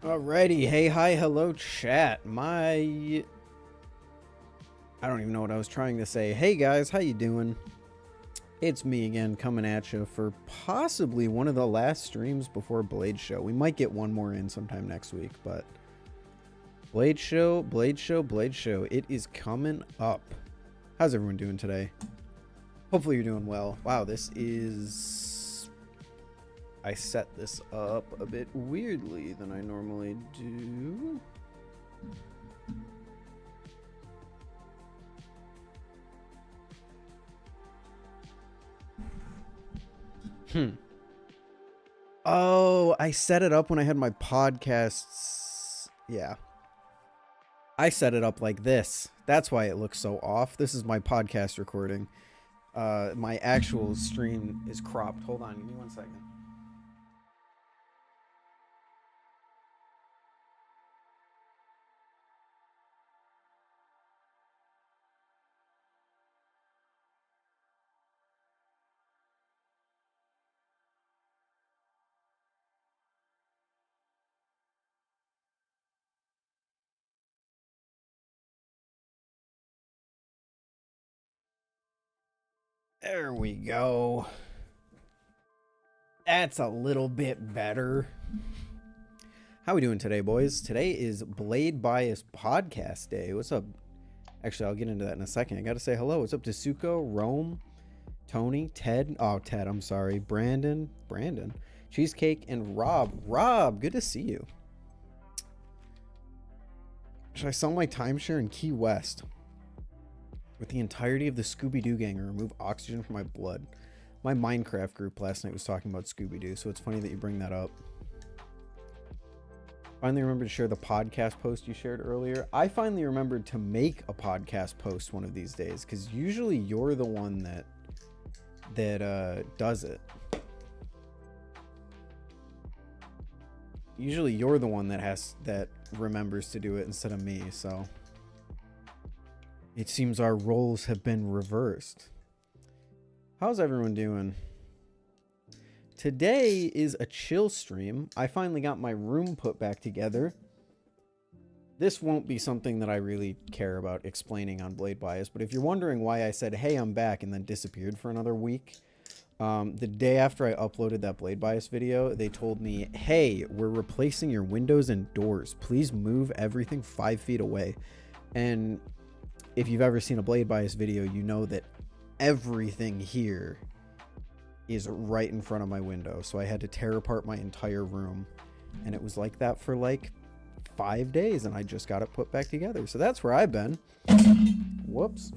Alrighty, hey, hi, hello, chat. I don't even know what I was trying to say. Hey guys, how you doing? It's me again, coming at you for possibly one of the last streams before Blade Show. We might get one more in sometime next week, but Blade Show, it is coming up. How's everyone doing today? Hopefully you're doing well. Wow, I set this up a bit weirdly than I normally do. Oh, I set it up when I had my podcasts. Yeah. I set it up like this. That's why it looks so off. This is my podcast recording. My actual stream is cropped. Hold on, give me 1 second. There we go. That's a little bit better. How we doing today, boys? Today is Blade Bias Podcast Day. What's up? Actually, I'll get into that in a second. I gotta say hello. What's up to Suko, Rome, Tony, Ted? Oh, Ted, I'm sorry. Brandon, Cheesecake, and Rob. Rob, good to see you. Should I sell my timeshare in Key West with the entirety of the Scooby-Doo gang and remove oxygen from my blood? My Minecraft group last night was talking about Scooby-Doo, so it's funny that you bring that up. Finally remembered to share the podcast post you shared earlier. I finally remembered to make a podcast post one of these days, because usually you're the one that does it. Usually you're the one that remembers to do it instead of me, so it seems our roles have been reversed. How's everyone doing? Today is a chill stream. I finally got my room put back together. This won't be something that I really care about explaining on Blade Bias, but if you're wondering why I said, hey, I'm back, and then disappeared for another week, the day after I uploaded that Blade Bias video, they told me, hey, we're replacing your windows and doors. Please move everything 5 feet away. And if you've ever seen a Blade Bias video, you know that everything here is right in front of my window. So I had to tear apart my entire room. And it was like that for like 5 days, and I just got it put back together. So that's where I've been. Whoops.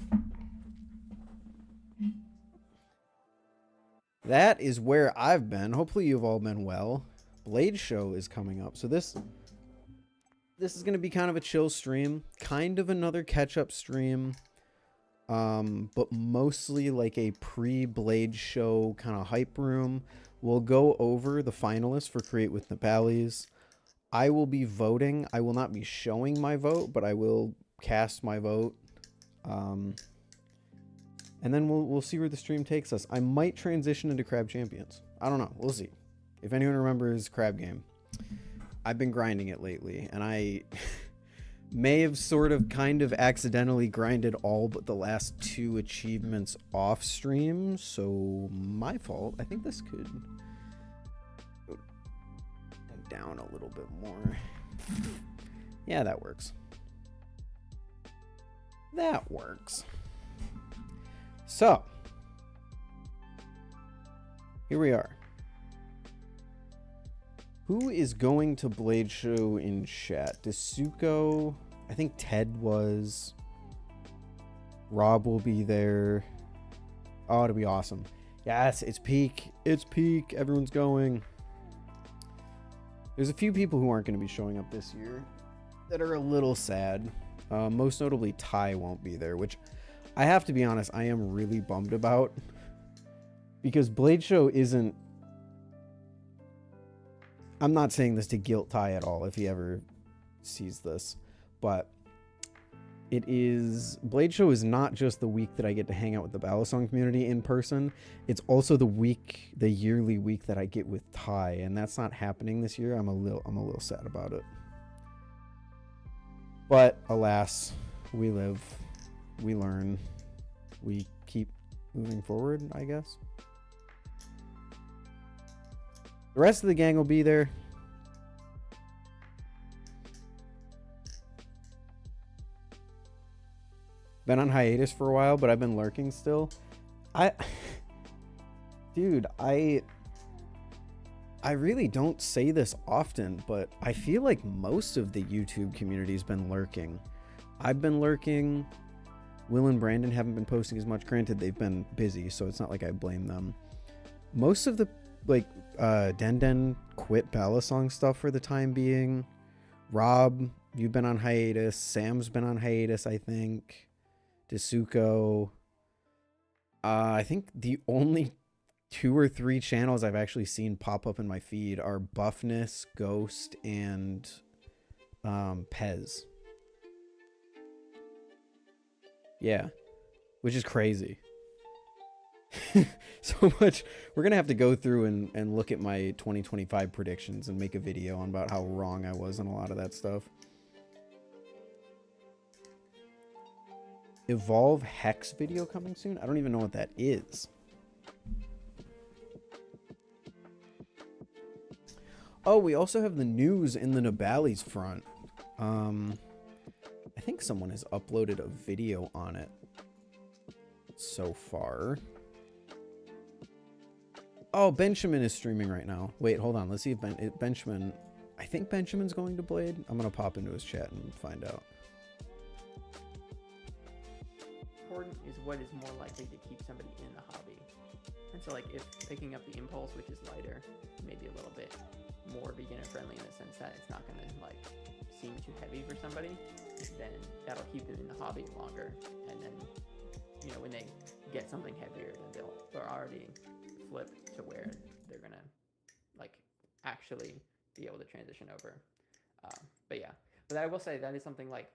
That is where I've been. Hopefully you've all been well. Blade Show is coming up. So this is going to be kind of a chill stream. Kind of another catch-up stream. But mostly like a pre-Blade Show kind of hype room. We'll go over the finalists for Create with Nepalese. I will be voting. I will not be showing my vote, but I will cast my vote. And then we'll see where the stream takes us. I might transition into Crab Champions. I don't know. We'll see. If anyone remembers Crab Game, I've been grinding it lately, and I may have sort of kind of accidentally grinded all but the last 2 achievements off stream, so my fault. I think this could go down a little bit more. Yeah, that works. That works. So, here we are. Who is going to Blade Show in chat? Desuko, I think Ted was. Rob will be there. Oh, it'll be awesome. Yes, it's peak. It's peak. Everyone's going. There's a few people who aren't going to be showing up this year that are a little sad. Most notably, Ty won't be there, which I have to be honest, I am really bummed about. Because Blade Show isn't... I'm not saying this to guilt Ty at all if he ever sees this, but Blade Show is not just the week that I get to hang out with the Balisong community in person. It's also the yearly week that I get with Ty, and that's not happening this year. I'm a little sad about it. But alas, we live, we learn, we keep moving forward, I guess. The rest of the gang will be there. Been on hiatus for a while, but I've been lurking still. Dude, I really don't say this often, but I feel like most of the YouTube community's been lurking. I've been lurking. Will and Brandon haven't been posting as much. Granted, they've been busy, so it's not like I blame them. Most of the, like, Den quit Balisong stuff for the time being. Rob, you've been on hiatus. Sam's been on hiatus, I think. Desuko. I think the only 2 or 3 channels I've actually seen pop up in my feed are Buffness, Ghost, and Pez. Yeah, which is crazy. So much. We're gonna have to go through and look at my 2025 predictions and make a video on about how wrong I was on a lot of that stuff. Evolve Hex video coming soon? I don't even know what that is. Oh, we also have the news in the Nabali's front. I think someone has uploaded a video on it so far. Oh, Benjamin is streaming right now. Wait, hold on. Let's see if Benjamin... I think Benjamin's going to Blade. I'm going to pop into his chat and find out. Important is what is more likely to keep somebody in the hobby. And so, like, if picking up the Impulse, which is lighter, maybe a little bit more beginner friendly in the sense that it's not going to, like, seem too heavy for somebody, then that'll keep them in the hobby longer. And then, you know, when they get something heavier, then they're already flipped to where they're going to, like, actually be able to transition over. But yeah, but I will say that is something, like,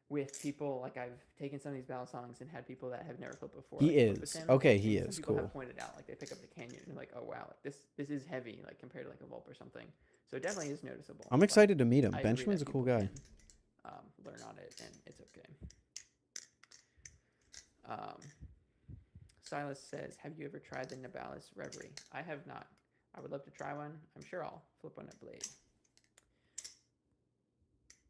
with people, like, I've taken some of these Balisongs and had people that have never flipped before. He like, is. Okay, he is. People cool. have pointed out, like, they pick up the Canyon and they're like, oh, wow, like, this is heavy, like, compared to, like, a Volp or something. So it definitely is noticeable. I'm excited to meet him. Benjamin's a cool guy. Learn on it, and it's okay. Silas says, have you ever tried the Nabalis Reverie? I have not. I would love to try one. I'm sure I'll flip one at Blade.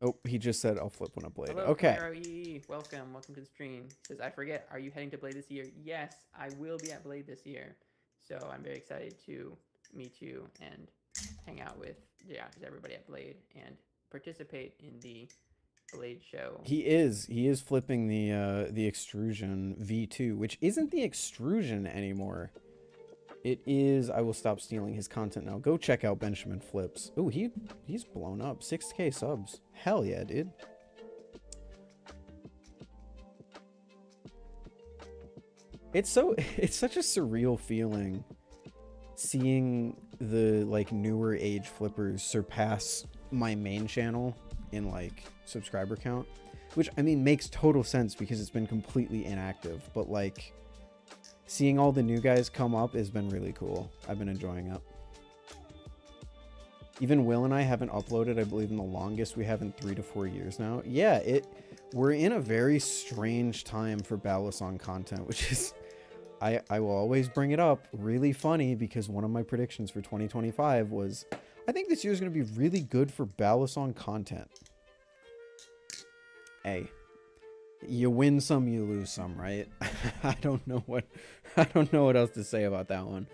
Oh, he just said I'll flip one at Blade. Hello, okay. Caro-E. Welcome to the stream. He says, I forget, are you heading to Blade this year? Yes, I will be at Blade this year. So I'm very excited to meet you and hang out with everybody at Blade and participate in the Blade show. He is flipping the Extrusion V2, which isn't the Extrusion anymore. It is. I will stop stealing his content now. Go check out Benjamin Flips. Oh, he's blown up. 6K subs. Hell yeah, dude. It's such a surreal feeling seeing the, like, newer age flippers surpass my main channel in, like, subscriber count, which, I mean, makes total sense because it's been completely inactive, but, like, seeing all the new guys come up has been really cool. I've been enjoying it. Even Will and I haven't uploaded, I believe, in the longest we have in 3 to 4 years now. Yeah, we're in a very strange time for Balisong content, which is, I will always bring it up, really funny, because one of my predictions for 2025 was, I think this year is going to be really good for Balisong content. Hey, you win some, you lose some, right? I don't know what else to say about that one.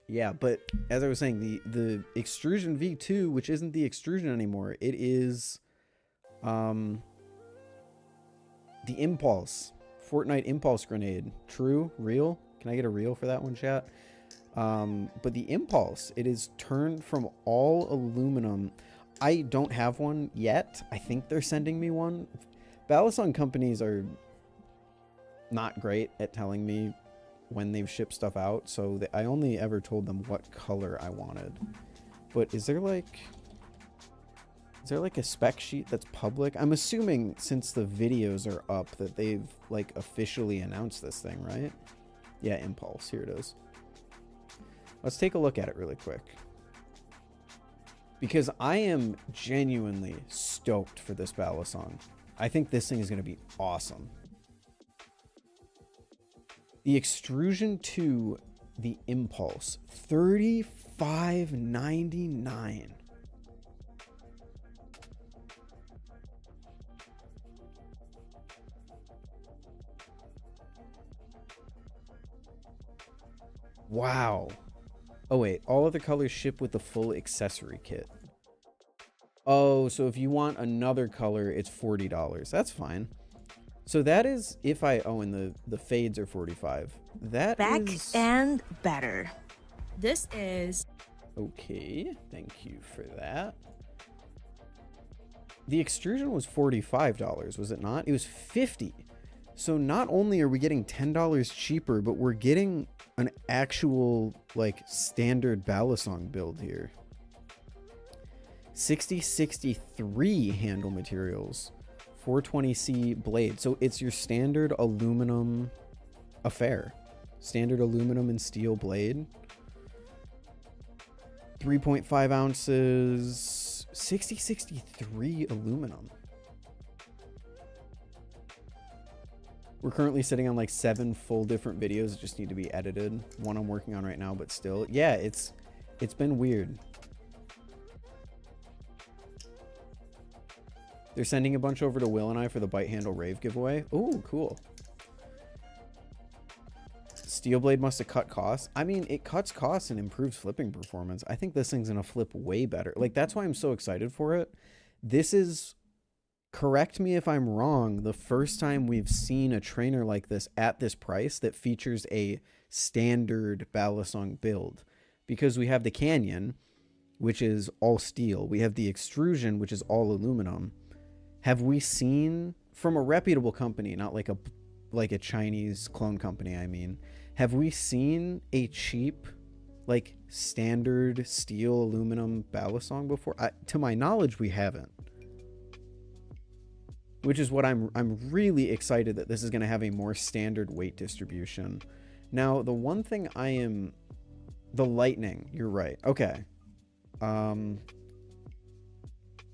Yeah, but as I was saying, the Extrusion V2, which isn't the Extrusion anymore, it is the Impulse. Fortnite Impulse Grenade. True? Real? Can I get a reel for that one, chat? But the Impulse, it is turned from all aluminum. I don't have one yet. I think they're sending me one. Balisong companies are not great at telling me when they've shipped stuff out, so I only ever told them what color I wanted. But is there Is there like a spec sheet that's public? I'm assuming since the videos are up that they've like officially announced this thing, right? Yeah, Impulse. Here it is. Let's take a look at it really quick. Because I am genuinely stoked for this Balisong. I think this thing is going to be awesome. The extrusion to the Impulse, $35.99. Wow. Oh wait, all other colors ship with the full accessory kit. Oh, so if you want another color, it's $40. That's fine. So that is if I and the fades are 45. That Back is and better. This is okay. Thank you for that. The extrusion was $45, was it not? It was $50. So not only are we getting $10 cheaper, but we're getting an actual like standard Balisong build here. 6063 handle materials, 420C blade. So it's your standard aluminum affair. Standard aluminum and steel blade. 3.5 ounces, 6063 aluminum. We're currently sitting on like 7 full different videos that just need to be edited. One I'm working on right now, but still. Yeah, it's been weird. They're sending a bunch over to Will and I for the bite handle rave giveaway. Oh, cool. Steel blade must have cut costs. I mean, it cuts costs and improves flipping performance. I think this thing's gonna flip way better. Like, that's why I'm so excited for it. This is, correct me if I'm wrong, the first time we've seen a trainer like this at this price that features a standard Balisong build. Because we have the Canyon, which is all steel. We have the extrusion, which is all aluminum. Have we seen, from a reputable company, not like a Chinese clone company, I mean, have we seen a cheap, like, standard steel aluminum Balisong before? To my knowledge, we haven't. Which is what I'm really excited that this is going to have a more standard weight distribution. Now, the one thing the lightning, you're right. Okay.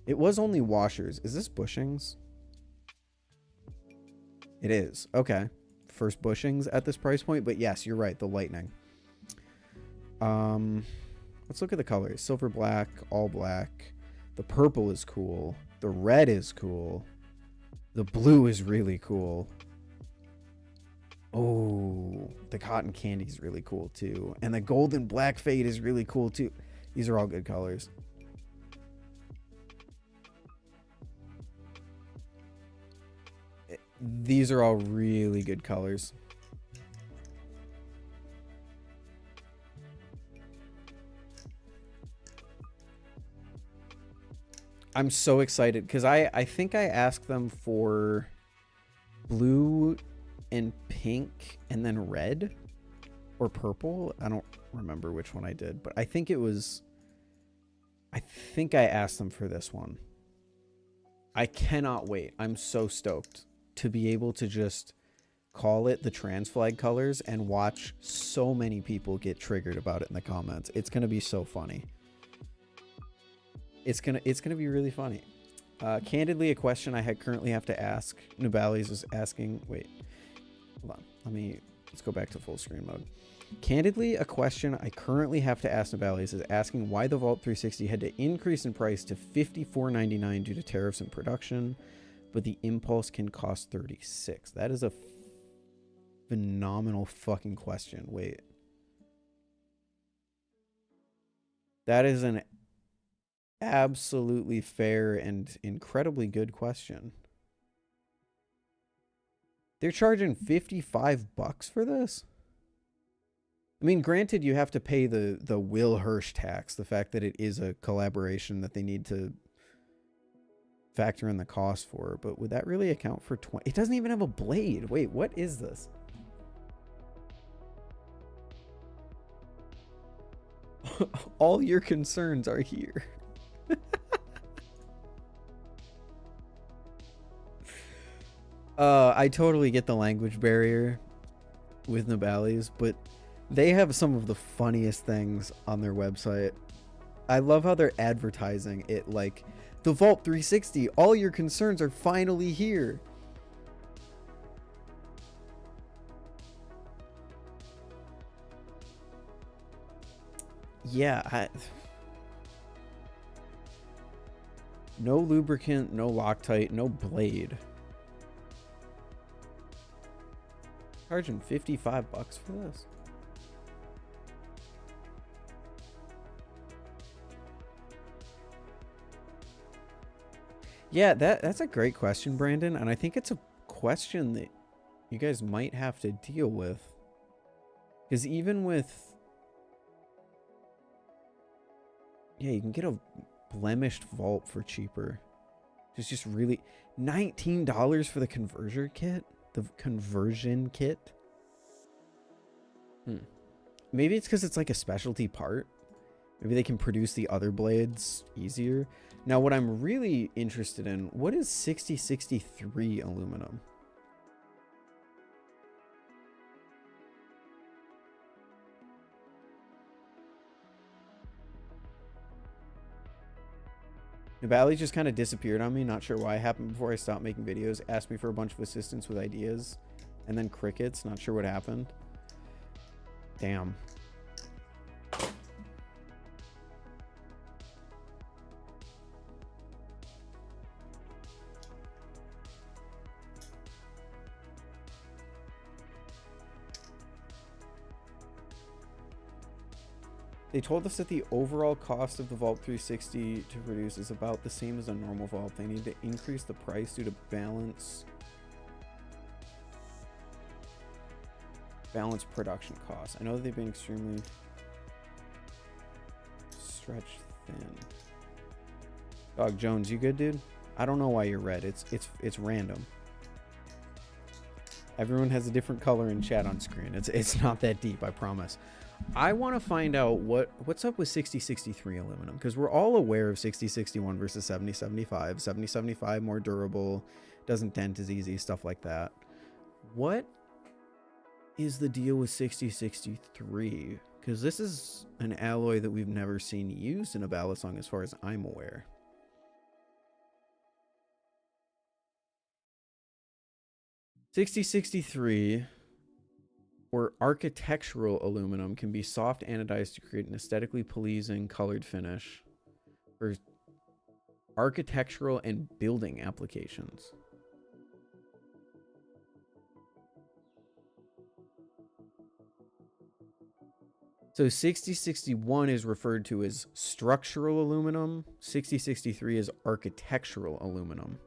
It was only washers. Is this bushings? It is. Okay. First bushings at this price point, but yes, you're right. The lightning. Let's look at the colors. Silver black, all black. The purple is cool. The red is cool. The blue is really cool. Oh, the cotton candy is really cool too. And the golden black fade is really cool too. These are all good colors. These are all really good colors. I'm so excited because I think I asked them for blue and pink and then red or purple. I don't remember which one I did, but I think I asked them for this one. I cannot wait. I'm so stoked to be able to just call it the trans flag colors and watch so many people get triggered about it in the comments. It's going to be so funny. It's gonna be really funny. Candidly, a question I currently have to ask. Nubali's is asking. Wait, hold on. Let's go back to full screen mode. Candidly, a question I currently have to ask Nubali's is asking why the Vault 360 had to increase in price to $54.99 due to tariffs and production, but the Impulse can cost $36. That is a phenomenal fucking question. Wait, that is an absolutely fair and incredibly good question. They're charging $55 for this? I mean, granted, you have to pay the Will Hirsch tax, the fact that it is a collaboration that they need to factor in the cost for, but would that really account for 20? It doesn't even have a blade. Wait, what is this? All your concerns are here. I totally get the language barrier with Nibali's, but they have some of the funniest things on their website. I love how they're advertising it like the Vault 360, all your concerns are finally here. Yeah, no lubricant, no Loctite, no blade. Charging $55 for this. Yeah, that's a great question, Brandon, and I think it's a question that you guys might have to deal with. Because even with... Yeah, you can get a blemished vault for cheaper. Just really... $19 for the conversion kit? The conversion kit? Maybe it's because it's like a specialty part. Maybe they can produce the other blades easier. Now, what I'm really interested in, what is 6063 aluminum? Nibali just kind of disappeared on me. Not sure why it happened before I stopped making videos. Asked me for a bunch of assistance with ideas. And then crickets. Not sure what happened. Damn. They told us that the overall cost of the Vault 360 to produce is about the same as a normal Vault. They need to increase the price due to balance production costs. I know they've been extremely stretched thin. Dog Jones, you good, dude? I don't know why you're red. It's random. Everyone has a different color in chat on screen. It's not that deep, I promise. I want to find out what's up with 6063 aluminum, because we're all aware of 6061 versus 7075. 7075 more durable, doesn't dent as easy, stuff like that. What is the deal with 6063? Because this is an alloy that we've never seen used in a Balisong as far as I'm aware. $6063 or architectural aluminum can be soft anodized to create an aesthetically pleasing colored finish for architectural and building applications. So 6061 is referred to as structural aluminum. 6063 is architectural aluminum.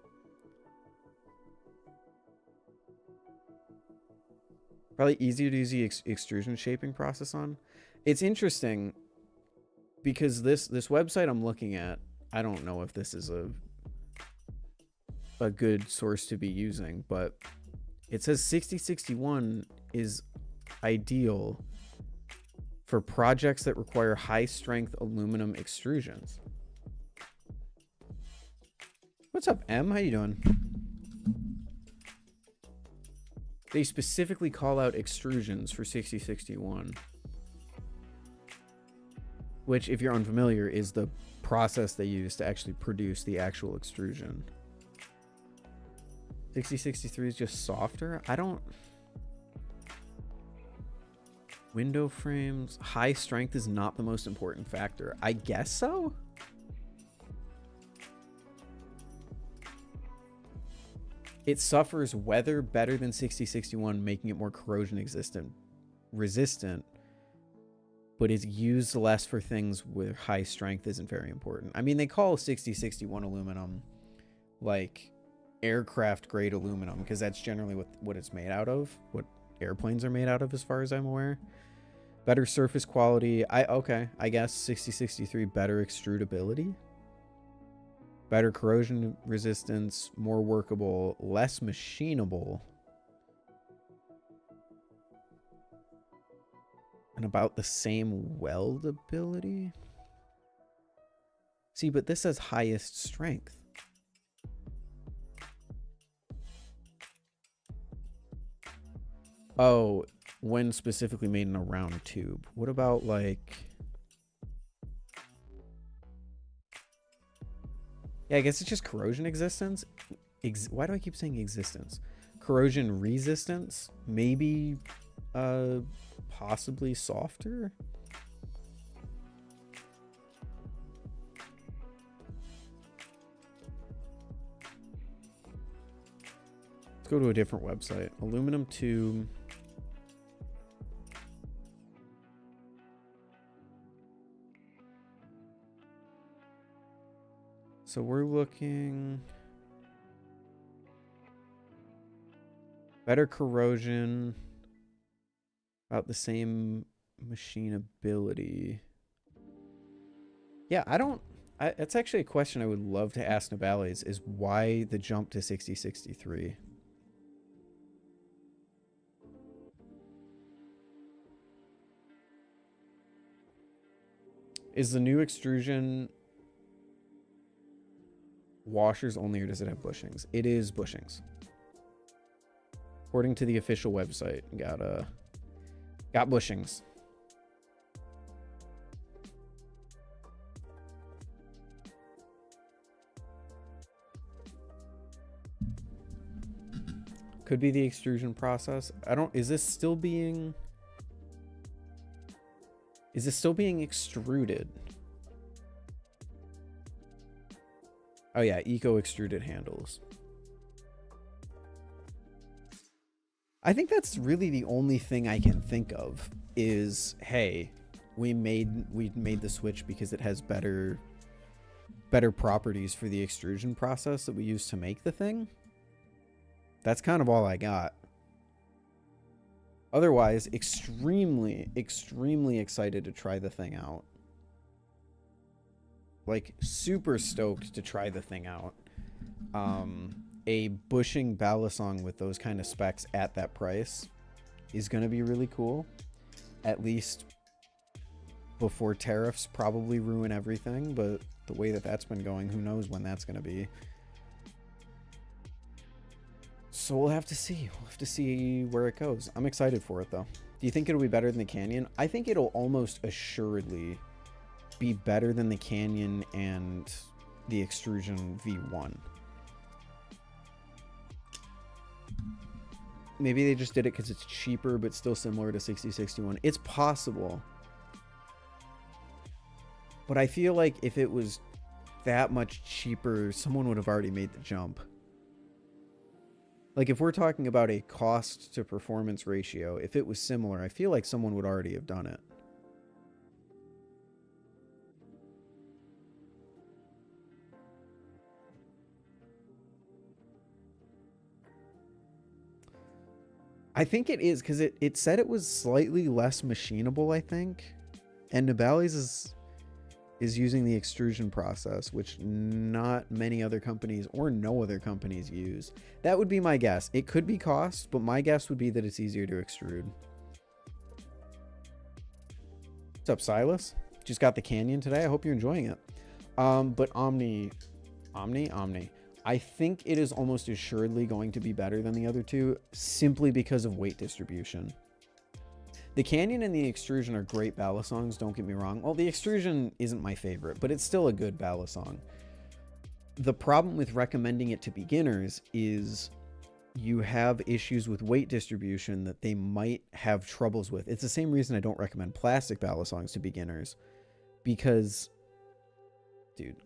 Probably easier to use the extrusion shaping process on. It's interesting because this website I'm looking at, I don't know if this is a good source to be using, but it says 6061 is ideal for projects that require high strength aluminum extrusions. What's up, M? How you doing? They specifically call out extrusions for 6061, which, if you're unfamiliar, is the process they use to actually produce the actual extrusion. 6063 is just softer. I don't... Window frames. High strength is not the most important factor. I guess so? It suffers weather better than 6061, making it more corrosion resistant, but is used less for things where high strength isn't very important. I mean, they call 6061 aluminum like aircraft grade aluminum because that's generally what it's made out of, what airplanes are made out of as far as I'm aware. Better surface quality. I guess 6063 better extrudability. Better corrosion resistance, more workable, less machinable. And about the same weldability. See, but this says highest strength. Oh, when specifically made in a round tube. What about like... Yeah, I guess it's just corrosion existence. Why do I keep saying existence? Corrosion resistance? Maybe possibly softer? Let's go to a different website. Aluminum tube. So we're looking... Better corrosion. About the same machinability. Yeah, that's actually a question I would love to ask Nabales, is why the jump to 6063? Is the new extrusion washers only, or does it have bushings? It is bushings. According to the official website, got bushings. Could be the extrusion process. Is this still being extruded? Oh yeah, eco extruded handles. I think that's really the only thing I can think of is, hey, we made the switch because it has better properties for the extrusion process that we use to make the thing. That's kind of all I got. Otherwise, extremely, extremely excited to try the thing out. Like, super stoked to try the thing out. A bushing Balisong with those kind of specs at that price is going to be really cool. At least before tariffs probably ruin everything, but the way that that's been going, who knows when that's going to be. So we'll have to see. We'll have to see where it goes. I'm excited for it, though. Do you think it'll be better than the Canyon? I think it'll almost assuredly be better than the Canyon and the Extrusion V1. Maybe they just did it because it's cheaper, but still similar to 6061. It's possible. But I feel like if it was that much cheaper, someone would have already made the jump. Like, if we're talking about a cost to performance ratio, if it was similar, I feel like someone would already have done it. I think it is, because it said it was slightly less machinable, I think. And Nabales is using the extrusion process, which not many other companies or no other companies use. That would be my guess. It could be cost, but my guess would be that it's easier to extrude. What's up, Silas? Just got the Canyon today. I hope you're enjoying it. But Omni. I think it is almost assuredly going to be better than the other two, simply because of weight distribution. The Canyon and the Extrusion are great Balisongs, don't get me wrong. Well, the Extrusion isn't my favorite, but it's still a good Balisong. The problem with recommending it to beginners is you have issues with weight distribution that they might have troubles with. It's the same reason I don't recommend plastic Balisongs to beginners. Because, dude...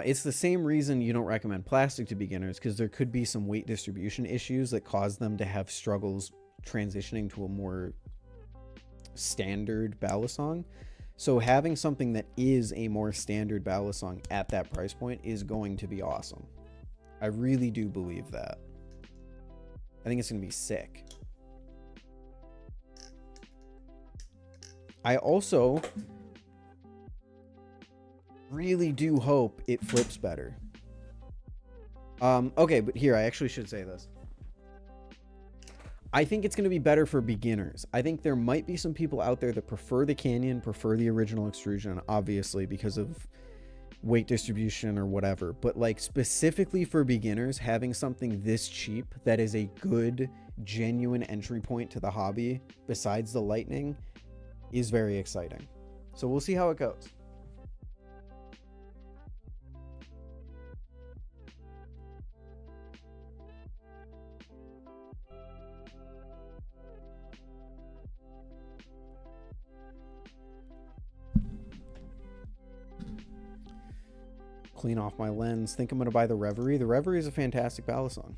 it's the same reason you don't recommend plastic to beginners, because there could be some weight distribution issues that cause them to have struggles transitioning to a more standard Balisong. So having something that is a more standard Balisong at that price point is going to be awesome. I really do believe that. I think it's going to be sick. I also... really do hope it flips better. Okay, but here, I actually should say this. I think it's going to be better for beginners. I think there might be some people out there that prefer the Canyon, prefer the original extrusion, obviously because of weight distribution or whatever. But like specifically for beginners, having something this cheap that is a good, genuine entry point to the hobby besides the Lightning is very exciting. So we'll see how it goes. Clean off my lens. Think I'm going to buy the Reverie. The Reverie is a fantastic Balisong.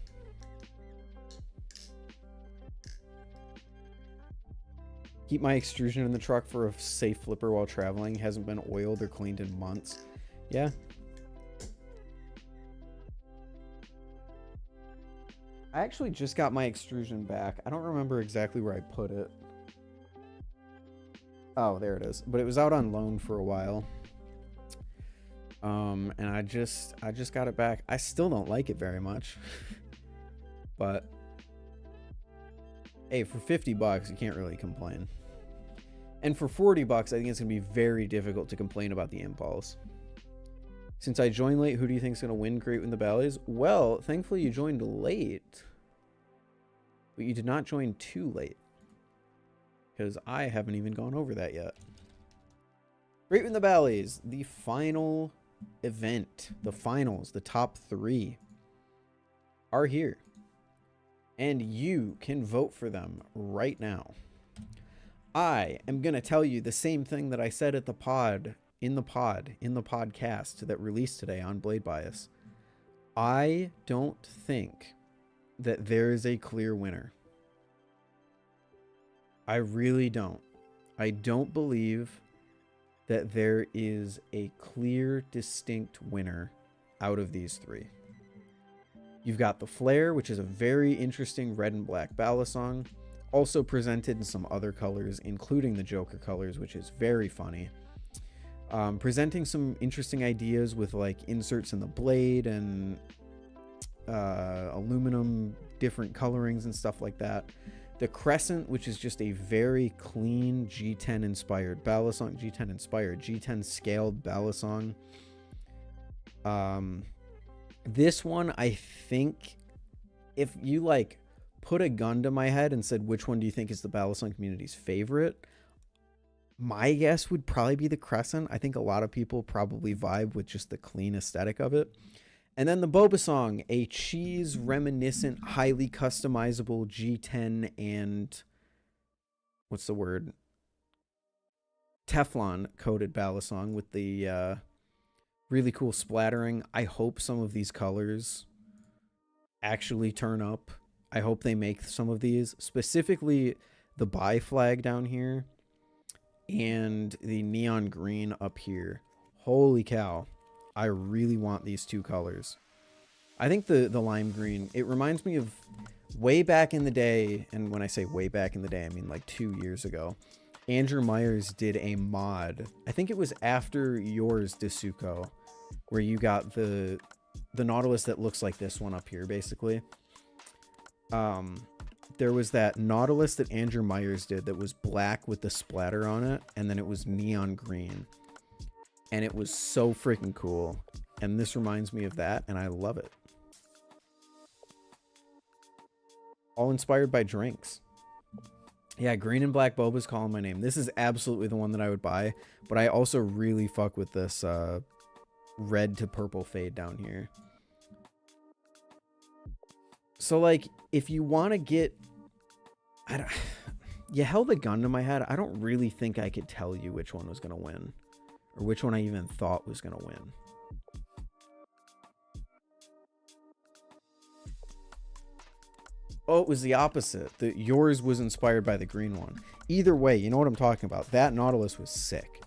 Keep my extrusion in the truck for a safe flipper while traveling. Hasn't been oiled or cleaned in months. Yeah. I actually just got my extrusion back. I don't remember exactly where I put it. Oh, there it is. But it was out on loan for a while. And I just got it back. I still don't like it very much. But hey, for 50 bucks, you can't really complain. And for 40 bucks, I think it's going to be very difficult to complain about the Impulse. Since I joined late, who do you think is going to win Great in the Valleys? Well, thankfully you joined late. But you did not join too late. Because I haven't even gone over that yet. Great in the Valleys, the final event, the finals, the top 3 are here. And you can vote for them right now. I am going to tell you the same thing that I said at the in the podcast that released today on Blade Bias. I don't think that there is a clear winner. I really don't. I don't believe that there is a clear, distinct winner out of these 3. You've got the Flare, which is a very interesting red and black Balisong, also presented in some other colors, including the Joker colors, which is very funny. Presenting some interesting ideas with like inserts in the blade and aluminum, different colorings and stuff like that. The Crescent, which is just a very clean G10 inspired Balisong, G10 scaled Balisong. This one, I think, if you like put a gun to my head and said, which one do you think is the Balisong community's favorite? My guess would probably be the Crescent. I think a lot of people probably vibe with just the clean aesthetic of it. And then the Bobasong, a cheese reminiscent, highly customizable G10 and what's the word? Teflon coated Balisong with the really cool splattering. I hope some of these colors actually turn up. I hope they make some of these, specifically the bi flag down here and the neon green up here. Holy cow. I really want these 2 colors. I think the lime green, it reminds me of way back in the day, and when I say way back in the day, I mean like 2 years ago. Andrew Myers did a mod. I think it was after yours, Desuko, where you got the Nautilus that looks like this one up here, basically. There was that Nautilus that Andrew Myers did that was black with the splatter on it, and then it was neon green. And it was so freaking cool. And this reminds me of that, and I love it. All inspired by drinks. Yeah, green and black Boba's calling my name. This is absolutely the one that I would buy, but I also really fuck with this red to purple fade down here. So, like, if you want to get... you held a gun to my head. I don't really think I could tell you which one was going to win. Or which one I even thought was going to win. Oh, it was the opposite. Yours was inspired by the green one. Either way, you know what I'm talking about. That Nautilus was sick.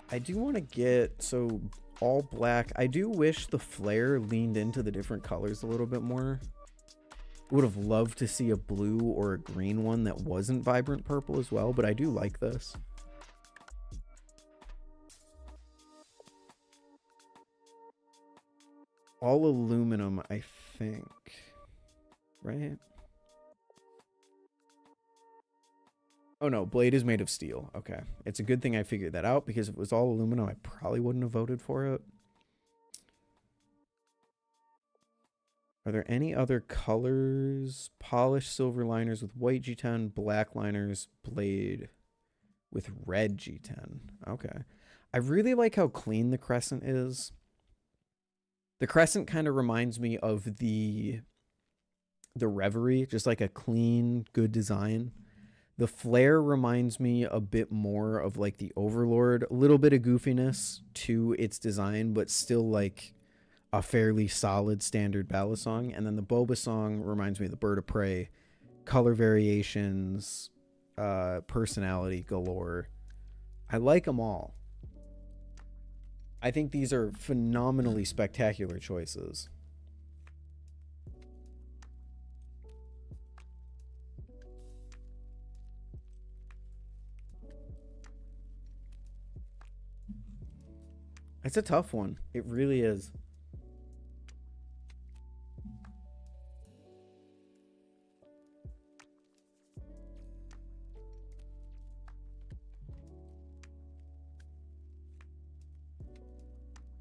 I do want to get... So, all black. I do wish the flare leaned into the different colors a little bit more. Would have loved to see a blue or a green one that wasn't vibrant purple as well, but I do like this. all aluminum, I think. Right? Oh no, blade is made of steel. Okay. It's a good thing I figured that out, because if it was all aluminum, I probably wouldn't have voted for it. Are there any other colors? Polished silver liners with white G10, black liners, blade with red G10. Okay. I really like how clean the crescent is. The crescent kind of reminds me of the Reverie, just like a clean, good design. The flare reminds me a bit more of like the Overlord, a little bit of goofiness to its design, but still like a fairly solid standard Balisong. And then the Bobasong reminds me of the Bird of Prey, color variations, personality galore. I like them all. I think these are phenomenally spectacular choices. It's a tough one. It really is.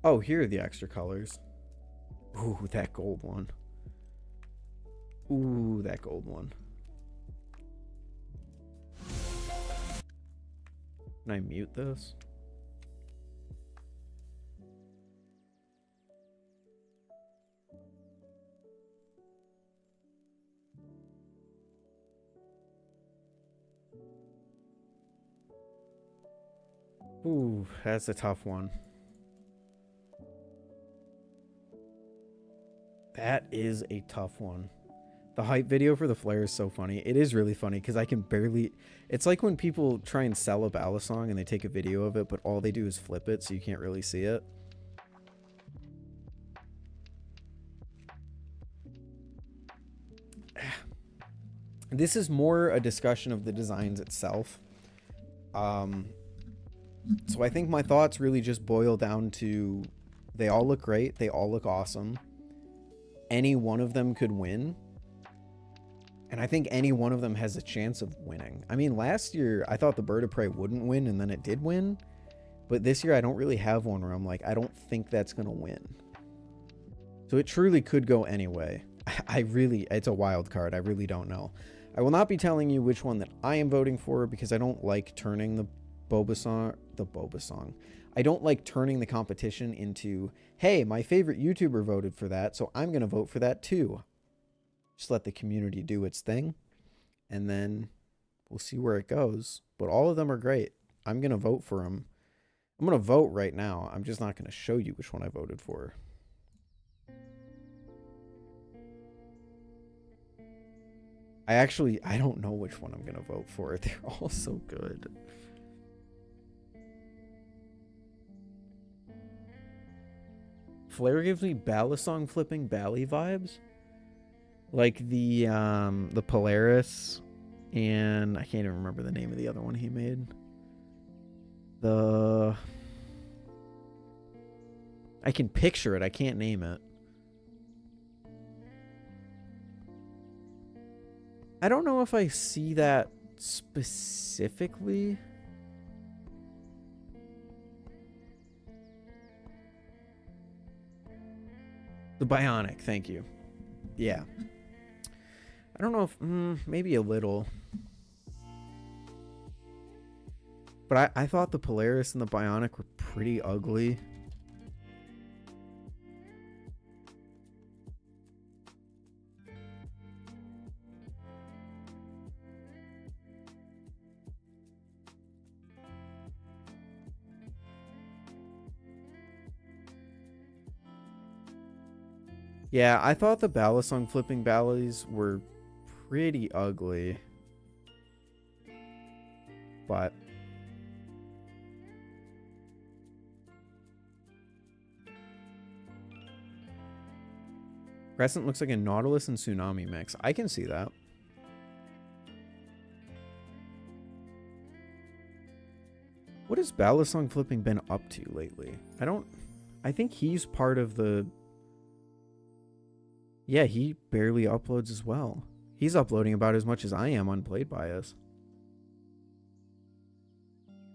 Oh, here are the extra colors. Ooh, that gold one. Ooh, that gold one. Can I mute this? Ooh, that's a tough one. That is a tough one. The hype video for the flare is so funny. It is really funny because I can barely... It's like when people try and sell a Balisong and they take a video of it, but all they do is flip it, so you can't really see it. This is more a discussion of the designs itself. So I think my thoughts really just boil down to they all look great. They all look awesome. Any one of them could win. And I think any one of them has a chance of winning. I mean, last year I thought the Bird of Prey wouldn't win, and then it did win. But this year I don't really have one where I'm like, I don't think that's going to win. So it truly could go anyway. It's a wild card. I really don't know. I will not be telling you which one that I am voting for because I don't like turning the Bobasong. I don't like turning the competition into, hey, my favorite YouTuber voted for that, so I'm going to vote for that too. Just let the community do its thing, and then we'll see where it goes. But all of them are great. I'm going to vote for them. I'm going to vote right now. I'm just not going to show you which one I voted for. I don't know which one I'm going to vote for. They're all so good. Flare gives me Balisong flipping Bally vibes. Like the Polaris, and I can't even remember the name of the other one he made. I can picture it, I can't name it. I don't know if I see that specifically. The Bionic, thank you. Yeah. I don't know if... maybe a little. But I thought the Polaris and the Bionic were pretty ugly. Yeah, I thought the Balisong flipping Ballies were pretty ugly. But Crescent looks like a Nautilus and Tsunami mix. I can see that. What has Balisong flipping been up to lately? I think he's part of the Yeah, he barely uploads as well. He's uploading about as much as I am on Blade Bias.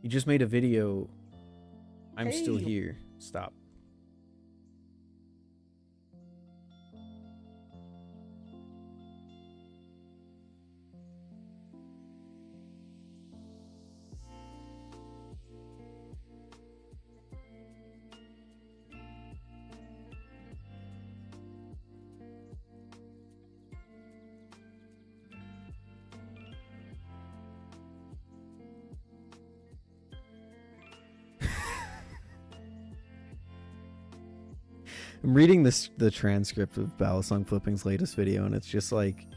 He just made a video. I'm still here. Stop. I'm reading the transcript of Balisong Flipping's latest video, and it's just like,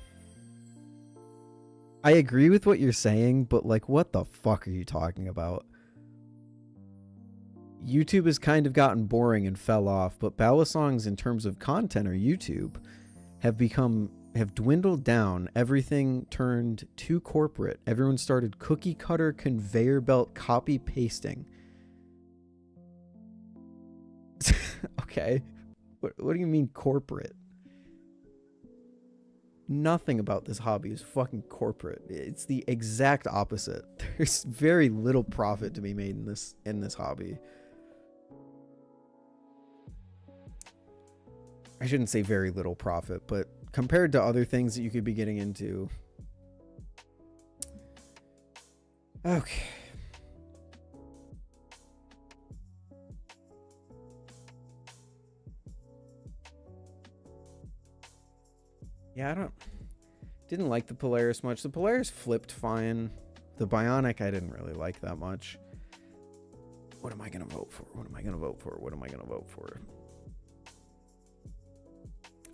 I agree with what you're saying, but like, what the fuck are you talking about? YouTube has kind of gotten boring and fell off, but Balisongs in terms of content or YouTube have dwindled down. Everything turned too corporate. Everyone started cookie cutter conveyor belt copy pasting. Okay. What do you mean corporate? Nothing about this hobby is fucking corporate. It's the exact opposite. There's very little profit to be made in this hobby. I shouldn't say very little profit, but compared to other things that you could be getting into. Okay. Yeah, didn't like the Polaris much. The Polaris flipped fine. The Bionic I didn't really like that much. What am I gonna vote for? What am I gonna vote for? What am I gonna vote for?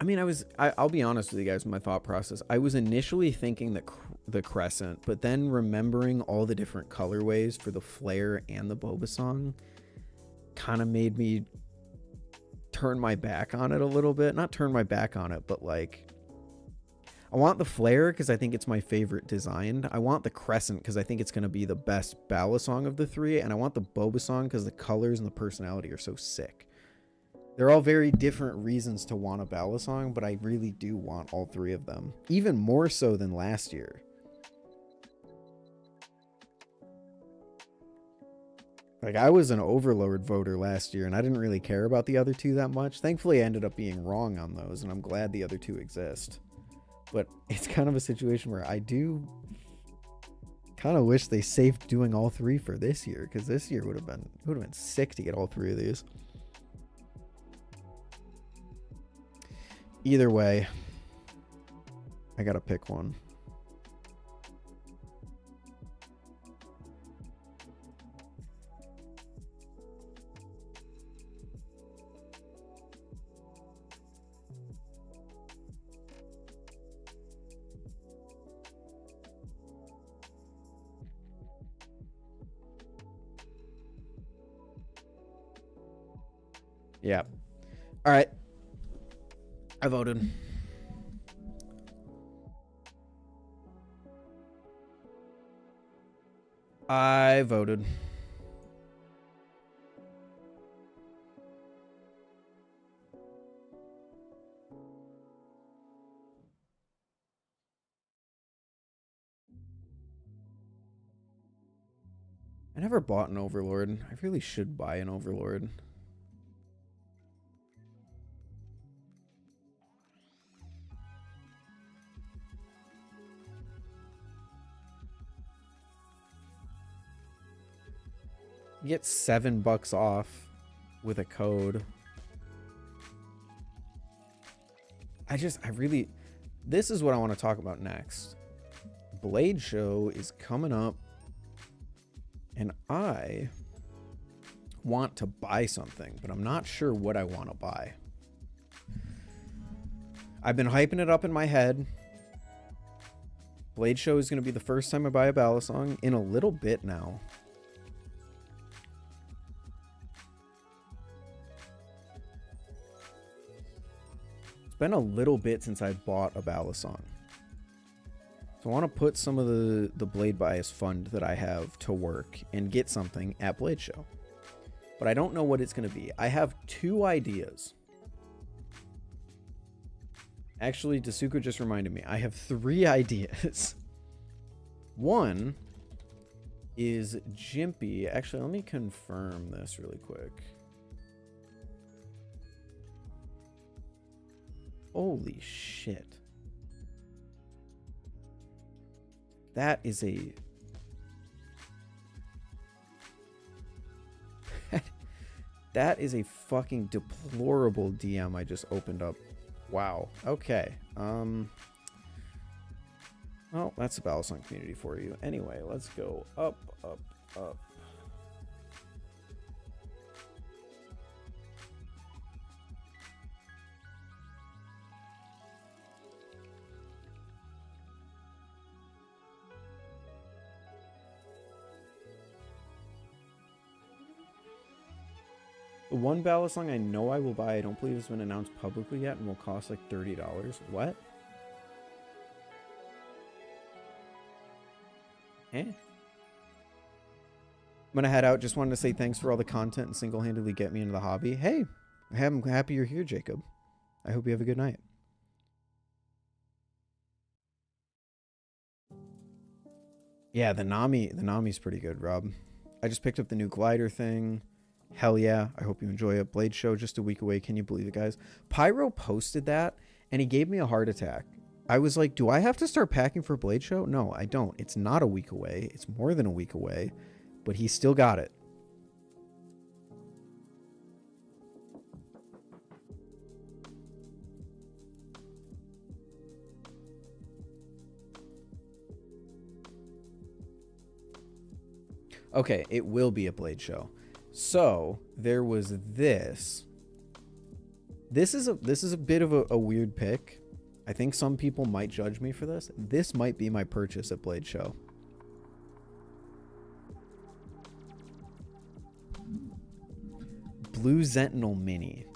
I mean, I'll be honest with you guys with my thought process. I was initially thinking that the Crescent, but then remembering all the different colorways for the Flare and the Balisong kind of made me turn my back on it a little bit. Not turn my back on it, but like, I want the Flare because I think it's my favorite design. I want the Crescent because I think it's going to be the best Balisong of the three. And I want the Balisong because the colors and the personality are so sick. They're all very different reasons to want a Balisong, but I really do want all three of them. Even more so than last year. Like, I was an Overlord voter last year, and I didn't really care about the other two that much. Thankfully, I ended up being wrong on those, and I'm glad the other two exist. But it's kind of a situation where I do kind of wish they saved doing all three for this year, because this year would have been sick to get all three of these. Either way, I gotta pick one. Yeah. All right. I voted. I voted. I never bought an Overlord. I really should buy an Overlord. You get $7 off with a code. This is what I want to talk about next. Blade Show is coming up, and I want to buy something, but I'm not sure what I want to buy. I've been hyping it up in my head. Blade Show is going to be the first time I buy a Balisong in a little bit now. Been a little bit since I bought a Balisong. So I want to put some of the Blade Bias fund that I have to work and get something at Blade Show. But I don't know what it's going to be. I have two ideas. Actually, Dasuko just reminded me. I have 3 ideas. One is Jimpy. Actually, let me confirm this really quick. Holy shit. That is a... That is a fucking deplorable DM I just opened up. Wow. Okay. Well, that's a Balisong community for you. Anyway, let's go up, up, up. The one Balisong I know I will buy, I don't believe has been announced publicly yet and will cost like $30. What? Eh? I'm gonna head out. Just wanted to say thanks for all the content and single-handedly get me into the hobby. Hey, I'm happy you're here, Jacob. I hope you have a good night. Yeah, the Nami's pretty good, Rob. I just picked up the new glider thing. Hell yeah, I hope you enjoy it. Blade show just a week away. Can you believe it, guys? Pyro posted that, and he gave me a heart attack. I was like, do I have to start packing for Blade show? No, I don't. It's not a week away. It's more than a week away, but he still got it. Okay, it will be a Blade show. So there was this. This is a bit of a weird pick. I think some people might judge me for this. This might be my purchase at Blade Show. Blue Sentinel Mini.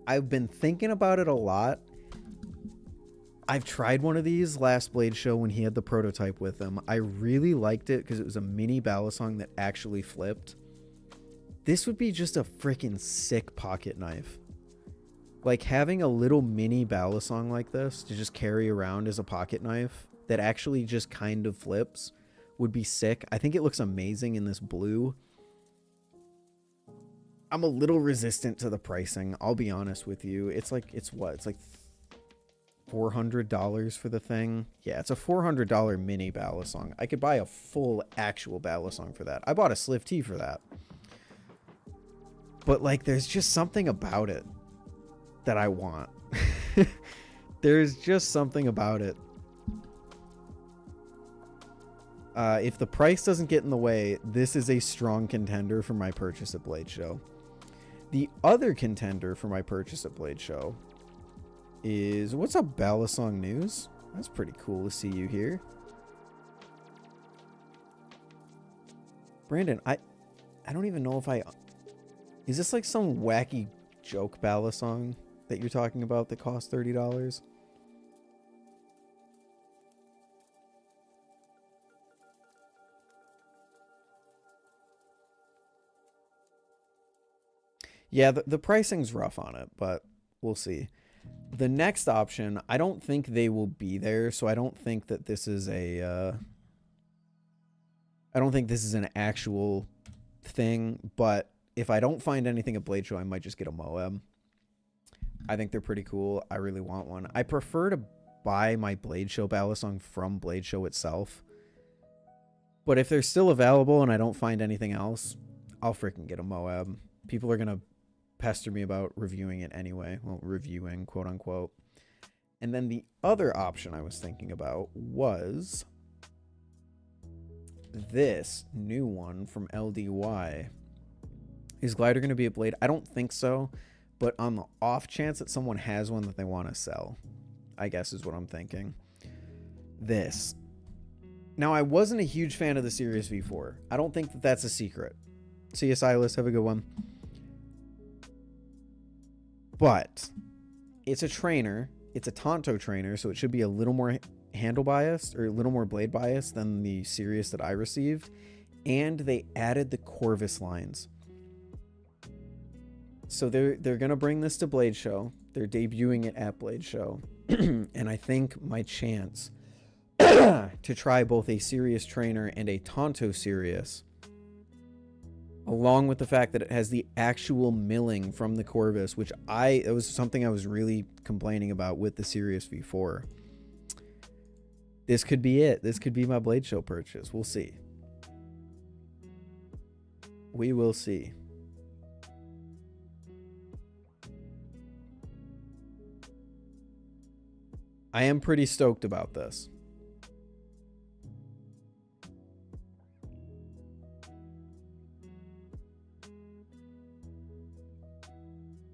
I've been thinking about it a lot. I've tried one of these last Blade Show when he had the prototype with him. I really liked it because it was a mini Balisong that actually flipped. This would be just a freaking sick pocket knife. Like having a little mini Balisong like this to just carry around as a pocket knife that actually just kind of flips would be sick. I think it looks amazing in this blue. I'm a little resistant to the pricing. I'll be honest with you. It's like, it's what? It's like $400 for the thing. Yeah, it's a $400 mini Balisong. I could buy a full actual Balisong for that. I bought a SlifT for that. But like, there's just something about it that I want. There's just something about it. If the price doesn't get in the way, this is a strong contender for my purchase at Blade Show. The other contender for my purchase at Blade Show is... What's up, Balisong News? That's pretty cool to see you here. Brandon, I don't even know if I... Is this like some wacky joke Balisong that you're talking about that costs $30? Yeah, the pricing's rough on it, but we'll see. The next option, I don't think they will be there, so I don't think that this is a... I don't think this is an actual thing, but if I don't find anything at Blade Show, I might just get a Moab. I think they're pretty cool. I really want one. I prefer to buy my Blade Show Balisong from Blade Show itself. But if they're still available and I don't find anything else, I'll freaking get a Moab. People are going to pester me about reviewing it anyway. Well, reviewing, quote unquote. And then the other option I was thinking about was this new one from LDY. Is Glider going to be a Blade? I don't think so. But on the off chance that someone has one that they want to sell, I guess is what I'm thinking. This. Now, I wasn't a huge fan of the Sirius V4. I don't think that that's a secret. See you, Silas. Have a good one. But it's a trainer. It's a Tonto trainer, so it should be a little more handle biased or a little more blade biased than the Sirius that I received. And they added the Corvus lines. So they're going to bring this to Blade Show. They're debuting it at Blade Show. And I think my chance to try both a Sirius trainer and a Tonto Sirius, along with the fact that it has the actual milling from the Corvus, which it was something I was really complaining about with the Sirius V4. This could be it. This could be my Blade Show purchase. We'll see. We will see. I am pretty stoked about this.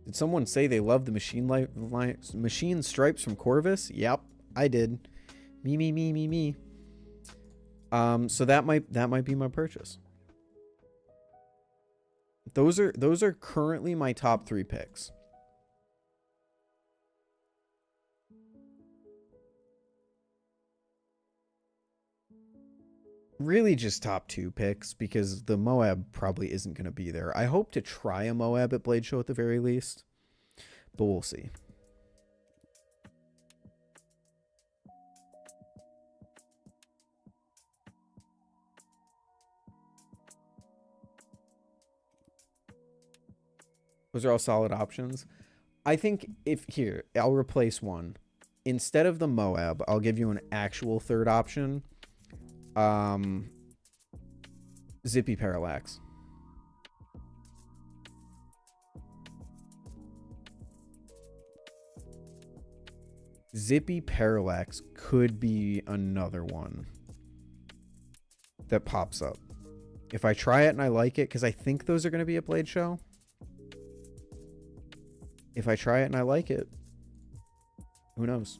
Did someone say they love the machine stripes from Corvus? Yep, I did. Me. So that might be my purchase. Those are currently my top 3 picks. Really just top 2 picks, because the Moab probably isn't going to be there. I hope to try a Moab at Blade Show at the very least, but we'll see. Those are all solid options. I think I'll replace one. Instead of the Moab, I'll give you an actual third option. Zippy Parallax. Zippy Parallax could be another one that pops up. If I try it and I like it, because I think those are going to be a Blade Show. If I try it and I like it, who knows?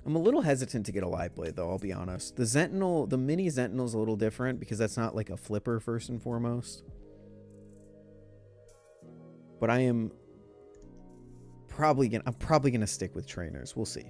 I'm a little hesitant to get a live blade, though, I'll be honest. The mini Sentinel's a little different because that's not like a flipper first and foremost. But I'm probably gonna stick with trainers. We'll see.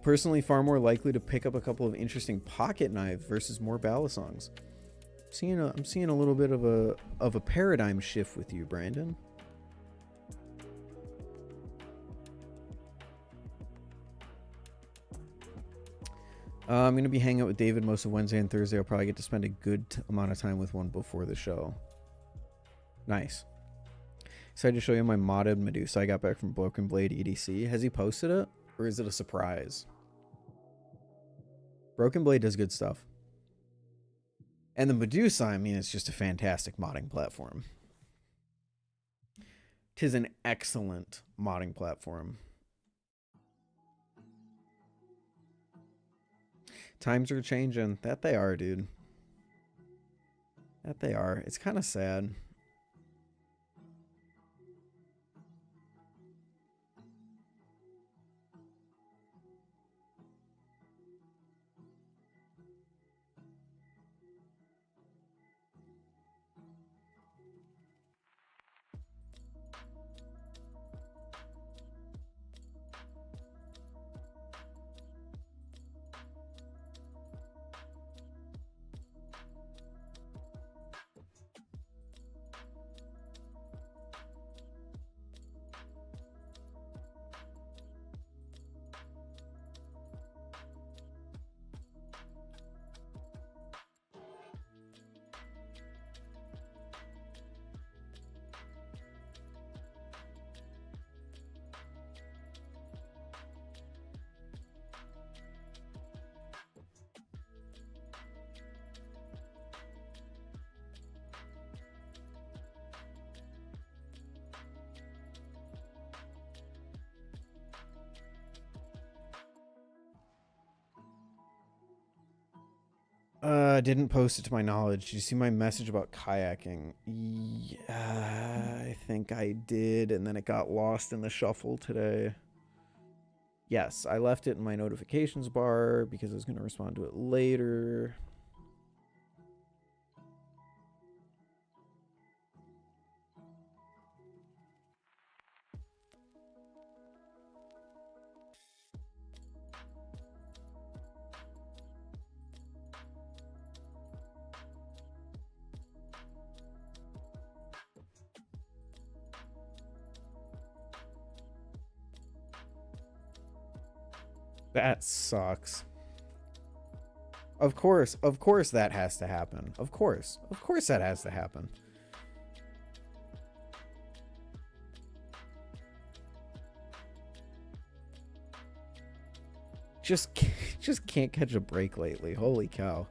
Personally, far more likely to pick up a couple of interesting pocket knives versus more Balisongs. I'm seeing a little bit of a paradigm shift with you, Brandon. I'm going to be hanging out with David most of Wednesday and Thursday. I'll probably get to spend a good amount of time with one before the show. Nice. Excited to show you my modded Medusa I got back from Broken Blade EDC. Has he posted it? Or is it a surprise? Broken Blade does good stuff. And the Medusa, I mean, it's just a fantastic modding platform. 'Tis an excellent modding platform. Times are changing. That they are, dude. That they are. It's kind of sad. Didn't post it to my knowledge. Did you see my message about kayaking? Yeah, I think I did, and then it got lost in the shuffle today. Yes, I left it in my notifications bar because I was going to respond to it later. That sucks. Of course that has to happen. Of course that has to happen. Just can't catch a break lately. Holy cow.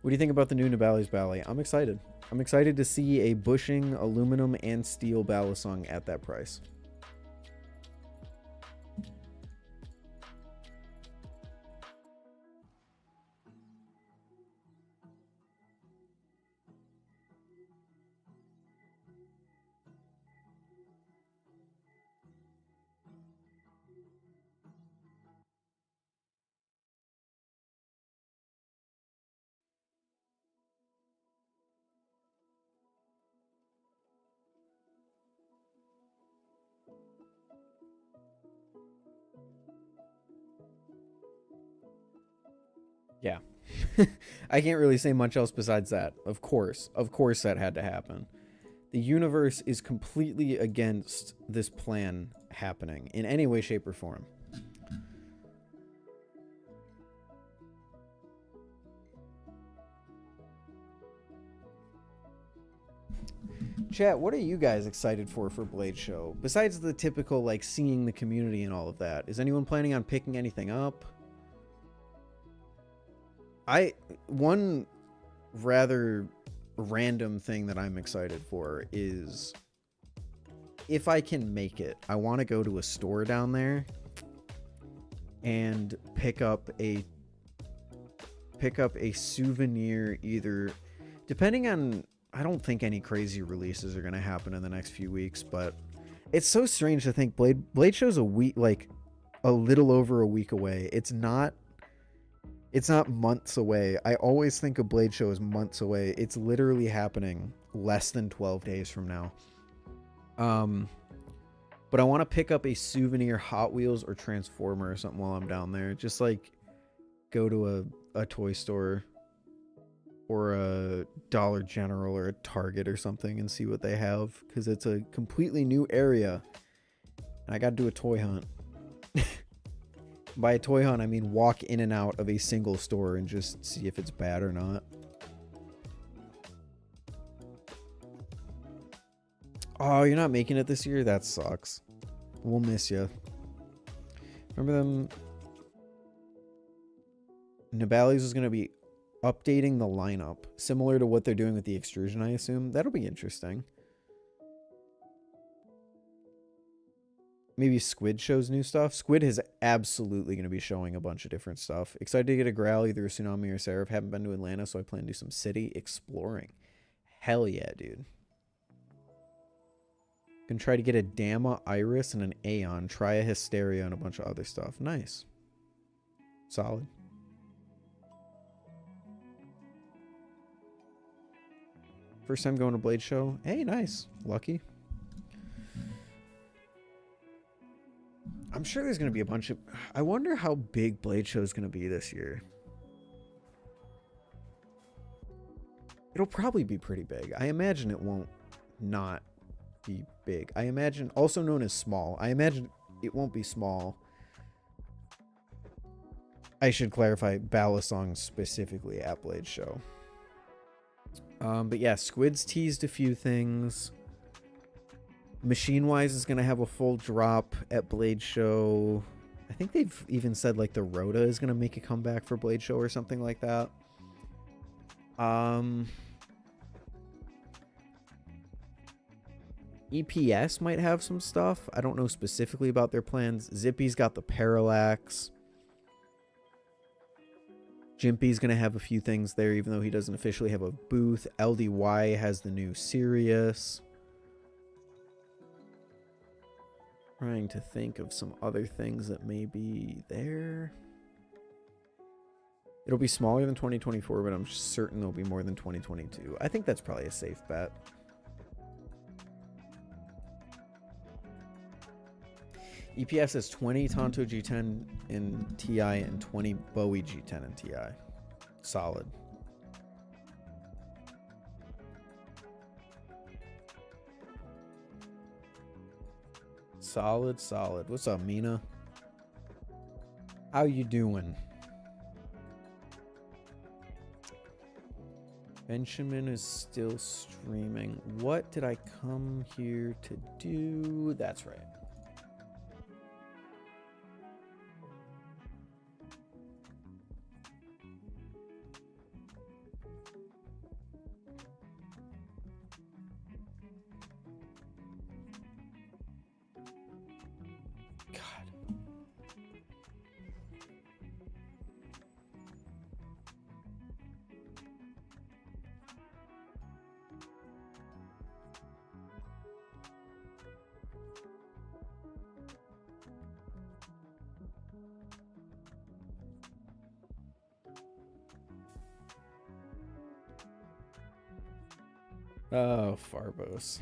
What do you think about the new Nibali's Ballet? I'm excited. I'm excited to see a bushing, aluminum, and steel Balisong at that price. Yeah. I can't really say much else besides that. Of course that had to happen. The universe is completely against this plan happening in any way, shape, or form. Chat, what are you guys excited for Blade Show? Besides the typical, like, seeing the community and all of that, is anyone planning on picking anything up? One rather random thing that I'm excited for is, if I can make it, I want to go to a store down there and pick up a souvenir, either, depending on, I don't think any crazy releases are going to happen in the next few weeks, but it's so strange to think Blade Show's a week, like a little over a week away. It's not months away. I always think a Blade Show is months away. It's literally happening less than 12 days from now. But I want to pick up a souvenir Hot Wheels or Transformer or something while I'm down there. Just like go to a toy store or a Dollar General or a Target or something and see what they have, because it's a completely new area. And I got to do a toy hunt. By a toy hunt, I mean walk in and out of a single store and just see if it's bad or not. Oh, you're not making it this year? That sucks. We'll miss you. Remember them? Nibali's is going to be updating the lineup, similar to what they're doing with the extrusion, I assume. That'll be interesting. Maybe Squid shows new stuff. Squid is absolutely going to be showing a bunch of different stuff. Excited to get a Growl, either a Tsunami or Seraph. Haven't been to Atlanta, so I plan to do some city exploring. Hell yeah, dude. Can try to get a Dama, Iris, and an Aeon. Try a Hysteria and a bunch of other stuff. Nice. Solid. First time going to Blade Show. Hey, nice. Lucky. I'm sure there's going to be a bunch of... I wonder how big Blade Show is going to be this year. It'll probably be pretty big. I imagine it won't not be big. I imagine, also known as small. I imagine it won't be small. I should clarify, Balisong specifically at Blade Show. But yeah, Squid's teased a few things. Machinewise is going to have a full drop at Blade Show. I think they've even said like the Rhoda is going to make a comeback for Blade Show or something like that. EPS might have some stuff. I don't know specifically about their plans. Zippy's got the Parallax. Jimpy's going to have a few things there, even though he doesn't officially have a booth. LDY has the new Sirius. Trying to think of some other things that may be there. It'll be smaller than 2024, but I'm certain it'll be more than 2022. I think that's probably a safe bet. EPS has 20 Tonto G10 in Ti and 20 Bowie G10 in Ti. Solid. Solid, solid. What's up, Mina? How you doing? Benjamin is still streaming. What did I come here to do? That's right. Oh, Farbos.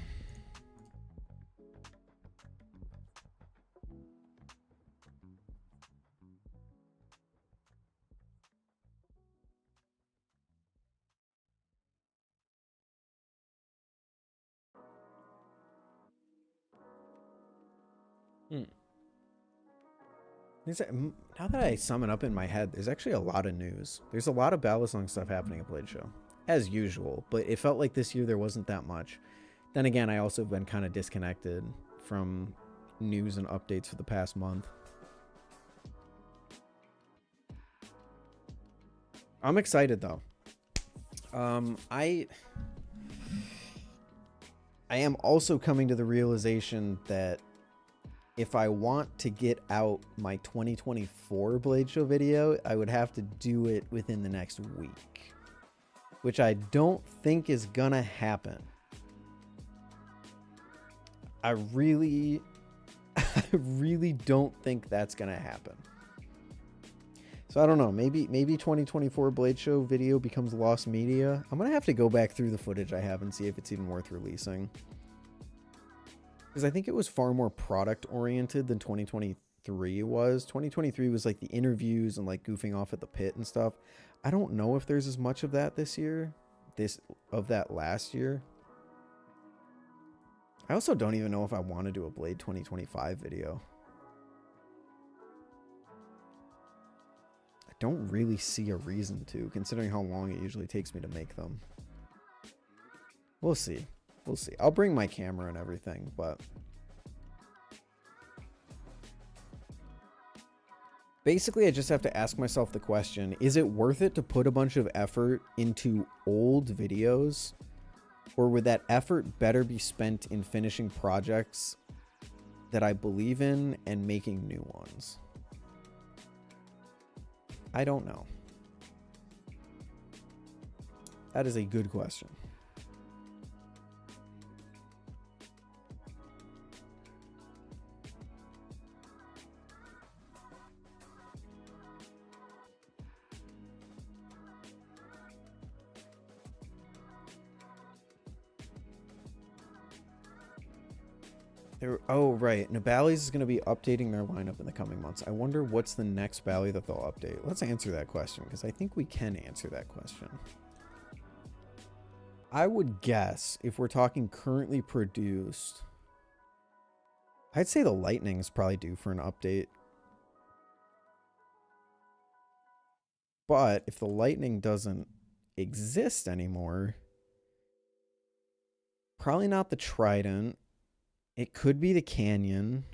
Now that I sum it up in my head, there's actually a lot of news. There's a lot of Balisong stuff happening at Blade Show, as usual, but it felt like this year there wasn't that much. Then again, I also have been kind of disconnected from news and updates for the past month. I'm excited though. I am also coming to the realization that if I want to get out my 2024 Blade Show video, I would have to do it within the next week, which I don't think is gonna happen. I really don't think that's gonna happen. So I don't know, maybe 2024 Blade Show video becomes lost media. I'm gonna have to go back through the footage I have and see if it's even worth releasing. Because I think it was far more product oriented than 2023 was. 2023 was like the interviews and like goofing off at the pit and stuff. I don't know if there's as much of that this year, of that last year. I also don't even know if I want to do a Blade 2025 video. I don't really see a reason to, considering how long it usually takes me to make them. We'll see. We'll see. I'll bring my camera and everything, but basically I just have to ask myself the question, is it worth it to put a bunch of effort into old videos, or would that effort better be spent in finishing projects that I believe in and making new ones? I don't know. That is a good question. Oh, right. Now, Bally's is going to be updating their lineup in the coming months. I wonder what's the next Bally that they'll update. Let's answer that question, because I think we can answer that question. I would guess, if we're talking currently produced, I'd say the Lightning is probably due for an update. But if the Lightning doesn't exist anymore, probably not the Trident. It could be the Canyon.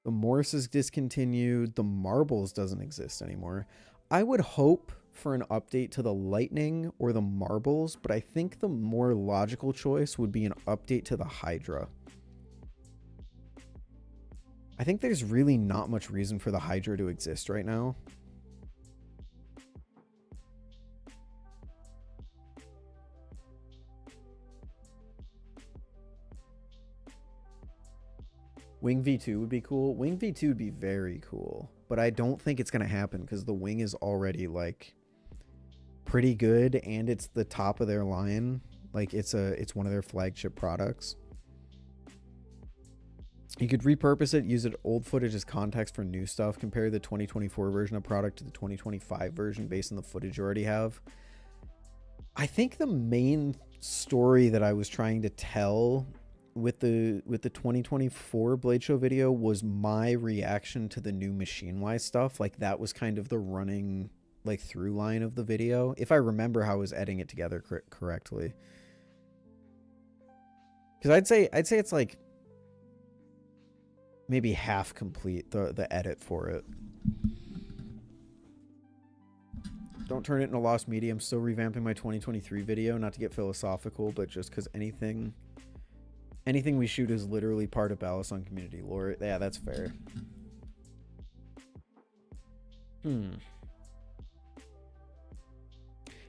The Morse is discontinued. The Marbles doesn't exist anymore. I would hope for an update to the Lightning or the Marbles, but I think the more logical choice would be an update to the Hydra. I think there's really not much reason for the Hydra to exist right now. Wing V2 would be cool. Wing V2 would be very cool, but I don't think it's going to happen because the Wing is already like pretty good and it's the top of their line. Like it's one of their flagship products. You could repurpose it, use it old footage as context for new stuff, compare the 2024 version of product to the 2025 version based on the footage you already have. I think the main story that I was trying to tell with the 2024 Blade Show video was my reaction to the new Machinewise stuff. Like that was kind of the running like through line of the video, if I remember how I was editing it together correctly. Because I'd say it's like maybe half complete, the edit for it. Don't turn it into lost medium. Still revamping my 2023 video, not to get philosophical, but just because anything we shoot is literally part of Balisong community lore. Yeah, that's fair.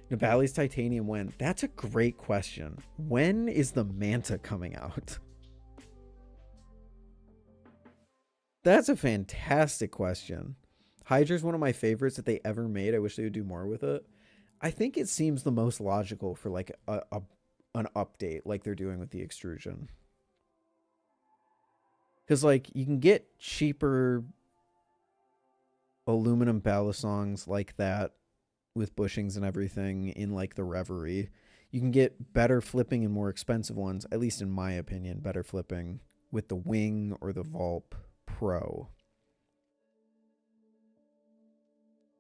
Nabali's Titanium when? That's a great question. When is the Manta coming out? That's a fantastic question. Hydra's one of my favorites that they ever made. I wish they would do more with it. I think it seems the most logical for like an update like they're doing with the extrusion. Because like you can get cheaper aluminum balisongs like that with bushings and everything in like the Reverie. You can get better flipping and more expensive ones, at least in my opinion, better flipping with the Wing or the Vulp Pro.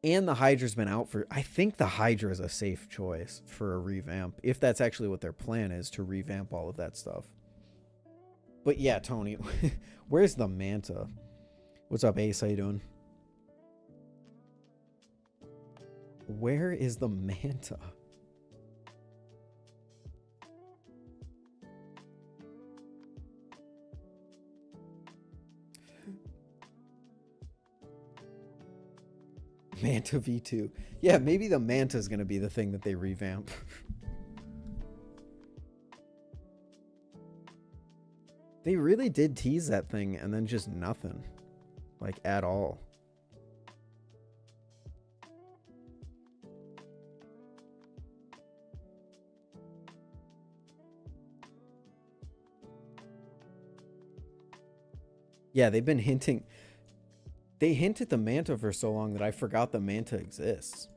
And the Hydra's been out for... I think the Hydra is a safe choice for a revamp, if that's actually what their plan is, to revamp all of that stuff. But yeah, Tony, where's the Manta? What's up, Ace? How you doing? Where is the Manta? Manta V2. Yeah, maybe the Manta is going to be the thing that they revamp. They really did tease that thing and then just nothing. Like, at all. Yeah, they've been hinting... They hinted the Manta for so long that I forgot the Manta exists.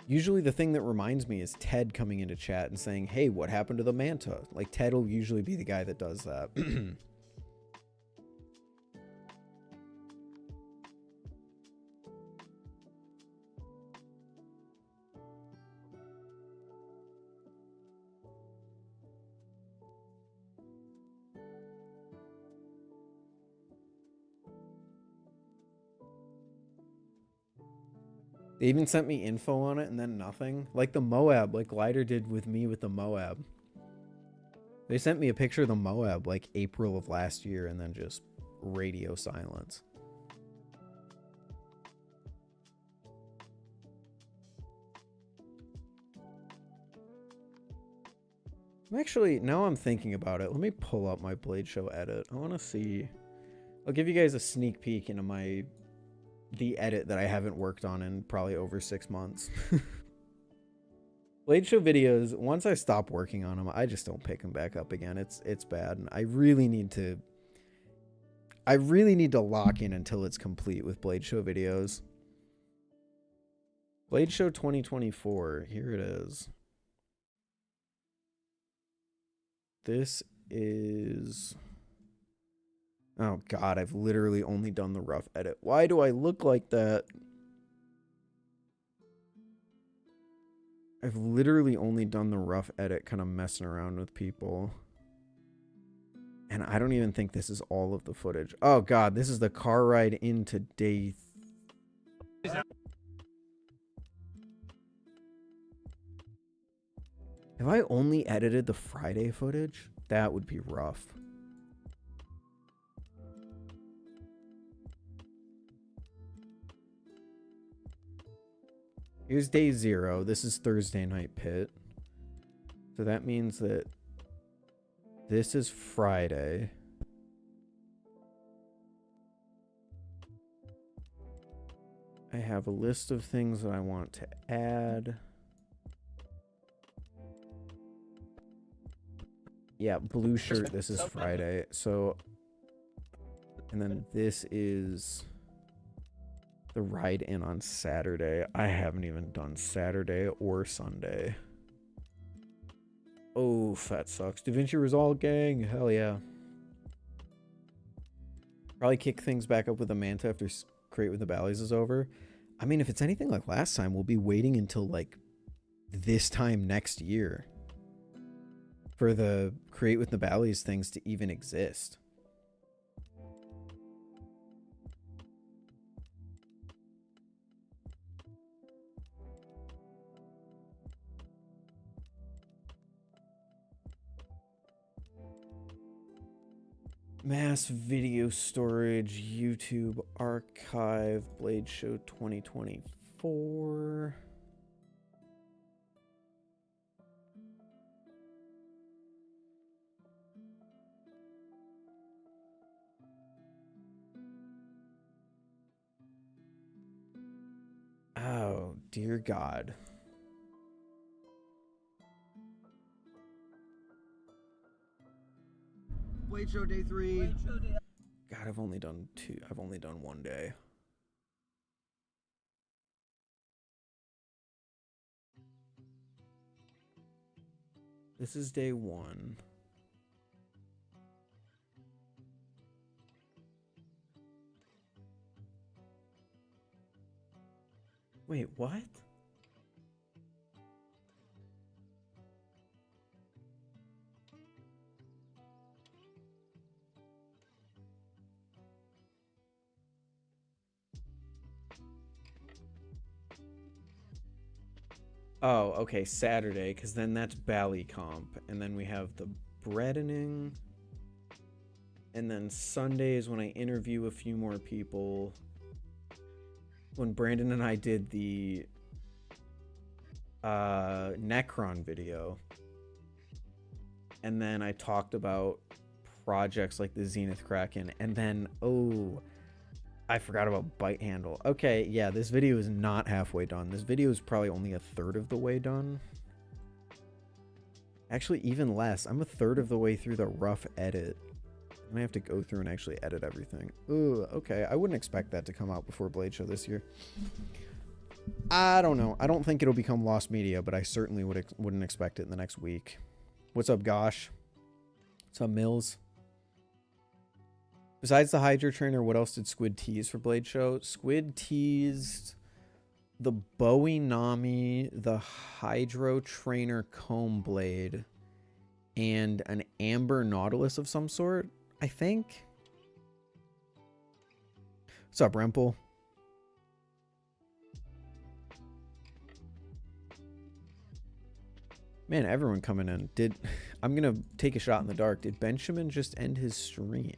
Usually the thing that reminds me is Ted coming into chat and saying, hey, what happened to the Manta? Like, Ted will usually be the guy that does that. They even sent me info on it and then nothing. Like the Moab, like Glider did with me with the Moab. They sent me a picture of the Moab like April of last year and then just radio silence. Actually, now I'm thinking about it. Let me pull up my Blade Show edit. I want to see. I'll give you guys a sneak peek into the edit that I haven't worked on in probably over 6 months. Blade Show videos, once I stop working on them, I just don't pick them back up again. It's bad, and I really need to lock in until it's complete with Blade Show videos. Blade Show 2024, here it is. This is... Oh god, I've literally only done the rough edit. Why do I look like that? I've literally only done the rough edit, kind of messing around with people. And I don't even think this is all of the footage. Oh god, this is the car ride into day... Have I only edited the Friday footage? That would be rough. Here's day 0. This is Thursday night pit. So that means that this is Friday. I have a list of things that I want to add. Yeah, blue shirt. This is Friday. So, and then this is the ride in on Saturday. I haven't even done Saturday or Sunday. Oh, fat sucks. DaVinci Resolve gang. Hell yeah. Probably kick things back up with the Manta after Create with the Bally's is over. I mean, if it's anything like last time, we'll be waiting until like this time next year for the Create with the Bally's things to even exist. Mass video storage, YouTube archive, Blade Show 2024. Oh, dear God. Blade Show Day 3. God, I've only done two. I've only done one day. This is day 1. Wait, what? Oh, okay, Saturday, because then that's Bally Comp, and then we have the breadening, and then Sunday is when I interview a few more people. When Brandon and I did the Necron video, and then I talked about projects like the Zenith Kraken, and then, oh, I forgot about Bite Handle. Okay, yeah, this video is not halfway done. This video is probably only a third of the way done. Actually, even less. I'm a third of the way through the rough edit. I'm gonna have to go through and actually edit everything. Ooh, okay. I wouldn't expect that to come out before Blade Show this year. I don't know. I don't think it'll become lost media, but I certainly wouldn't expect it in the next week. What's up, Gosh? What's up, Mills? Besides the Hydro Trainer, what else did Squid tease for Blade Show? Squid teased the Bowie Nami, the Hydro Trainer Comb Blade, and an Amber Nautilus of some sort, I think. What's up, Rempel? Man, everyone coming in. I'm gonna take a shot in the dark. Did Benjamin just end his stream?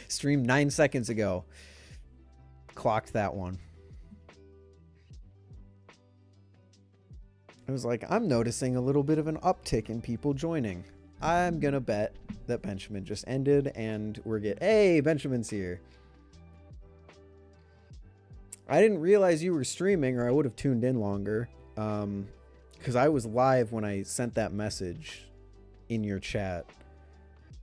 Stream 9 seconds ago. Clocked that one. I was like, I'm noticing a little bit of an uptick in people joining. I'm gonna bet that Benjamin just ended and hey, Benjamin's here. I didn't realize you were streaming, or I would have tuned in longer. Because I was live when I sent that message in your chat.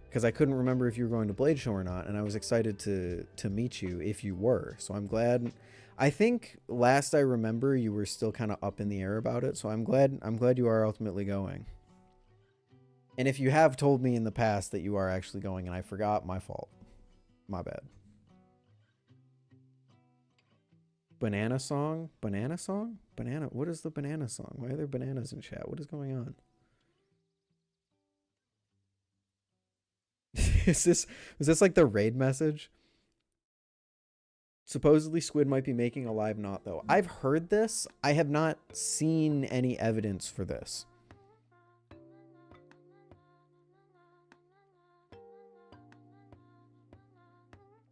Because I couldn't remember if you were going to Blade Show or not, and I was excited to meet you if you were. So I'm glad. I think last I remember you were still kind of up in the air about it. So I'm glad you are ultimately going. And if you have told me in the past that you are actually going and I forgot, my fault. My bad. Banana song? Banana song? Banana. What is the banana song? Why are there bananas in chat? What is going on? Was this like the raid message? Supposedly Squid might be making a live knot though. I've heard this. I have not seen any evidence for this.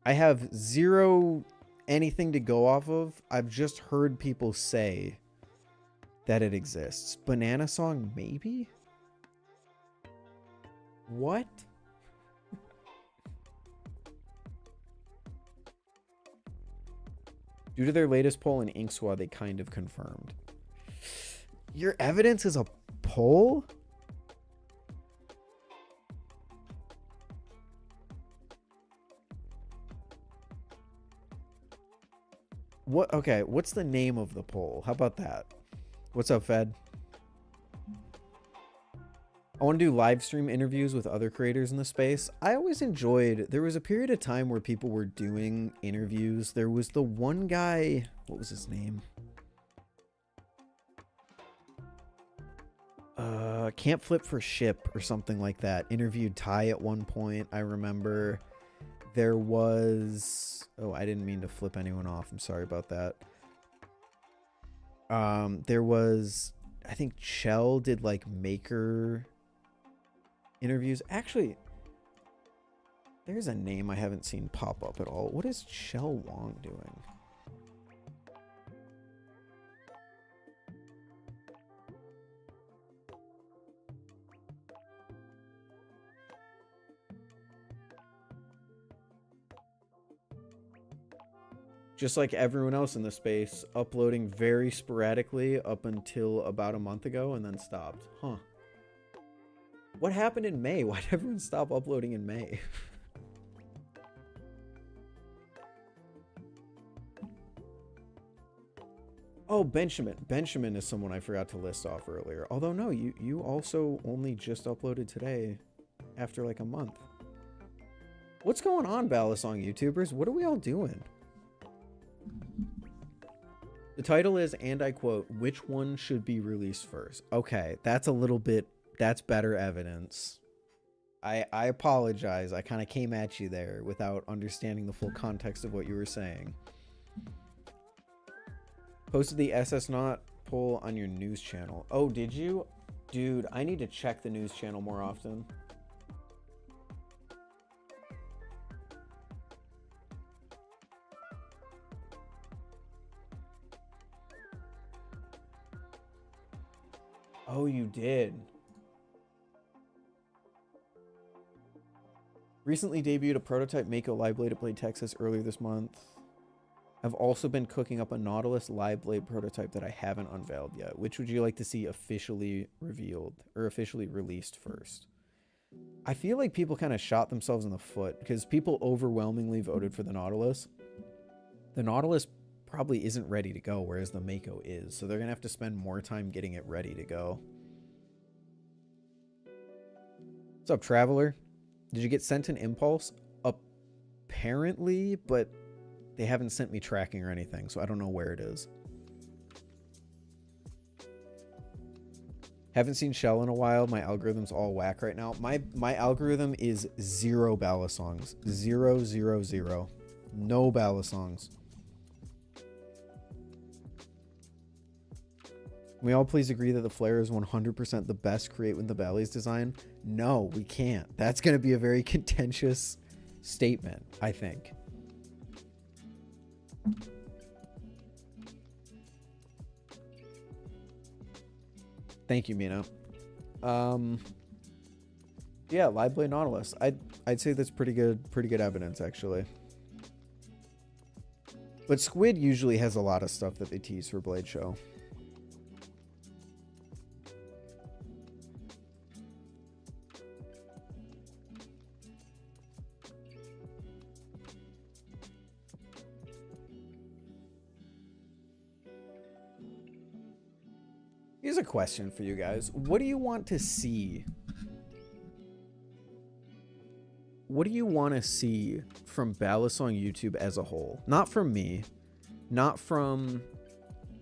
I have zero anything to go off of. I've just heard people say that it exists. Banana song maybe? What? Due to their latest poll in Ink Squad, they kind of confirmed. Your evidence is a poll? What? Okay, what's the name of the poll? How about that? What's up, Fed? I want to do live stream interviews with other creators in the space. I always enjoyed, there was a period of time where people were doing interviews. There was the one guy, what was his name? Can't Flip for Ship or something like that. Interviewed Ty at one point, I remember. There was, oh, I didn't mean to flip anyone off. I'm sorry about that. There was, I think Chell did like maker interviews. Actually, there's a name I haven't seen pop up at all. What is Chell Wong doing? Just like everyone else in the space, uploading very sporadically up until about a month ago and then stopped. Huh. What happened in May? Why did everyone stop uploading in May? Oh, Benjamin. Benjamin is someone I forgot to list off earlier. Although, no, you also only just uploaded today after like a month. What's going on, Balisong YouTubers? What are we all doing? The title is, and I quote, which one should be released first? Okay, that's a little bit, that's better evidence. I apologize. I kind of came at you there without understanding the full context of what you were saying. Posted the SS Not poll on your news channel. Oh, did you? Dude, I need to check the news channel more often. Oh, you did. Recently debuted a prototype Mako live blade at Blade Texas earlier this month. I've also been cooking up a Nautilus live blade prototype that I haven't unveiled yet. Which would you like to see officially revealed or officially released first? I feel like people kind of shot themselves in the foot because people overwhelmingly voted for the Nautilus. The Nautilus probably isn't ready to go, whereas the Mako is. So they're going to have to spend more time getting it ready to go. What's up, Traveler? Did you get sent an impulse? Apparently, but they haven't sent me tracking or anything, so I don't know where it is. Haven't seen Shell in a while. My algorithm's all whack right now. My algorithm is 0 Balisongs. 0, 0, 0. No Balisongs. Can we all please agree that the flare is 100% the best create with the Bally's design? No, we can't. That's going to be a very contentious statement, I think. Thank you, Mina. Yeah, live blade Nautilus. I'd say that's pretty good evidence, actually. But Squid usually has a lot of stuff that they tease for Blade Show. Here's a question for you guys. What do you want to see? What do you want to see from Balisong YouTube as a whole? Not from me. Not from,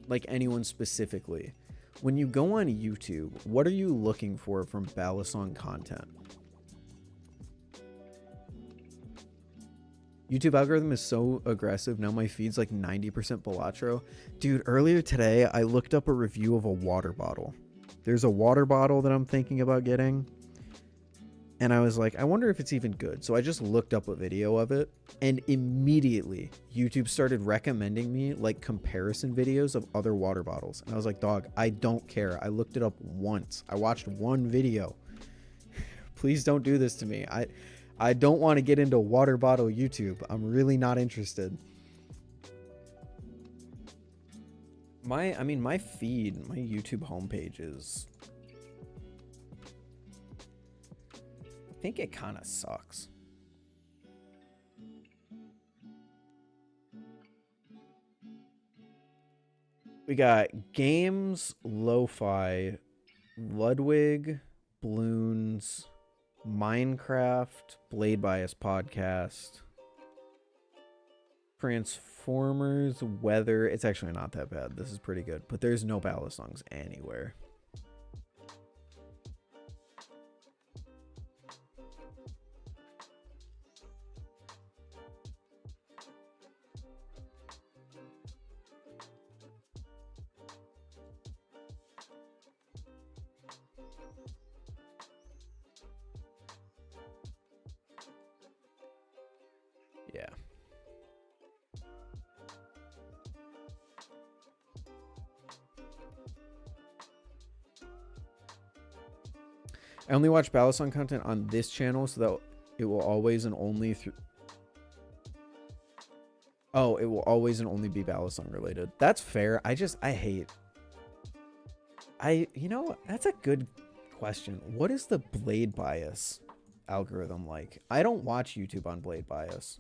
like, anyone specifically. When you go on YouTube, what are you looking for from Balisong content? YouTube algorithm is so aggressive. Now my feed's like 90% Balatro. Dude, earlier today, I looked up a review of a water bottle. There's a water bottle that I'm thinking about getting. And I was like, I wonder if it's even good. So I just looked up a video of it. And immediately, YouTube started recommending me like comparison videos of other water bottles. And I was like, dog, I don't care. I looked it up once. I watched one video. Please don't do this to me. I don't want to get into water bottle YouTube. I'm really not interested. I mean, my feed, my YouTube homepage is... I think it kind of sucks. We got games, lo-fi, Ludwig, Bloons, Minecraft, Blade Bias podcast, Transformers, weather. It's actually not that bad. This is pretty good, but there's no Balisongs anywhere. Yeah. I only watch Balisong content on this channel so that it will always and only it will always and only be Balisong related. That's fair. You know, that's a good question. What is the Blade Bias algorithm like? I don't watch YouTube on Blade Bias.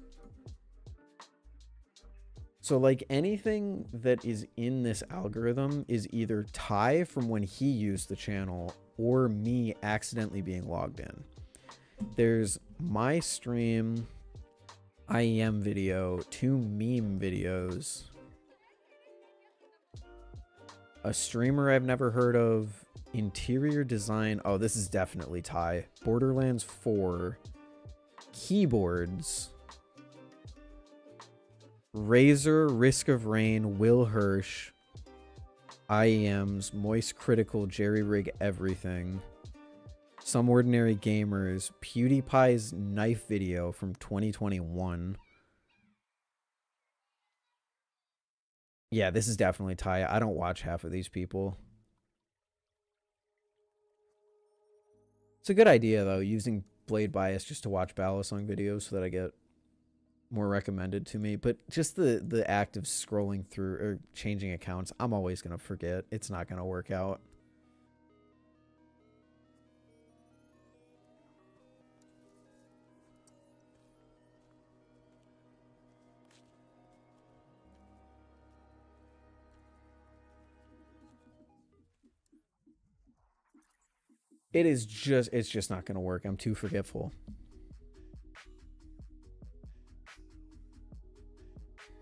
So like anything that is in this algorithm is either Ty from when he used the channel or me accidentally being logged in. There's my stream, IEM video, 2 meme videos, a streamer I've never heard of, interior design. Oh, this is definitely Ty. Borderlands 4, keyboards, Razor, Risk of Rain, Will Hirsch, IEMs, Moist Critical, Jerry Rig Everything, Some Ordinary Gamers, PewDiePie's knife video from 2021. Yeah, this is definitely Ty. I don't watch half of these people. It's a good idea, though, using Blade Bias just to watch Balisong videos so that I get more recommended to me. But just the act of scrolling through or changing accounts, I'm always going to forget. It's not going to work out. It's just not going to work. I'm too forgetful.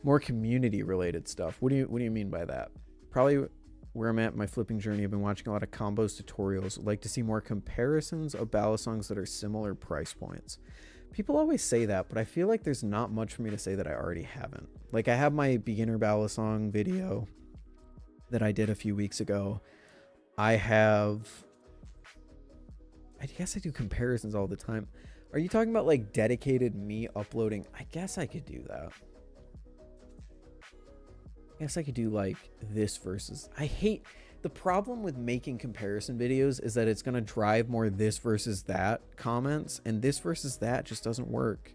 More community related stuff. What do you mean by that? Probably where I'm at in my flipping journey. I've been watching a lot of combos tutorials. I'd like to see more comparisons of Balisongs that are similar price points. People always say that, but I feel like there's not much for me to say that I already haven't. Like I have my beginner Balisong video that I did a few weeks ago. I guess I do comparisons all the time. Are you talking about like dedicated me uploading? I guess I could do that. I guess I could do like this versus... The problem with making comparison videos is that it's going to drive more this versus that comments, and this versus that just doesn't work.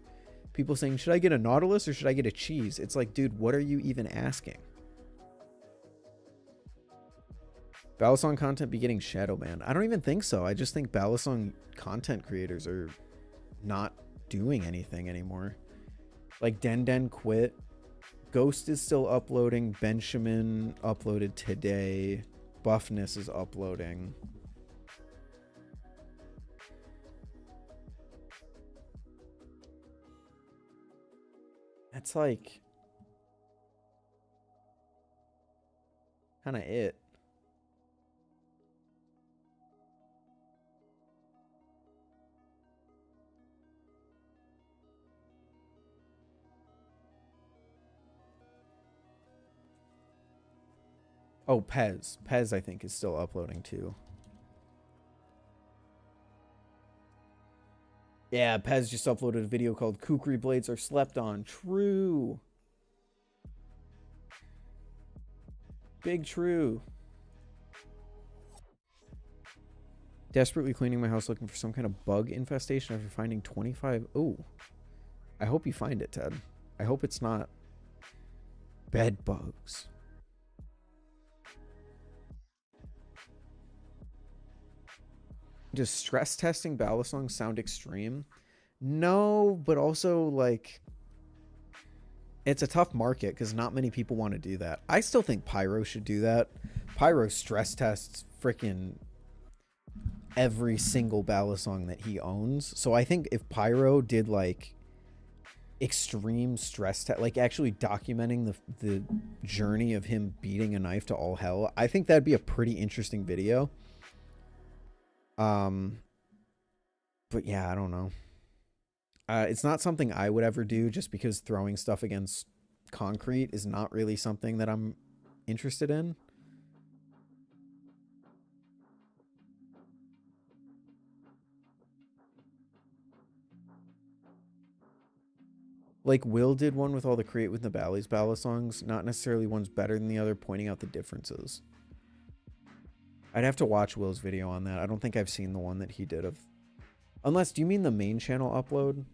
People saying, should I get a Nautilus or should I get a cheese? It's like, dude, what are you even asking? Balisong content be getting shadow banned? I don't even think so. I just think Balisong content creators are not doing anything anymore. Like Den quit. Ghost is still uploading. Benjamin uploaded today. Buffness is uploading. That's like kind of it. Oh, Pez. Pez, I think, is still uploading, too. Yeah, Pez just uploaded a video called Kukri Blades Are Slept On. True. Big true. Desperately cleaning my house looking for some kind of bug infestation after finding 25... Oh. I hope you find it, Ted. I hope it's not bed bugs. Does stress testing Balisong sound extreme? No, but also, like, it's a tough market because not many people want to do that. I still think Pyro should do that. Pyro stress tests freaking every single Balisong that he owns. So I think if Pyro did, like, extreme stress test, like actually documenting the journey of him beating a knife to all hell, I think that'd be a pretty interesting video. But yeah, I don't know. It's not something I would ever do just because throwing stuff against concrete is not really something that I'm interested in. Like, Will did one with all the Create with Nabali's Balisongs. Not necessarily one's better than the other, pointing out the differences. I'd have to watch Will's video on that. I don't think I've seen the one that he did of... Unless, do you mean the main channel upload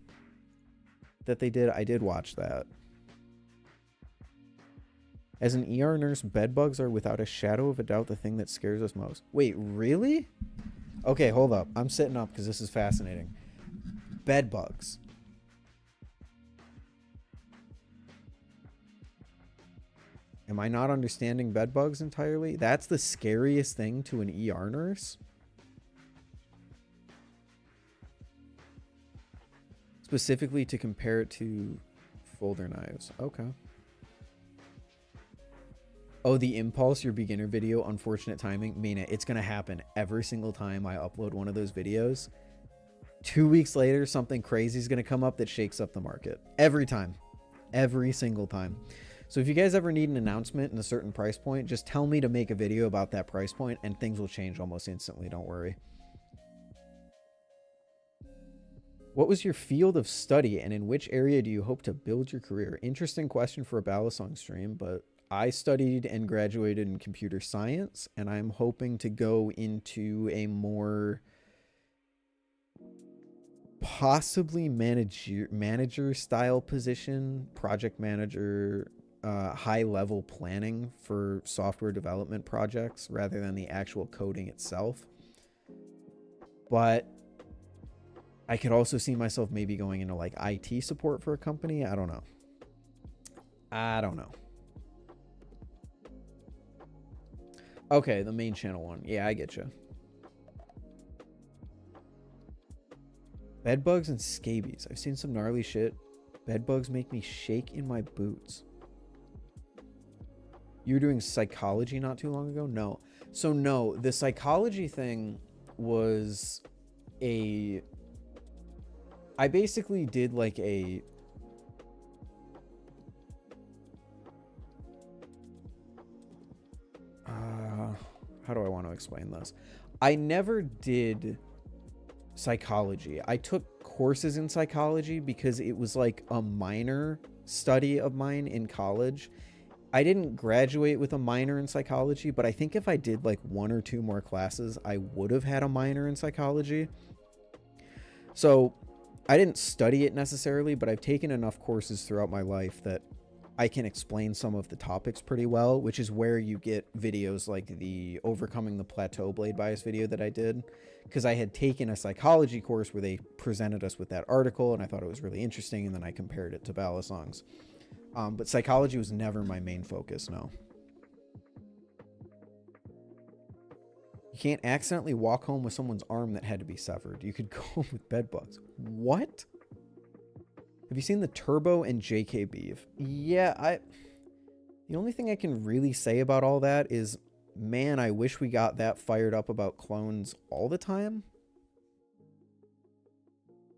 that they did? I did watch that. As an ER nurse, bed bugs are without a shadow of a doubt the thing that scares us most. Wait, really? Okay, hold up. I'm sitting up because this is fascinating. Bed bugs. Am I not understanding bed bugs entirely? That's the scariest thing to an ER nurse? Specifically to compare it to folder knives. Okay. Oh, the impulse, your beginner video, unfortunate timing. Mina, it's going to happen every single time I upload one of those videos. 2 weeks later, something crazy is going to come up that shakes up the market. Every time. Every single time. So if you guys ever need an announcement in a certain price point, just tell me to make a video about that price point and things will change almost instantly. Don't worry. What was your field of study and in which area do you hope to build your career? Interesting question for a Balisong stream, but I studied and graduated in computer science, and I'm hoping to go into a more possibly manager style position, project manager, high level planning for software development projects rather than the actual coding itself. But I could also see myself maybe going into like IT support for a company. I don't know. Okay, the main channel one. Yeah, I get you. Bed bugs and scabies. I've seen some gnarly shit. Bed bugs make me shake in my boots. You were doing psychology not too long ago? No. So no, the psychology thing was I basically did like a... how do I want to explain this? I never did psychology. I took courses in psychology because it was like a minor study of mine in college. I didn't graduate with a minor in psychology, but I think if I did like 1 or 2 more classes, I would have had a minor in psychology. So I didn't study it necessarily, but I've taken enough courses throughout my life that I can explain some of the topics pretty well, which is where you get videos like the Overcoming the Plateau Blade Bias video that I did, because I had taken a psychology course where they presented us with that article, and I thought it was really interesting, and then I compared it to Balisong's. But psychology was never my main focus, no. You can't accidentally walk home with someone's arm that had to be severed. You could go home with bed bugs. What? Have you seen the Turbo and JK beef? Yeah, the only thing I can really say about all that is, man, I wish we got that fired up about clones all the time.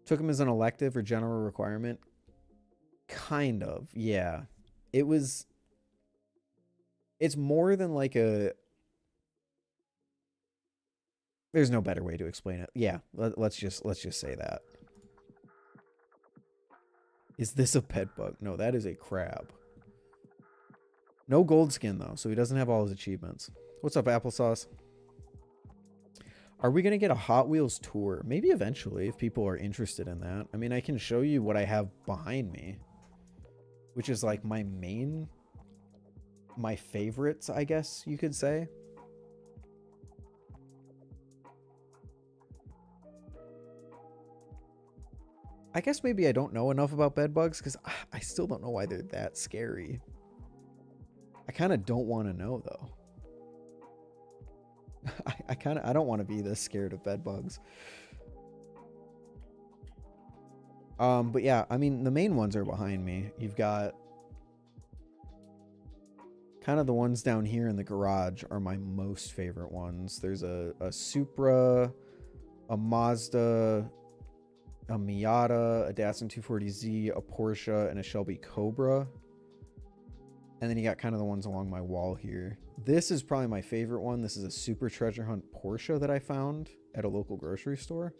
Took them as an elective or general requirement. Kind of, yeah. It's more than like a... There's no better way to explain it. Yeah, let's just say that. Is this a pet bug? No, that is a crab. No gold skin, though, so he doesn't have all his achievements. What's up, Applesauce? Are we going to get a Hot Wheels tour? Maybe eventually, if people are interested in that. I mean, I can show you what I have behind me, which is like my favorites, I guess you could say. I guess maybe I don't know enough about bed bugs because I still don't know why they're that scary. I kind of don't want to know though. I don't want to be this scared of bed bugs. But yeah, I mean, the main ones are behind me. You've got kind of the ones down here in the garage are my most favorite ones. There's a Supra, a Mazda, a Miata, a Datsun 240Z, a Porsche, and a Shelby Cobra. And then you got kind of the ones along my wall here. This is probably my favorite one. This is a Super Treasure Hunt Porsche that I found at a local grocery store.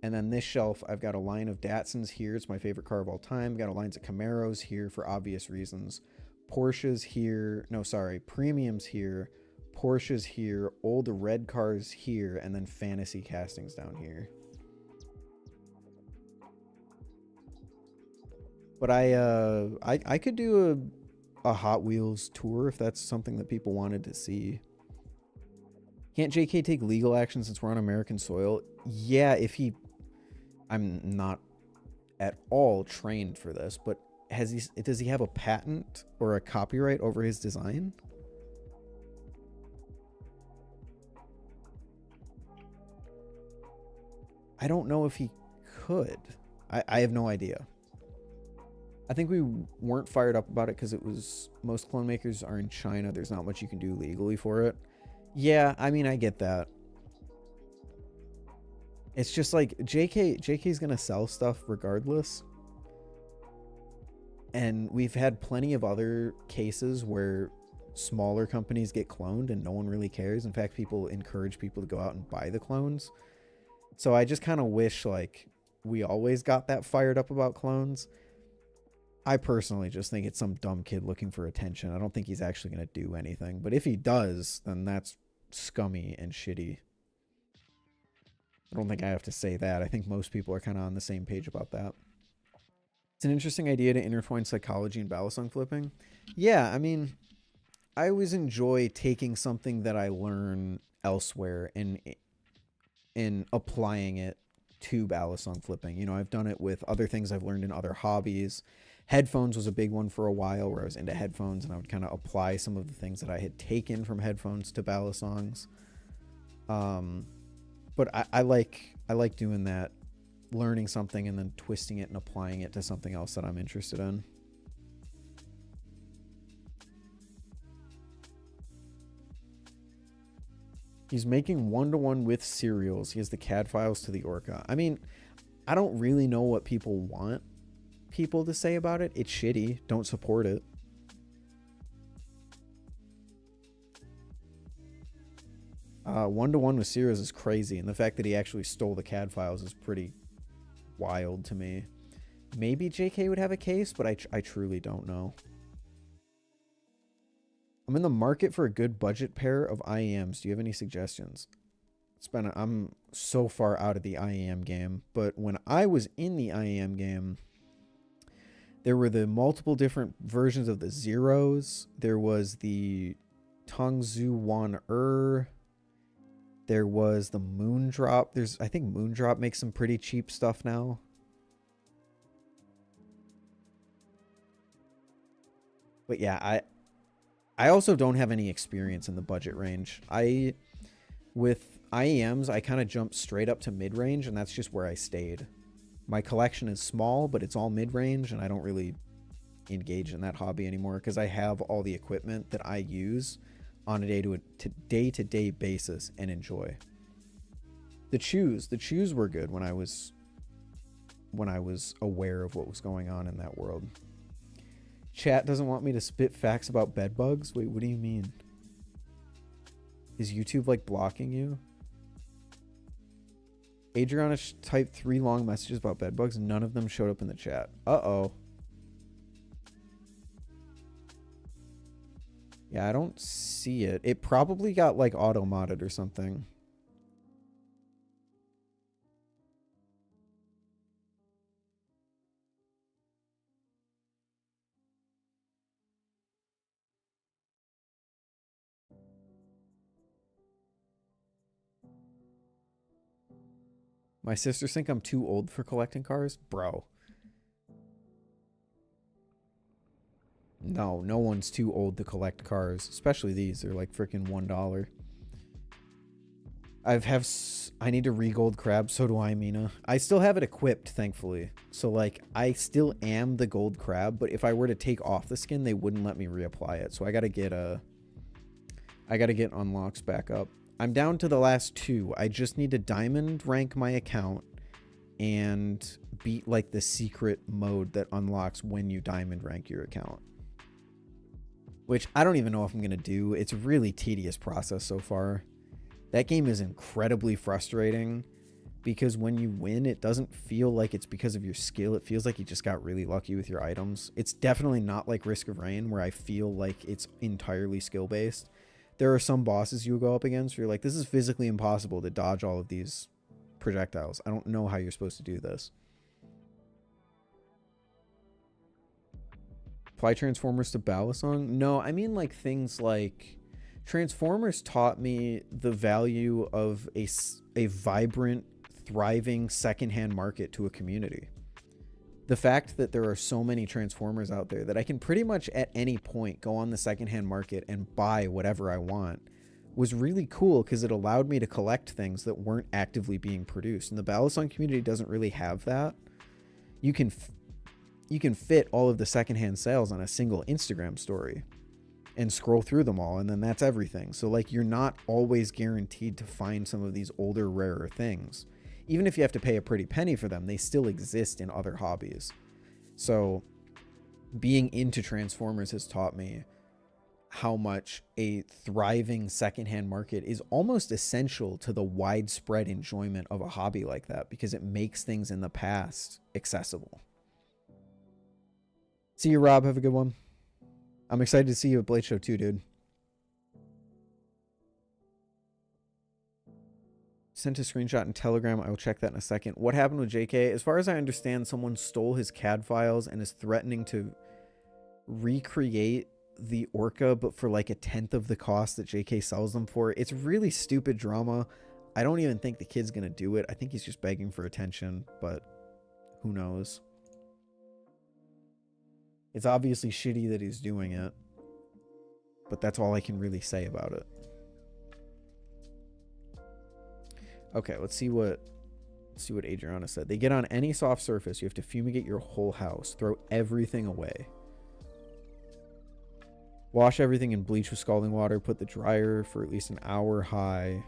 And then this shelf, I've got a line of Datsuns here. It's my favorite car of all time. Got a lines of Camaros here for obvious reasons. Porsches here. No, sorry. Premiums here. Porsches here. Old red cars here. And then fantasy castings down here. But I could do a Hot Wheels tour if that's something that people wanted to see. Can't JK take legal action since we're on American soil? Yeah, if he... I'm not at all trained for this, but does he have a patent or a copyright over his design? I don't know if he could. I have no idea. I think we weren't fired up about it because it was most clone makers are in China. There's not much you can do legally for it. Yeah, I mean, I get that. It's just like JK's gonna sell stuff regardless. And we've had plenty of other cases where smaller companies get cloned and no one really cares. In fact, people encourage people to go out and buy the clones. So I just kind of wish like we always got that fired up about clones. I personally just think it's some dumb kid looking for attention. I don't think he's actually going to do anything. But if he does, then that's scummy and shitty. I don't think I have to say that. I think most people are kind of on the same page about that. It's an interesting idea to intertwine psychology and Balisong flipping. Yeah, I mean, I always enjoy taking something that I learn elsewhere and applying it to Balisong flipping. You know, I've done it with other things I've learned in other hobbies. Headphones was a big one for a while where I was into headphones and I would kind of apply some of the things that I had taken from headphones to Balisongs. But I like doing that, learning something and then twisting it and applying it to something else that I'm interested in. He's making one-to-one with serials. He has the CAD files to the Orca. I mean, I don't really know what people want people to say about it. It's shitty. Don't support it. One-to-one with serials is crazy, and the fact that he actually stole the CAD files is pretty wild to me. Maybe JK would have a case, but I truly don't know. I'm in the market for a good budget pair of IEMs. Do you have any suggestions? I'm so far out of the IEM game, but when I was in the IEM game, there were the multiple different versions of the Zeros. There was the Tongzu Wan There was the Moondrop. I think Moondrop makes some pretty cheap stuff now. But yeah, I also don't have any experience in the budget range. With IEMs, I kind of jumped straight up to mid-range, and that's just where I stayed. My collection is small, but it's all mid-range, and I don't really engage in that hobby anymore because I have all the equipment that I use on a day-to-day basis and enjoy. The chews were good when I was aware of what was going on in that world. Chat doesn't want me to spit facts about bed bugs. Wait, what do you mean? Is YouTube like blocking you? Adriana typed 3 long messages about bed bugs. None of them showed up in the chat. Uh-oh. Yeah, I don't see it. It probably got like auto-modded or something. My sisters think I'm too old for collecting cars? Bro. No, no one's too old to collect cars. Especially these. They're like freaking $1. I need to re-gold crab. So do I, Mina. I still have it equipped, thankfully. So, like, I still am the gold crab. But if I were to take off the skin, they wouldn't let me reapply it. So I gotta get unlocks back up. I'm down to the last 2. I just need to diamond rank my account and beat like the secret mode that unlocks when you diamond rank your account. Which I don't even know if I'm going to do. It's a really tedious process so far. That game is incredibly frustrating because when you win, it doesn't feel like it's because of your skill. It feels like you just got really lucky with your items. It's definitely not like Risk of Rain where I feel like it's entirely skill based. There are some bosses you go up against where you're like, this is physically impossible to dodge all of these projectiles. I don't know how you're supposed to do this. Apply Transformers to Balisong? No, I mean like things like Transformers taught me the value of a vibrant, thriving secondhand market to a community. The fact that there are so many Transformers out there that I can pretty much at any point go on the secondhand market and buy whatever I want was really cool because it allowed me to collect things that weren't actively being produced. And the Balisong community doesn't really have that. You can fit all of the secondhand sales on a single Instagram story and scroll through them all, and then that's everything. So like you're not always guaranteed to find some of these older, rarer things. Even if you have to pay a pretty penny for them, they still exist in other hobbies. So being into Transformers has taught me how much a thriving secondhand market is almost essential to the widespread enjoyment of a hobby like that because it makes things in the past accessible. See you, Rob. Have a good one. I'm excited to see you at Blade Show too, dude. Sent a screenshot in Telegram. I will check that in a second. What happened with JK? As far as I understand, someone stole his CAD files and is threatening to recreate the Orca, but for like 1/10 of the cost that JK sells them for. It's really stupid drama. I don't even think the kid's going to do it. I think he's just begging for attention, but who knows? It's obviously shitty that he's doing it, but that's all I can really say about it. Okay, let's see what Adriana said. They get on any soft surface. You have to fumigate your whole house. Throw everything away. Wash everything in bleach with scalding water. Put the dryer for at least an hour high.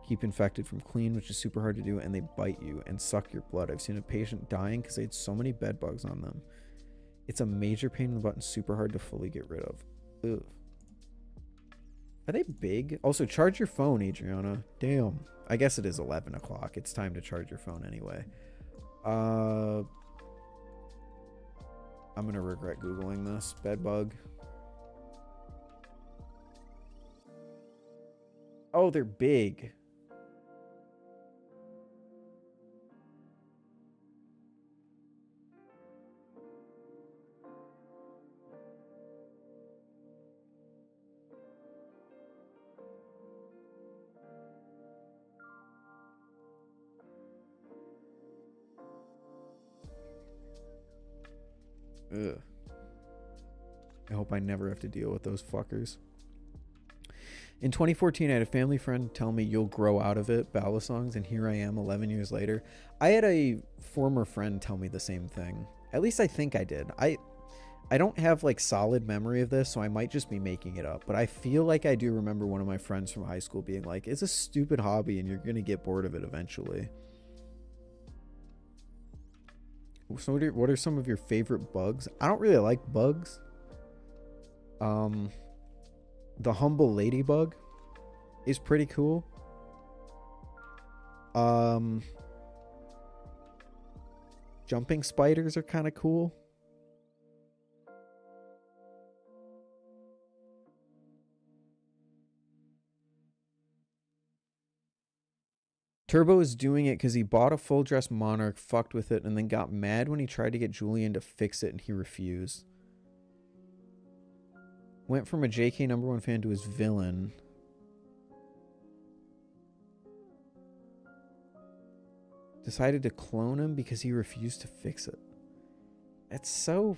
Keep infected from clean, which is super hard to do, and they bite you and suck your blood. I've seen a patient dying because they had so many bed bugs on them. It's a major pain in the butt and super hard to fully get rid of. Ugh. Are they big? Also, charge your phone, Adriana. Damn. I guess it is 11 o'clock. It's time to charge your phone anyway. I'm going to regret Googling this. Bed bug. Oh, they're big. Ugh. I hope I never have to deal with those fuckers. In 2014, I had a family friend tell me you'll grow out of it, Balisongs, and here I am 11 years later. I had a former friend tell me the same thing. At least I think I did. I don't have like solid memory of this, so I might just be making it up. But I feel like I do remember one of my friends from high school being like, it's a stupid hobby and you're going to get bored of it eventually. So what are some of your favorite bugs? I don't really like bugs. The humble ladybug is pretty cool. Jumping spiders are kind of cool. Turbo is doing it because he bought a full dress monarch, fucked with it, and then got mad when he tried to get Julian to fix it and he refused. Went from a JK #1 fan to his villain. decided to clone him because he refused to fix it. That's so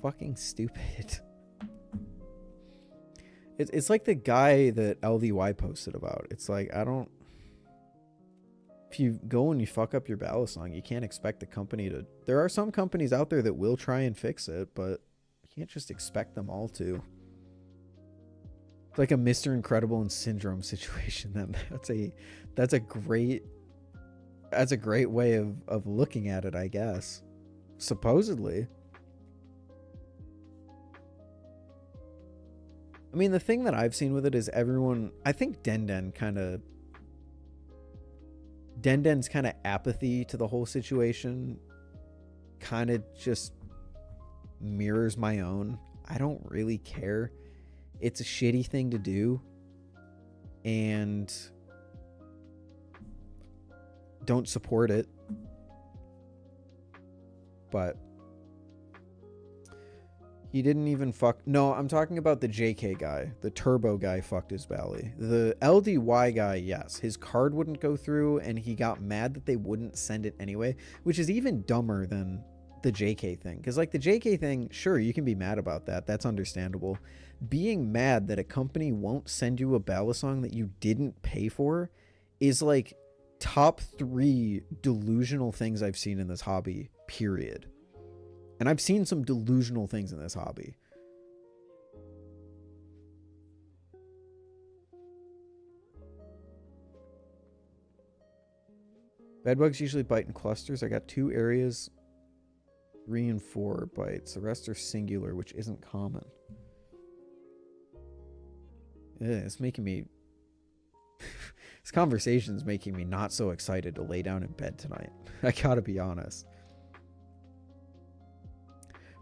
fucking stupid. It's like the guy that LDY posted about. It's like, I don't... If you go and you fuck up your Balisong, you can't expect the company to... There are some companies out there that will try and fix it, but you can't just expect them all to. It's like a Mr. Incredible and Syndrome situation. That's a great way of looking at it, I guess. Supposedly. I mean, the thing that I've seen with it is everyone... I think Denden's kind of apathy to the whole situation kind of just mirrors my own. I don't really care. It's a shitty thing to do. And don't support it. But he didn't even fuck... No, I'm talking about the JK guy. The turbo guy fucked his belly. The LDY guy, yes. His card wouldn't go through, and he got mad that they wouldn't send it anyway, which is even dumber than the JK thing. Because, like, the JK thing, sure, you can be mad about that. That's understandable. Being mad that a company won't send you a Balisong that you didn't pay for is, like, top 3 delusional things I've seen in this hobby, period. And I've seen some delusional things in this hobby. Bedbugs usually bite in clusters. I got 2 areas, 3 and 4 bites. The rest are singular, which isn't common. Yeah, it's making me... This conversation's making me not so excited to lay down in bed tonight. I gotta be honest.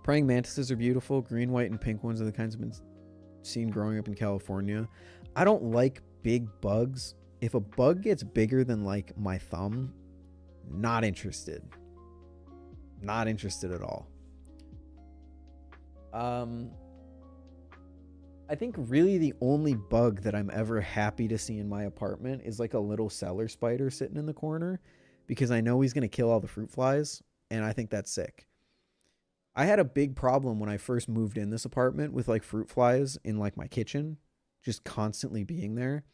Praying mantises are beautiful. Green, white, and pink ones are the kinds I've been seen growing up in California. I don't like big bugs. If a bug gets bigger than, like, my thumb, not interested. Not interested at all. I think really the only bug that I'm ever happy to see in my apartment is, like, a little cellar spider sitting in the corner, because I know he's going to kill all the fruit flies, and I think that's sick. I had a big problem when I first moved in this apartment with, like, fruit flies in, like, my kitchen, just constantly being there,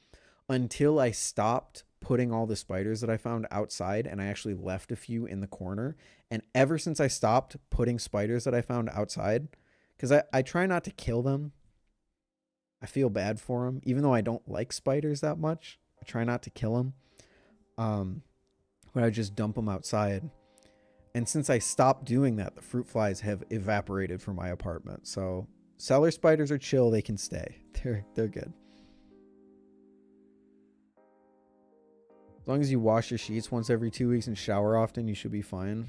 until I stopped putting all the spiders that I found outside, and I actually left a few in the corner. And ever since I stopped putting spiders that I found outside, because I try not to kill them. I feel bad for them, even though I don't like spiders that much. I try not to kill them. But I just dump them outside. And since I stopped doing that, the fruit flies have evaporated from my apartment. So cellar spiders are chill. They can stay. They're good. As long as you wash your sheets once every 2 weeks and shower often, you should be fine.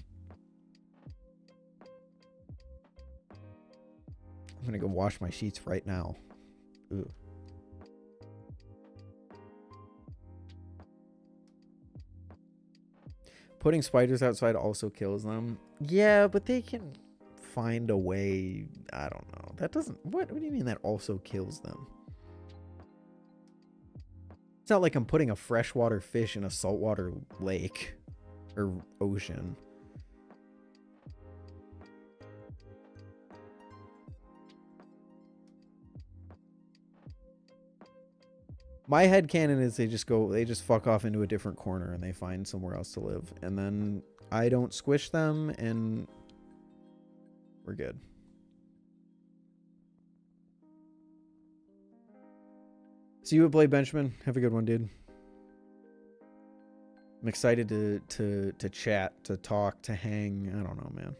I'm going to go wash my sheets right now. Ooh. Putting spiders outside also kills them. Yeah, but they can find a way. I don't know. That doesn't... What do you mean that also kills them? It's not like I'm putting a freshwater fish in a saltwater lake or ocean. My headcanon is they just fuck off into a different corner and they find somewhere else to live. And then I don't squish them and we're good. See you at Blade Benjamin. Have a good one, dude. I'm excited to chat, to talk, to hang. I don't know, man.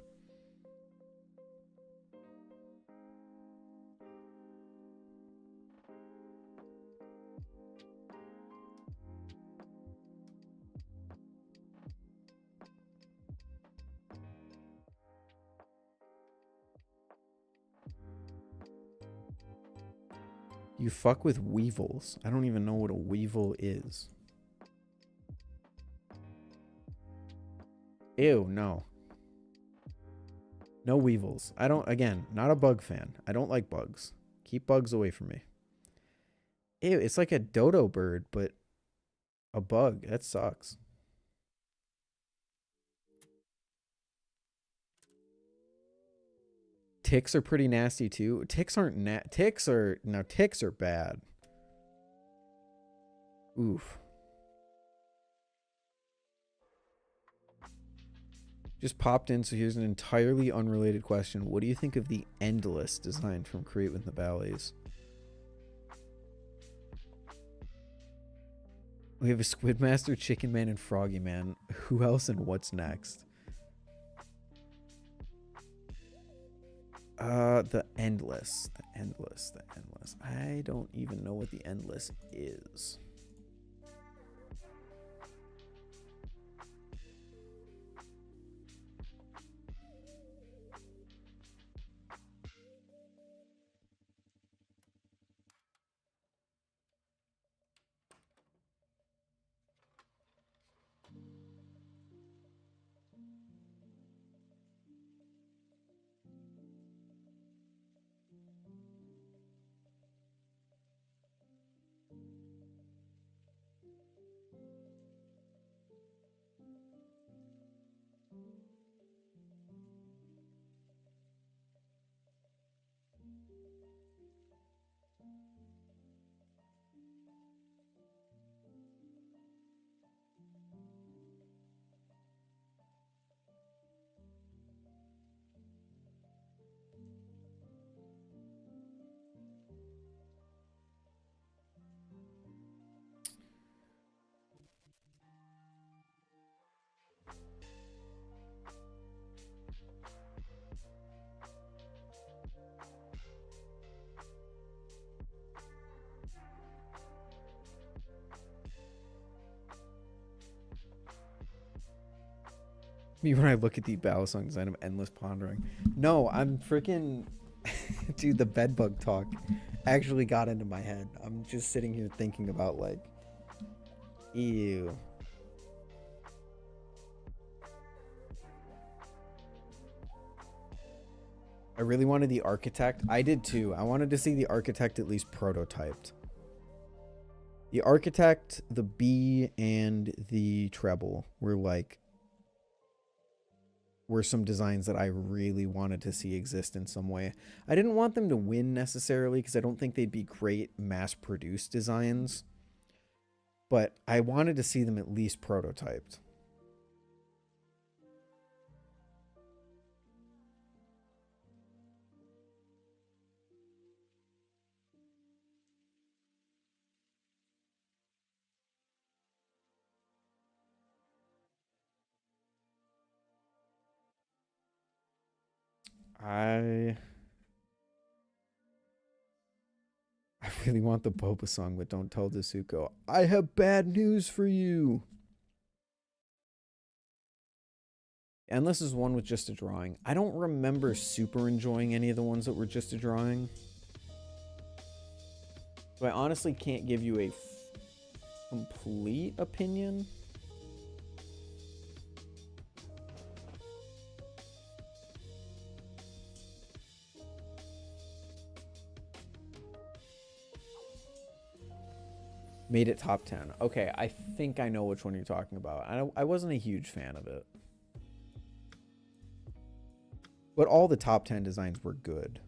You fuck with weevils. I don't even know what a weevil is. Ew, no. No weevils. I don't, again, not a bug fan. I don't like bugs. Keep bugs away from me. Ew, it's like a dodo bird, but a bug. That sucks. Ticks are pretty nasty too. Ticks aren't ticks are bad. Oof. Just popped in, so here's an entirely unrelated question. What do you think of the Endless design from Create with the Valleys? We have a Squidmaster, Chicken Man, and Froggy Man. Who else and what's next? The Endless. The Endless. The Endless. I don't even know what the Endless is. Me when I look at the Balisong design of Endless Pondering. No, I'm freaking... Dude, the bedbug talk actually got into my head. I'm just sitting here thinking about, like... Ew. I really wanted the Architect. I did too. I wanted to see the Architect at least prototyped. The Architect, the B, and the Treble were like... were some designs that I really wanted to see exist in some way. I didn't want them to win necessarily because I don't think they'd be great mass-produced designs. But I wanted to see them at least prototyped. I really want the Boba song, but don't tell Dasuko. I have bad news for you. Endless is one with just a drawing. I don't remember super enjoying any of the ones that were just a drawing. So I honestly can't give you a complete opinion. Made it top 10. Okay, I think I know which one you're talking about. I wasn't a huge fan of it. But all the top 10 designs were good.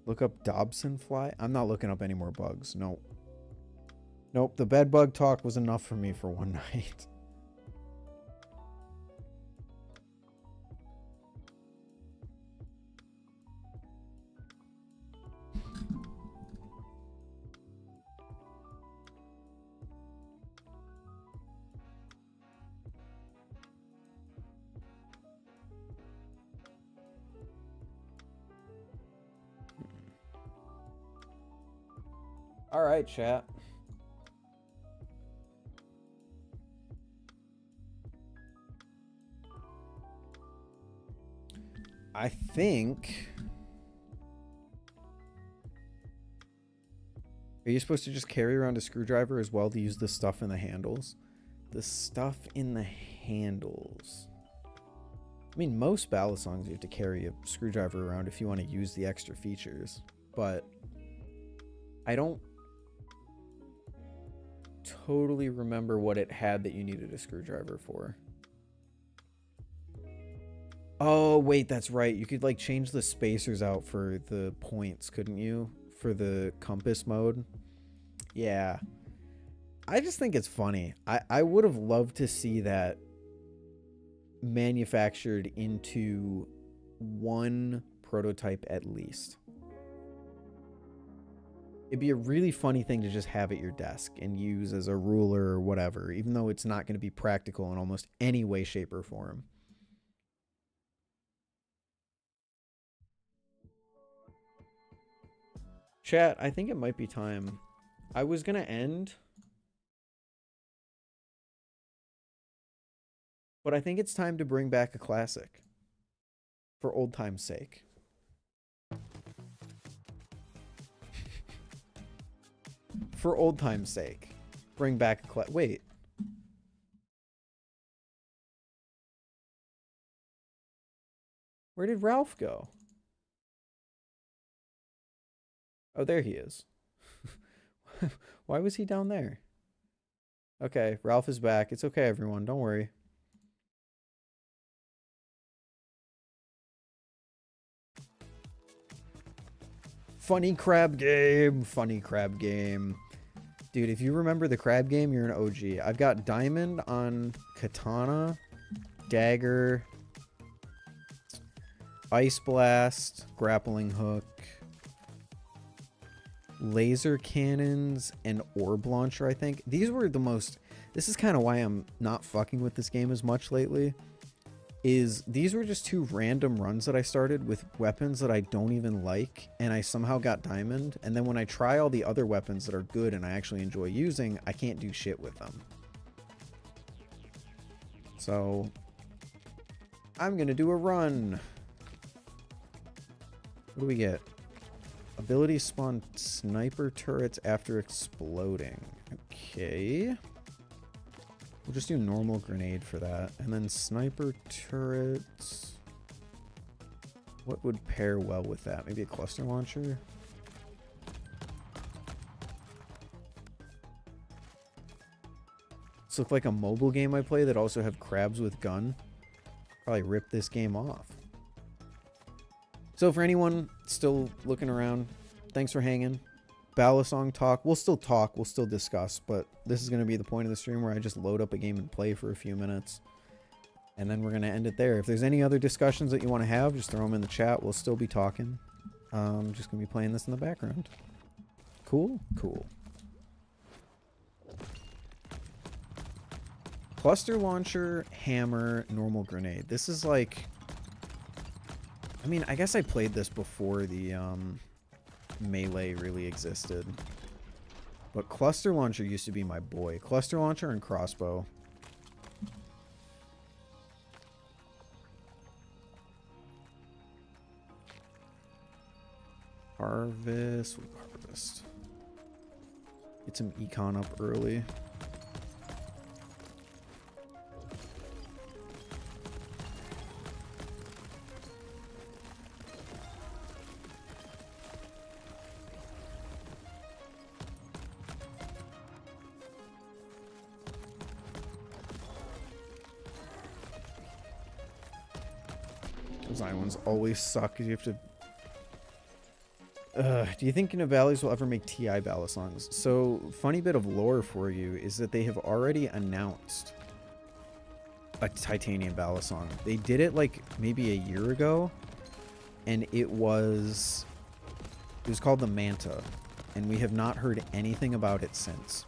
Look up Dobson fly. I'm not looking up any more bugs. No. Nope. The bed bug talk was enough for me for one night. All right, chat. I think... Are you supposed to just carry around a screwdriver as well to use the stuff in the handles? the stuff in the handles. I mean, most Balisongs you have to carry a screwdriver around if you want to use the extra features, but I don't totally remember what it had that you needed a screwdriver for. Oh, wait, that's right. You could like change the spacers out for the points, couldn't you? For the compass mode. Yeah. I just think it's funny. I would have loved to see that manufactured into one prototype at least. It'd be a really funny thing to just have at your desk and use as a ruler or whatever, even though it's not going to be practical in almost any way, shape, or form. Chat, I think it might be time. I was going to end, but I think it's time to bring back a classic for old time's sake. For old time's sake, bring back a wait. Where did Ralph go? Oh, there he is. Why was he down there? Okay, Ralph is back. It's okay, everyone. Don't worry. Funny crab game. Funny crab game. Dude, if you remember the crab game, you're an OG. I've got diamond on katana, dagger, ice blast, grappling hook, laser cannons, and orb launcher, I think. These were the most... This is kind of why I'm not fucking with this game as much lately. Is these were just two random runs that I started with weapons that I don't even like, and I somehow got diamond, and then when I try all the other weapons that are good and I actually enjoy using, I can't do shit with them. So I'm gonna do a run. What do we get? Ability spawn sniper turrets after exploding. Okay. We'll just do normal grenade for that. And then sniper turrets. What would pair well with that? Maybe a cluster launcher? This looks like a mobile game I play that also have crabs with gun. Probably rip this game off. So for anyone still looking around, thanks for hanging. Balisong talk. We'll still discuss, but this is going to be the point of the stream where I just load up a game and play for a few minutes. And then we're going to end it there. If there's any other discussions that you want to have, just throw them in the chat. We'll still be talking. Just going to be playing this in the background. Cool? Cool. Cluster launcher, hammer, normal grenade. This is like... I mean, I guess I played this before the melee really existed. But cluster launcher used to be my boy. Cluster launcher and crossbow. Harvest. Harvest. Get some econ up early. Those iron ones always suck because you have to... do you think Navales will ever make TI Balisongs? So, funny bit of lore for you is that they have already announced a titanium Balisong. They did it like maybe a year ago, and it was called the Manta, and we have not heard anything about it since.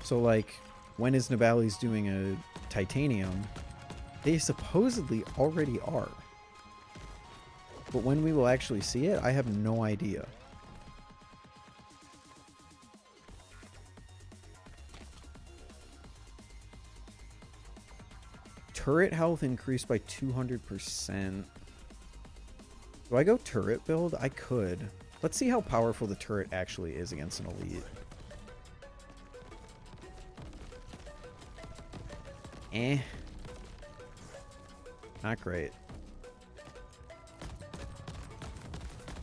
So like, when is Navales doing a titanium? They supposedly already are. But when we will actually see it, I have no idea. Turret health increased by 200%. Do I go turret build? I could. Let's see how powerful the turret actually is against an elite. Not great.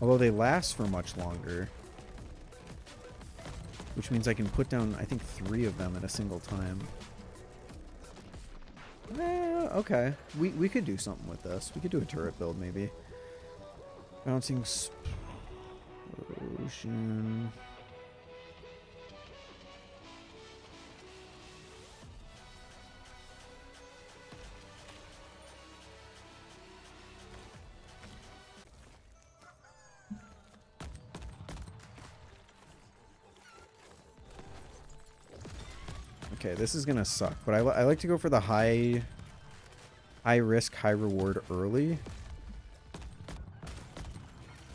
Although they last for much longer. Which means I can put down, I think, 3 of them at a single time. Okay. We could do something with this. We could do a turret build, maybe. Bouncing explosion. Okay, this is gonna suck, but I like to go for the high risk, high reward early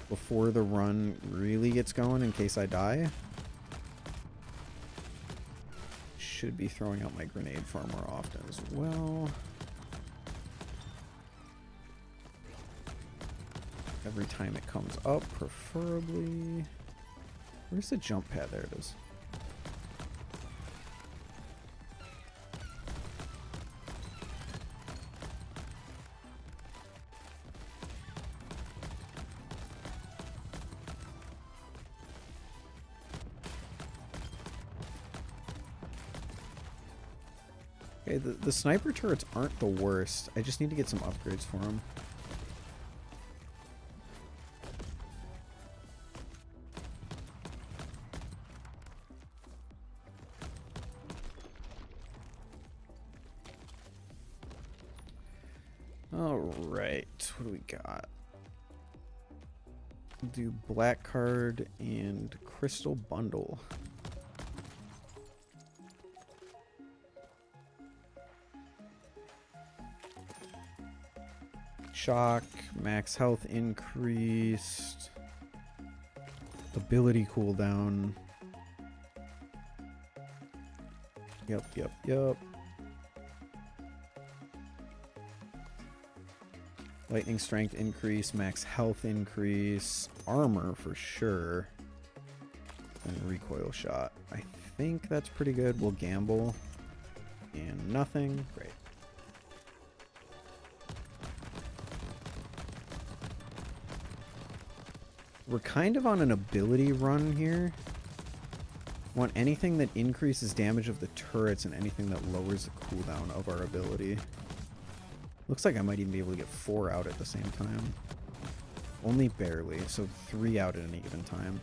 before the run really gets going in case I die. Should be throwing out my grenade far more often as well. Every time it comes up, preferably. Where's the jump pad? There it is. Okay, the sniper turrets aren't the worst. I just need to get some upgrades for them. Alright, what do we got? We'll do black card and crystal bundle. Shock, max health increased, ability cooldown. Yep. Lightning strength increase, max health increase, armor for sure, and recoil shot. I think that's pretty good. We'll gamble. And nothing. Great. We're kind of on an ability run here. Want anything that increases damage of the turrets and anything that lowers the cooldown of our ability. Looks like I might even be able to get 4 out at the same time. Only barely, so 3 out at any given time.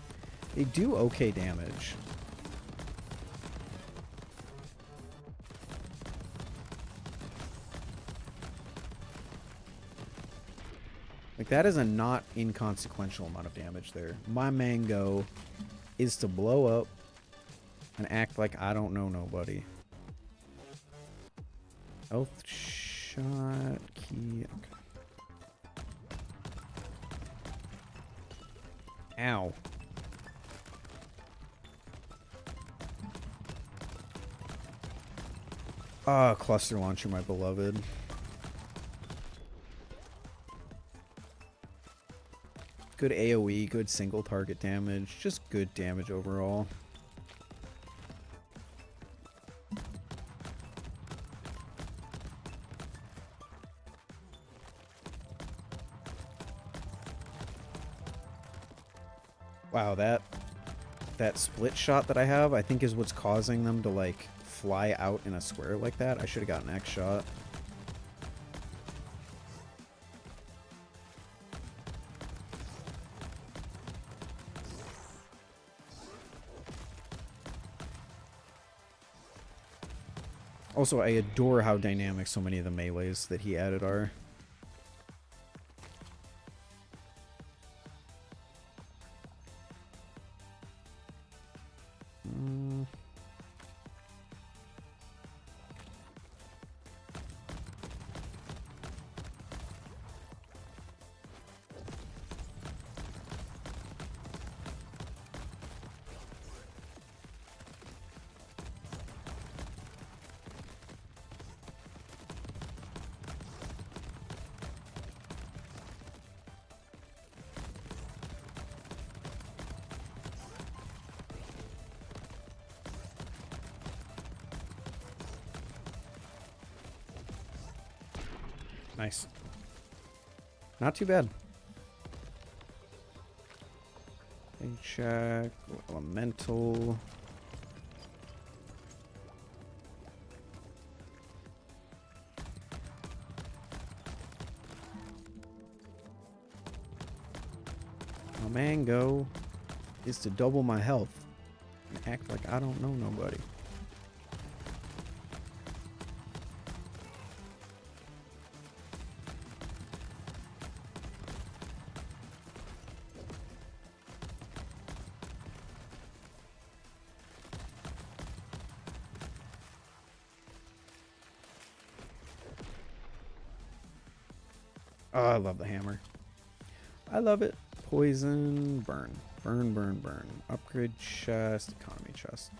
They do okay damage. Like, that is a not inconsequential amount of damage there. My mango is to blow up and act like I don't know nobody. Health shot, key, okay. Ow. Ah, cluster launcher, my beloved. Good AoE, good single target damage, just good damage overall. Wow, that split shot that I have, I think is what's causing them to like fly out in a square like that. I should have gotten X shot. Also, I adore how dynamic so many of the melees that he added are. Nice. Not too bad. Check. Elemental. My mango is to double my health and act like I don't know nobody. Oh, I love the hammer. I love it. Poison, burn. Burn, burn, burn. Upgrade chest, economy chest.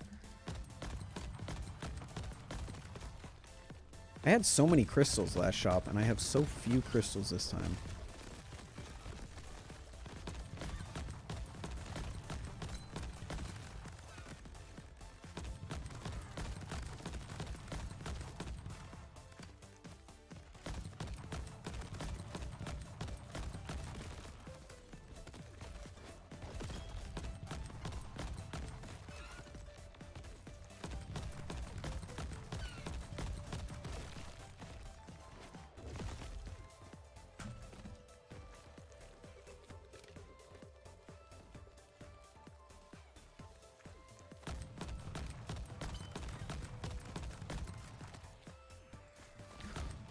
I had so many crystals last shop, and I have so few crystals this time.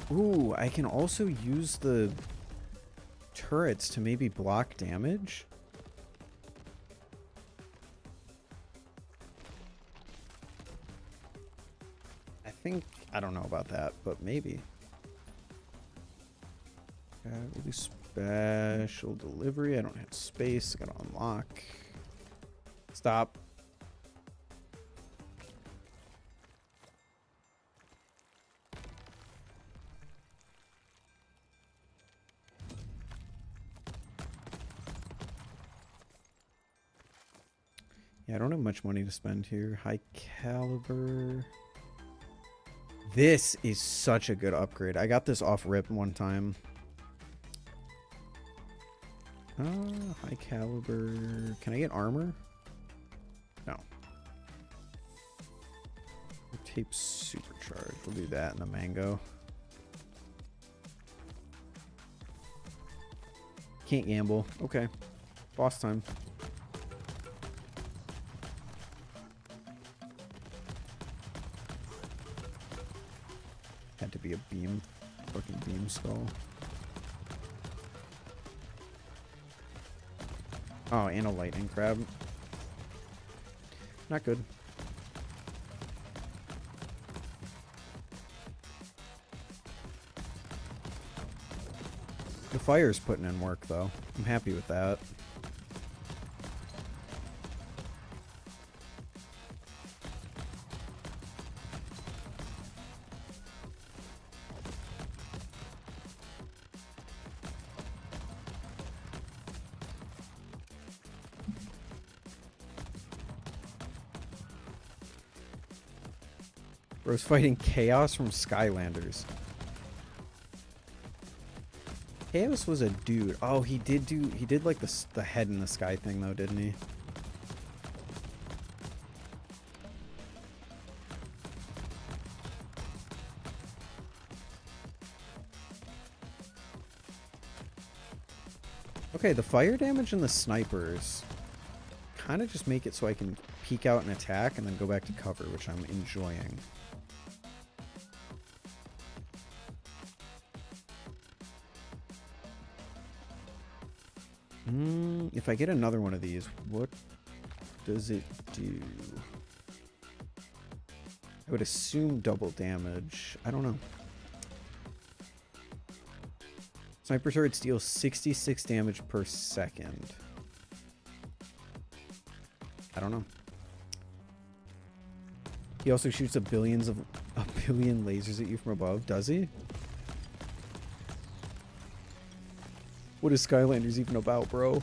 Ooh, I can also use the turrets to maybe block damage. I don't know about that, but maybe. We'll do special delivery. I don't have space. I gotta unlock. Stop. Yeah, I don't have much money to spend here. High caliber. This is such a good upgrade. I got this off rip one time. High caliber. Can I get armor? No. Tape supercharge. We'll do that in the mango. Can't gamble. Okay. Boss time. Had to be a beam. Fucking beam skull. Oh, and a lightning crab. Not good. The fire's putting in work, though. I'm happy with that. Bro's fighting Chaos from Skylanders. Chaos was a dude. Oh, he did like the head in the sky thing though, didn't he? Okay, the fire damage and the snipers kind of just make it so I can peek out and attack and then go back to cover, which I'm enjoying. If I get another one of these, what does it do? I would assume double damage. I don't know. Sniper turrets deal 66 damage per second. I don't know. He also shoots a billion lasers at you from above, does he? What is Skylanders even about, bro?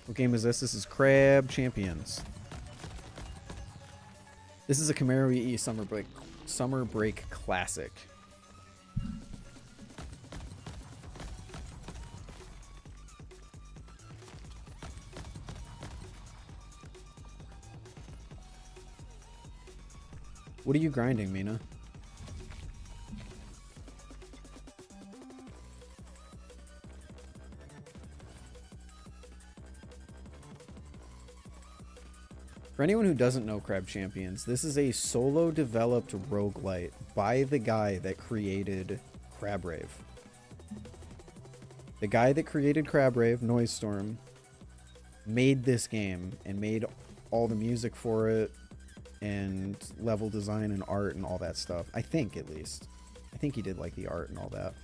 What game is this? This is Crab Champions. This is a Camaro EE summer break classic. What are you grinding, Mina? For anyone who doesn't know Crab Champions, this is a solo developed roguelite by the guy that created Crab Rave. The guy that created Crab Rave, Noise Storm, made this game and made all the music for it and level design and art and all that stuff. I think, at least. I think he did like the art and all that.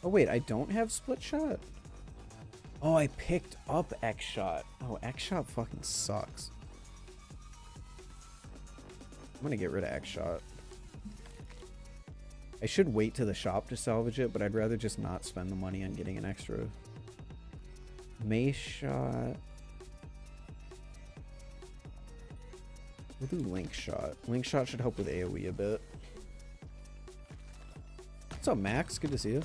Oh wait, I don't have split shot? Oh, I picked up X shot. Oh, X shot fucking sucks. I'm gonna get rid of X shot. I should wait to the shop to salvage it, but I'd rather just not spend the money on getting an extra. Mace shot. We'll do link shot. Link shot should help with AoE a bit. What's up, Max? Good to see you.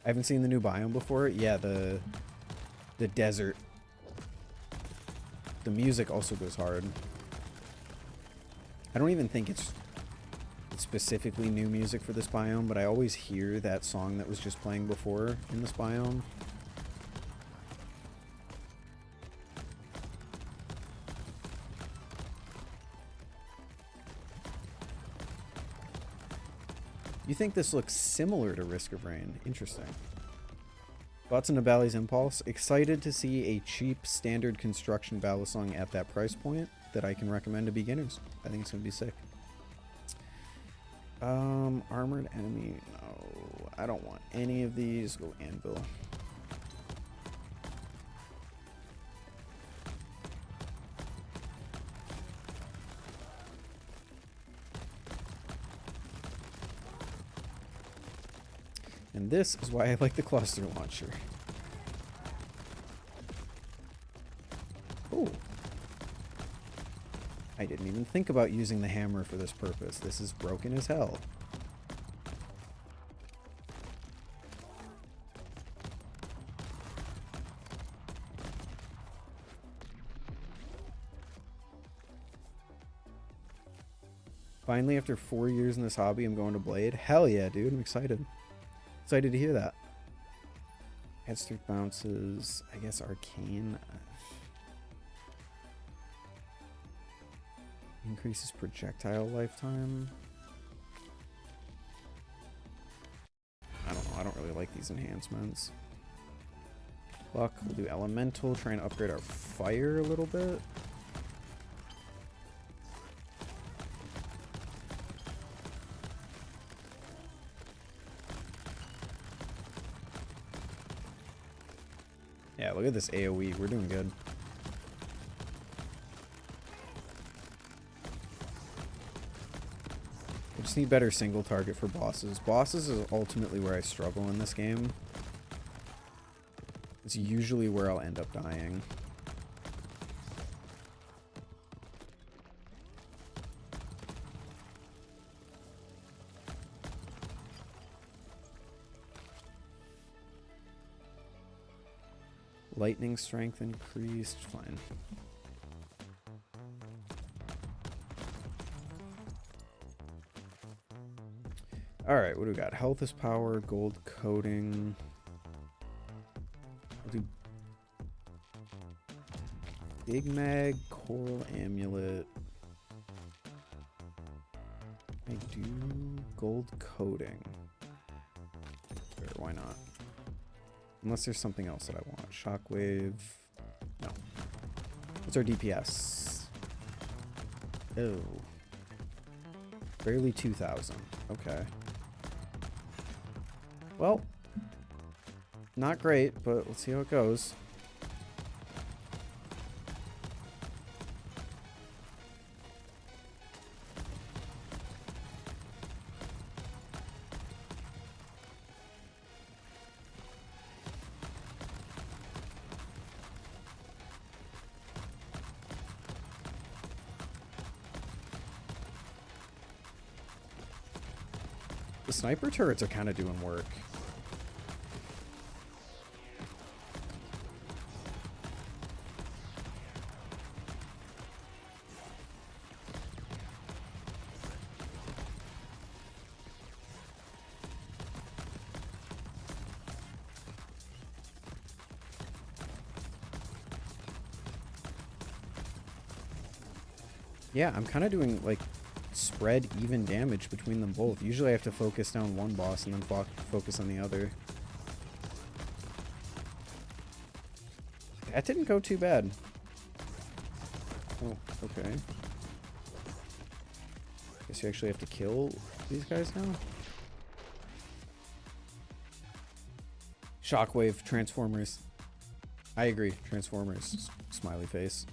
I haven't seen the new biome before. Yeah, the desert. The music also goes hard. I don't even think it's specifically new music for this biome, but I always hear that song that was just playing before in this biome. You think this looks similar to Risk of Rain? Interesting. Thoughts on Nabali's Impulse? Excited to see a cheap standard construction Balisong at that price point that I can recommend to beginners. I think it's going to be sick. Armored enemy. No, I don't want any of these. Go Anvil. And this is why I like the cluster launcher. Oh. I didn't even think about using the hammer for this purpose. This is broken as hell. Finally, after 4 years in this hobby, I'm going to Blade. Hell yeah, dude. I'm excited. Excited to hear that. Head streak bounces. I guess Arcane. Increases projectile lifetime. I don't know. I don't really like these enhancements. Luck. We'll do Elemental. Try and upgrade our fire a little bit. Yeah, look at this AoE. We're doing good. I just need better single target for bosses. Bosses is ultimately where I struggle in this game. It's usually where I'll end up dying. Lightning strength increased. Fine. Alright, what do we got? Health is power, gold coating. I'll do Big Mag, Coral Amulet. I do gold coating. Sure, why not? Unless there's something else that I want. Shockwave. No. What's our DPS? Oh. Barely 2,000. Okay. Well, not great, but let's see how it goes. The sniper turrets are kind of doing work. Yeah, I'm kind of doing, like, spread even damage between them both. Usually I have to focus down one boss and then focus on the other. That didn't go too bad. Oh, okay. Guess you actually have to kill these guys now? Shockwave, Transformers. I agree, Transformers. Smiley face.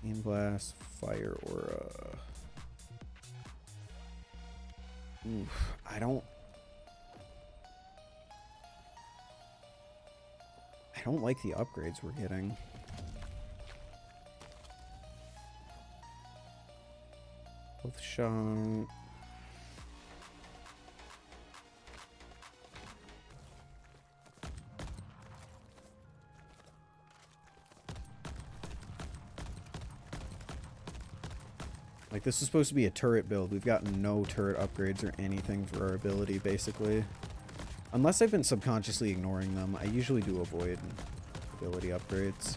Aim blast, fire aura. Oof, I don't like the upgrades we're getting. Both shot. Like, this is supposed to be a turret build. We've gotten no turret upgrades or anything for our ability, basically. Unless I've been subconsciously ignoring them. I usually do avoid ability upgrades.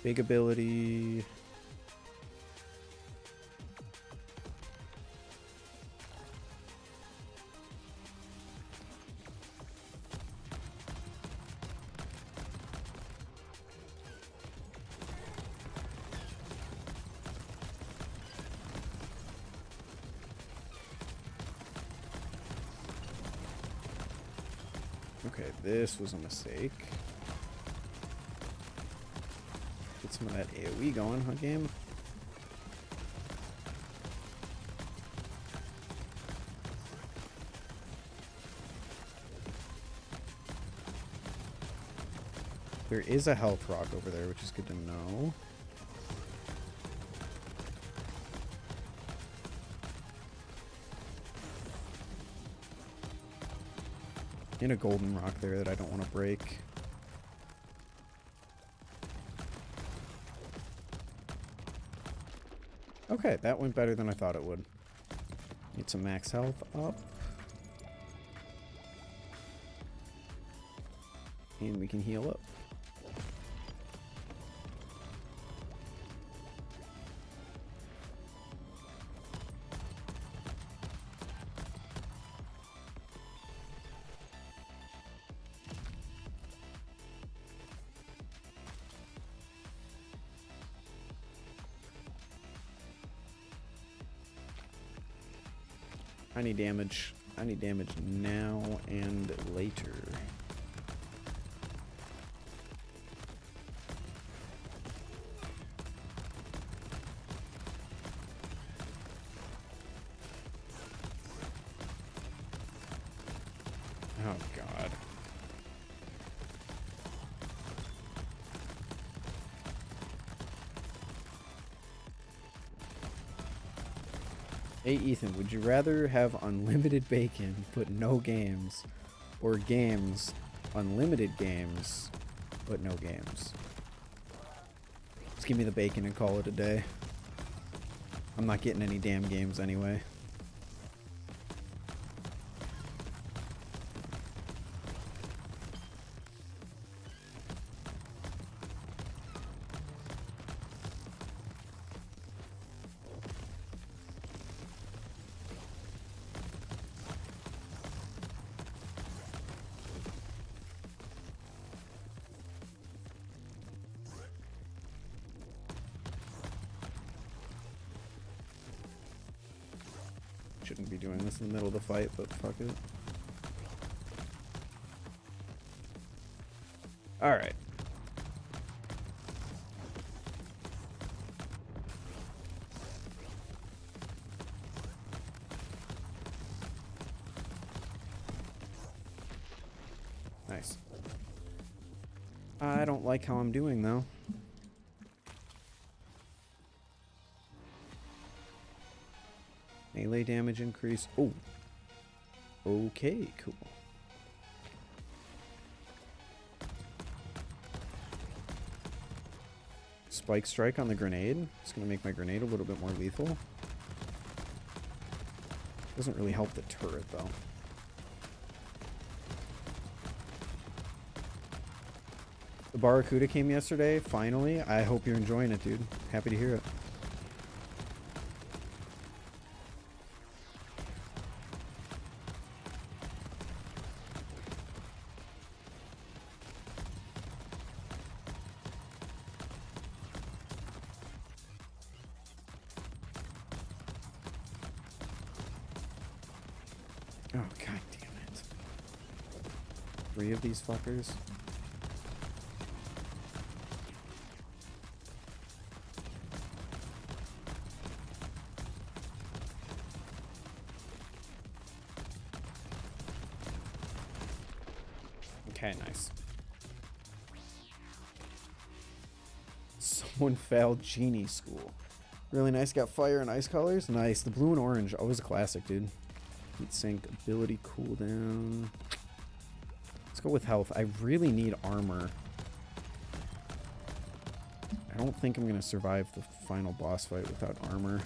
Big ability. Okay, this was a mistake. Get some of that AoE going, huh, game? There is a health rock over there, which is good to know. And a golden rock there that I don't want to break. Okay, that went better than I thought it would. Need some max health up. And we can heal up. I need damage. I need damage now and later. Oh, God. Hey, Ethan, would you rather have unlimited bacon but no games, or games, unlimited games, but no games? Just give me the bacon and call it a day. I'm not getting any damn games anyway. Shouldn't be doing this in the middle of the fight, but fuck it. Alright. Nice. I don't like how I'm doing, though. Melee damage increase. Oh. Okay, cool. Spike strike on the grenade. It's going to make my grenade a little bit more lethal. Doesn't really help the turret, though. The Barracuda came yesterday, finally. I hope you're enjoying it, dude. Happy to hear it. Oh, god damn it. 3 of these fuckers. Okay, nice. Someone failed Genie School. Really nice. Got fire and ice colors. Nice. The blue and orange. Always a classic, dude. Heat sink, ability cooldown. Let's go with health. I really need armor. I don't think I'm going to survive the final boss fight without armor.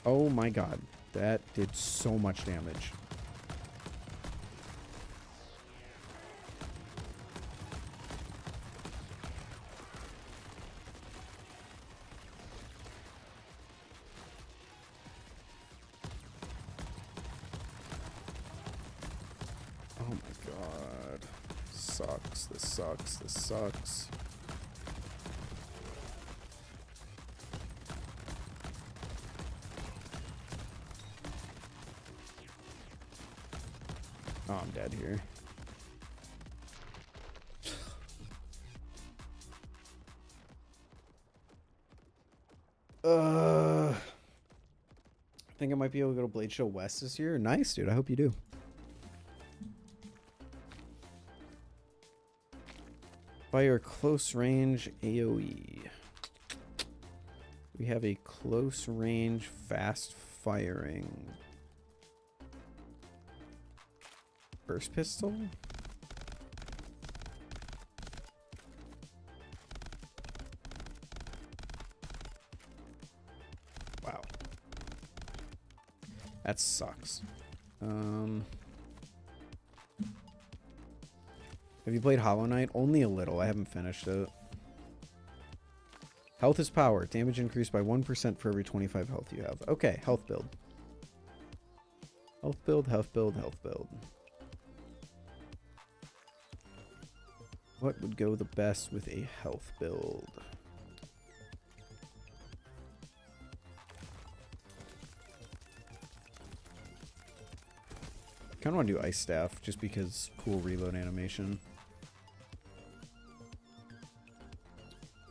Oh my god, that did so much damage. Oh my god. Sucks, this sucks, this sucks. Oh, I'm dead here. I think I might be able to go to Blade Show West this year. Nice, dude. I hope you do. Fire close range AoE. We have a close range fast firing. Burst pistol? Wow. That sucks. Have you played Hollow Knight? Only a little. I haven't finished it. Health is power. Damage increased by 1% for every 25 health you have. Okay, health build. Health build, health build, health build. What would go the best with a health build? Kind of want to do Ice Staff just because cool reload animation.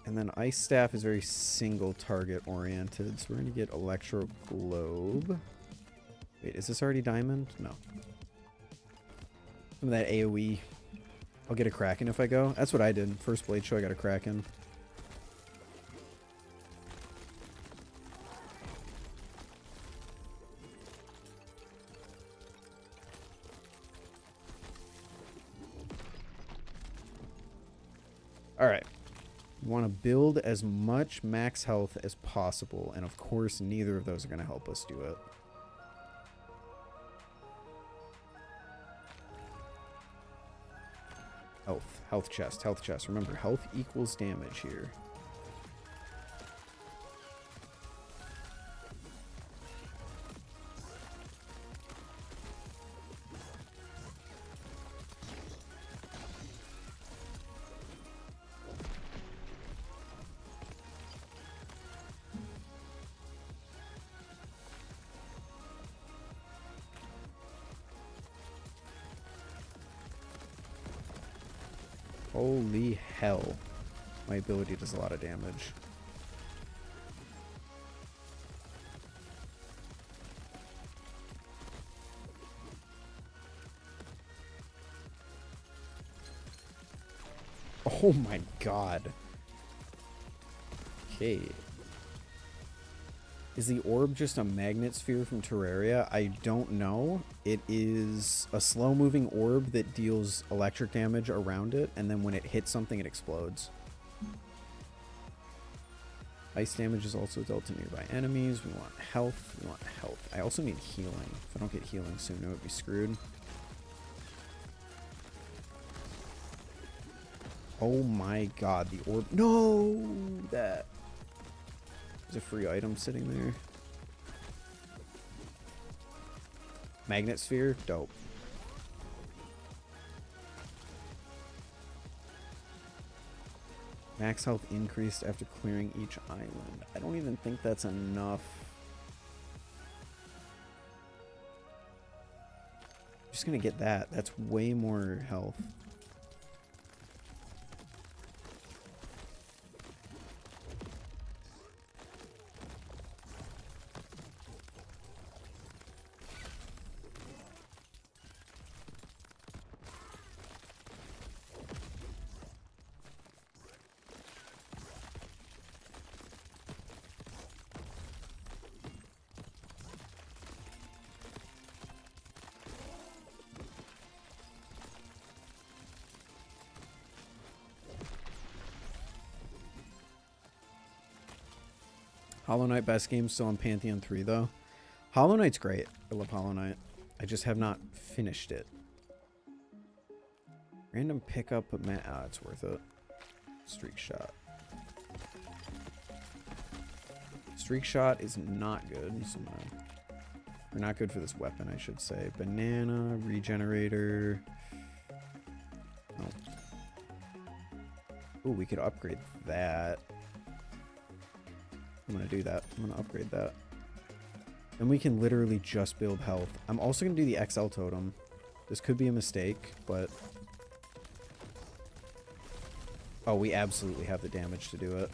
And then Ice Staff is very single target oriented, so we're going to get Electro Globe. Wait, is this already Diamond? No. Some of that AoE. I'll get a Kraken if I go. That's what I did. First Blade Show, I got a Kraken. Alright. We want to build as much max health as possible, and of course neither of those are going to help us do it. Health chest, health chest. Remember, health equals damage here. Holy hell. My ability does a lot of damage. Oh my god. Okay. Is the orb just a magnet sphere from Terraria? I don't know. It is a slow-moving orb that deals electric damage around it, and then when it hits something, it explodes. Ice damage is also dealt to nearby enemies. We want health. We want health. I also need healing. If I don't get healing soon, I would be screwed. Oh my god, the orb. No! That. There's a free item sitting there. Magnet sphere? Dope. Max health increased after clearing each island. I don't even think that's enough. I'm just gonna get that. That's way more health. Hollow Knight best game still on Pantheon 3 though. Hollow Knight's great. I love Hollow Knight. I just have not finished it. Random pickup, but man, it's worth it. Streak shot. Streak shot is not good. So or not good for this weapon, I should say. Banana, regenerator. Oh. Ooh, we could upgrade that. I'm gonna do that. I'm gonna upgrade that. Then we can literally just build health. I'm also gonna do the XL totem. This could be a mistake, but... Oh, we absolutely have the damage to do it.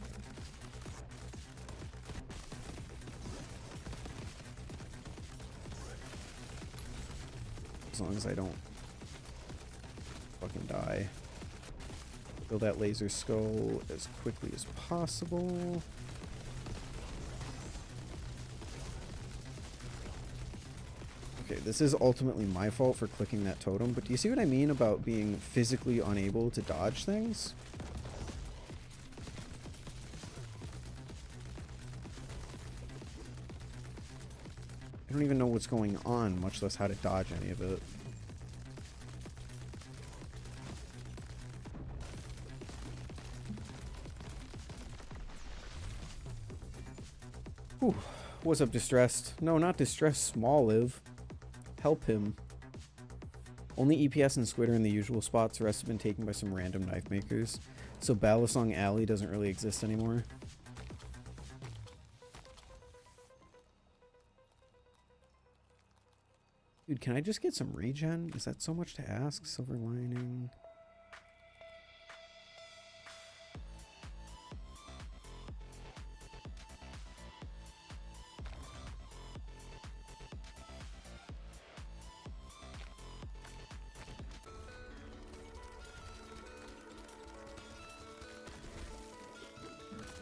As long as I don't fucking die. Build that laser skull as quickly as possible. Okay, this is ultimately my fault for clicking that totem, but do you see what I mean about being physically unable to dodge things? I don't even know what's going on, much less how to dodge any of it. Whew. What's up, Distressed? No, not Distressed, Small Live. Help him. Only EPS and Squid are in the usual spots. The rest have been taken by some random knife makers. So Balisong Alley doesn't really exist anymore. Dude, can I just get some regen? Is that so much to ask? Silver lining.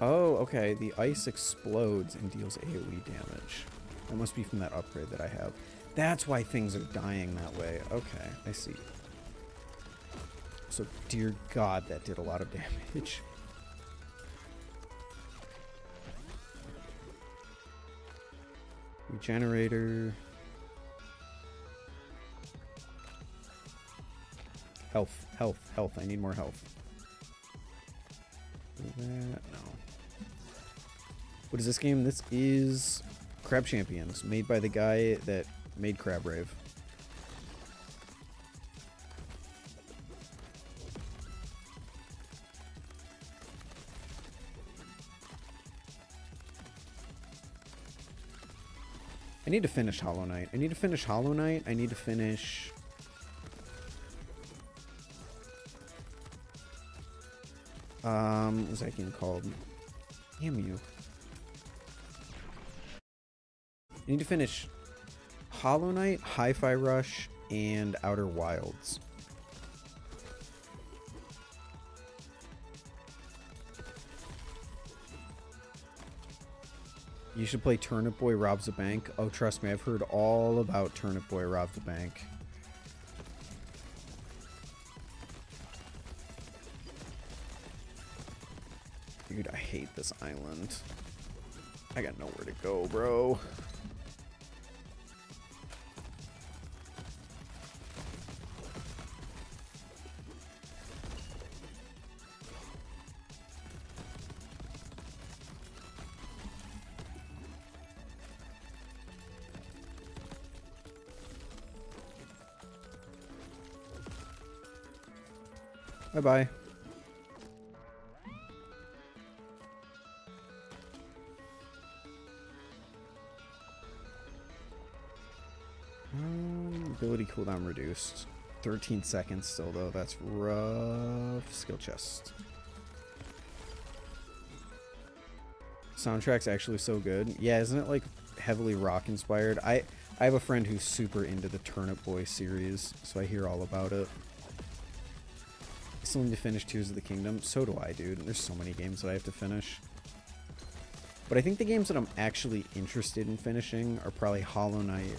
Oh, okay. The ice explodes and deals AoE damage. That must be from that upgrade that I have. That's why things are dying that way. Okay, I see. So, dear God, that did a lot of damage. Regenerator. Health, health, health. I need more health. That, no. What is this game? This is Crab Champions, made by the guy that made Crab Rave. I need to finish Hollow Knight. I need to finish Hollow Knight. I need to finish... What was that game called? Damn you. I need to finish Hollow Knight, Hi-Fi Rush, and Outer Wilds. You should play Turnip Boy Robs a Bank. Oh, trust me, I've heard all about Turnip Boy Robs a Bank. Dude, I hate this island. I got nowhere to go, bro. Bye-bye. Ability cooldown reduced. 13 seconds still, though. That's rough. Skill chest. Soundtrack's actually so good. Yeah, isn't it, like, heavily rock inspired? I have a friend who's super into the Turnip Boy series, so I hear all about it. I still need to finish Tears of the Kingdom. So do I, dude. There's so many games that I have to finish. But I think the games that I'm actually interested in finishing are probably Hollow Knight,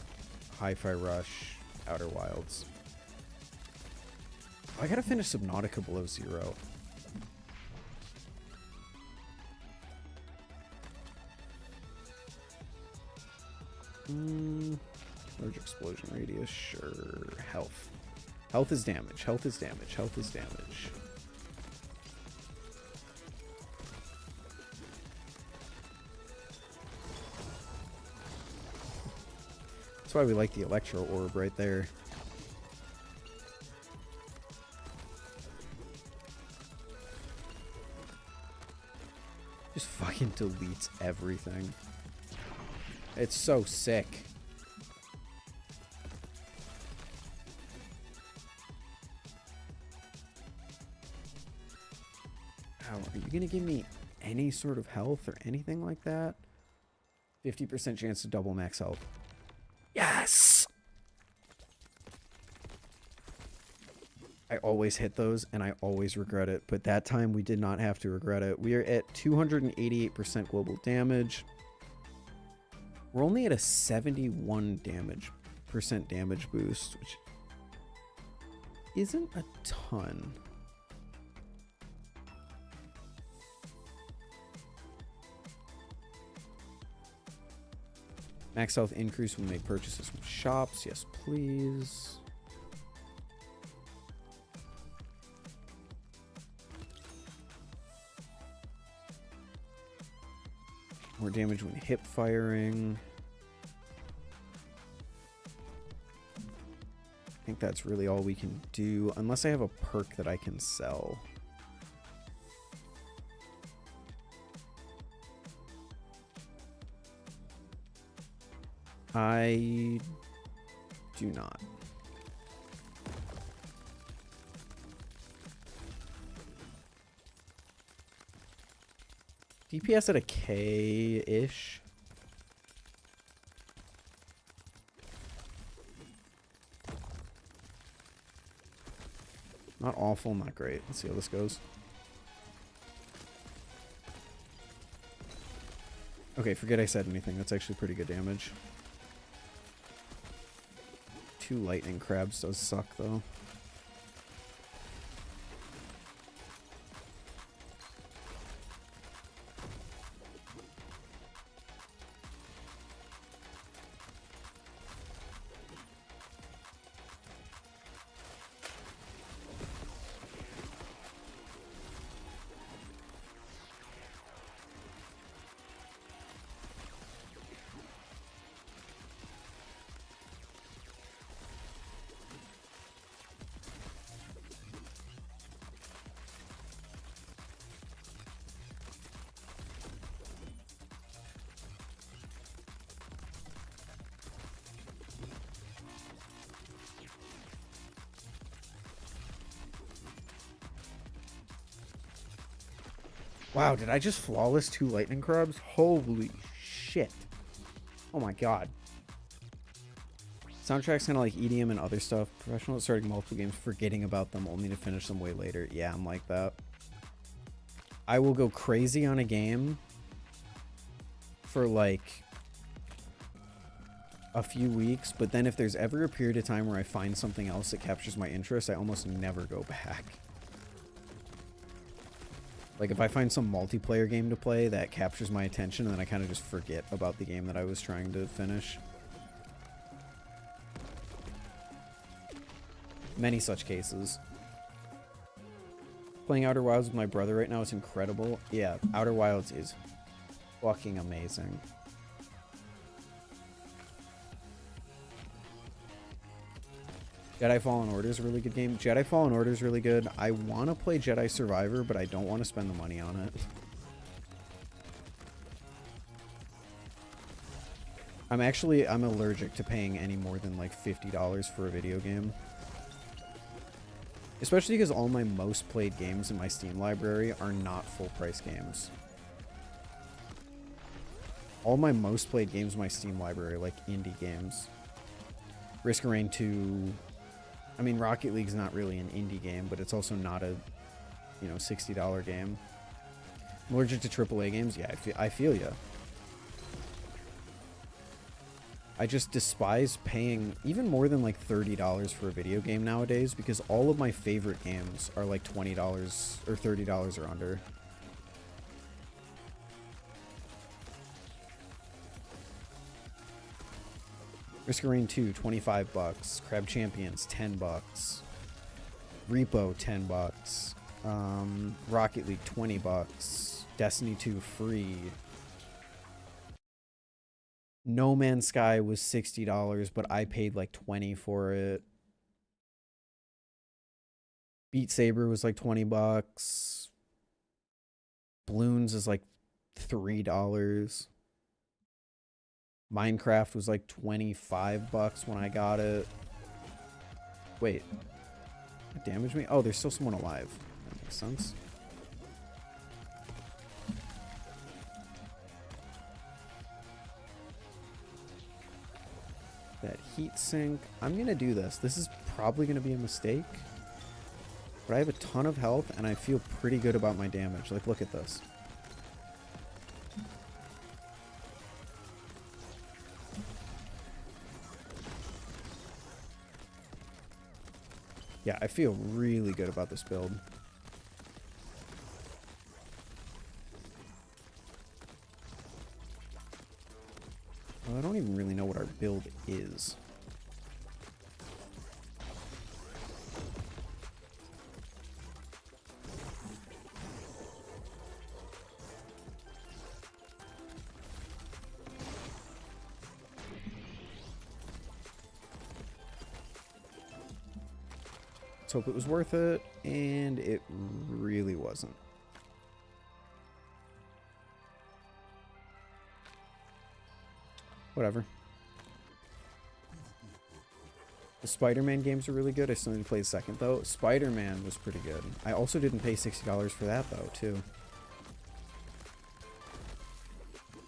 Hi-Fi Rush, Outer Wilds. Oh, I gotta finish Subnautica Below Zero. Large explosion radius, sure. Health. Health is damage. Health is damage. Health is damage. That's why we like the Electro Orb right there. Just fucking deletes everything. It's so sick. How are you gonna give me any sort of health or anything like that? 50% chance to double max health. Yes! I always hit those and I always regret it, but that time we did not have to regret it. We are at 288% global damage. We're only at a 71% damage boost, which isn't a ton. Max health increase when we make purchases from shops. Yes, please. More damage when hip firing. I think that's really all we can do, unless I have a perk that I can sell. I do not. DPS at a K-ish. Not awful, not great. Let's see how this goes. Okay, forget I said anything. That's actually pretty good damage. 2 lightning crabs does suck, though. Wow, did I just flawless 2 lightning crabs? Holy shit. Oh my god. Soundtrack's kind of like EDM and other stuff. Professional at starting multiple games, forgetting about them, only to finish them way later. Yeah, I'm like that. I will go crazy on a game for like a few weeks, but then if there's ever a period of time where I find something else that captures my interest, I almost never go back. Like if I find some multiplayer game to play that captures my attention, and then I kind of just forget about the game that I was trying to finish. Many such cases. Playing Outer Wilds with my brother right now is incredible. Yeah, Outer Wilds is fucking amazing. Jedi Fallen Order is a really good game. Jedi Fallen Order is really good. I want to play Jedi Survivor, but I don't want to spend the money on it. I'm allergic to paying any more than like $50 for a video game. Especially because all my most played games in my Steam library are not full price games. All my most played games in my Steam library are like indie games. Risk of Rain 2. I mean, Rocket League's not really an indie game, but it's also not a, you know, $60 game. I'm allergic to AAA games. Yeah, I feel ya. I just despise paying even more than like $30 for a video game nowadays, because all of my favorite games are like $20 or $30 or under. Risk of Rain 2, $25. Crab Champions, $10. Repo, $10. Rocket League, $20. Destiny 2, free. No Man's Sky was $60, but I paid like $20 for it. Beat Saber was like $20. Bloons is like $3. Minecraft was like $25 when I got it. Wait. It damaged me? Oh, there's still someone alive. That makes sense. That heat sink. I'm gonna do this. This is probably gonna be a mistake, but I have a ton of health and I feel pretty good about my damage. Like, look at this. Yeah, I feel really good about this build. Well, I don't even really know what our build is. Let's hope it was worth it, and it really wasn't. Whatever. The Spider-Man games are really good. I still need to play the second, though. Spider-Man was pretty good. I also didn't pay $60 for that, though, too.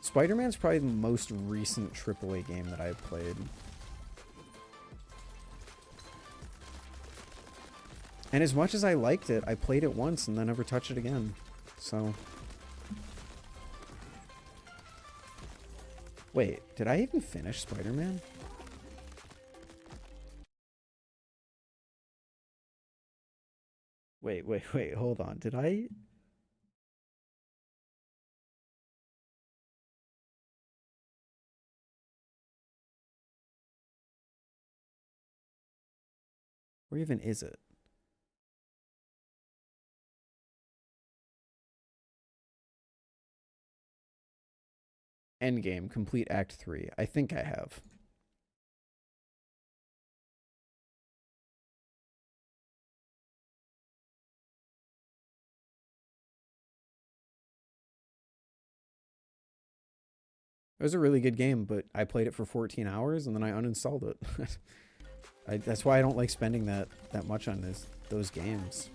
Spider-Man's probably the most recent AAA game that I've played. And as much as I liked it, I played it once and then never touched it again. So... Wait, did I even finish Spider-Man? Wait, hold on. Did I? Where even is it? Endgame, complete Act 3. I think I have. It was a really good game, but I played it for 14 hours and then I uninstalled it. That's why I don't like spending that much on those games.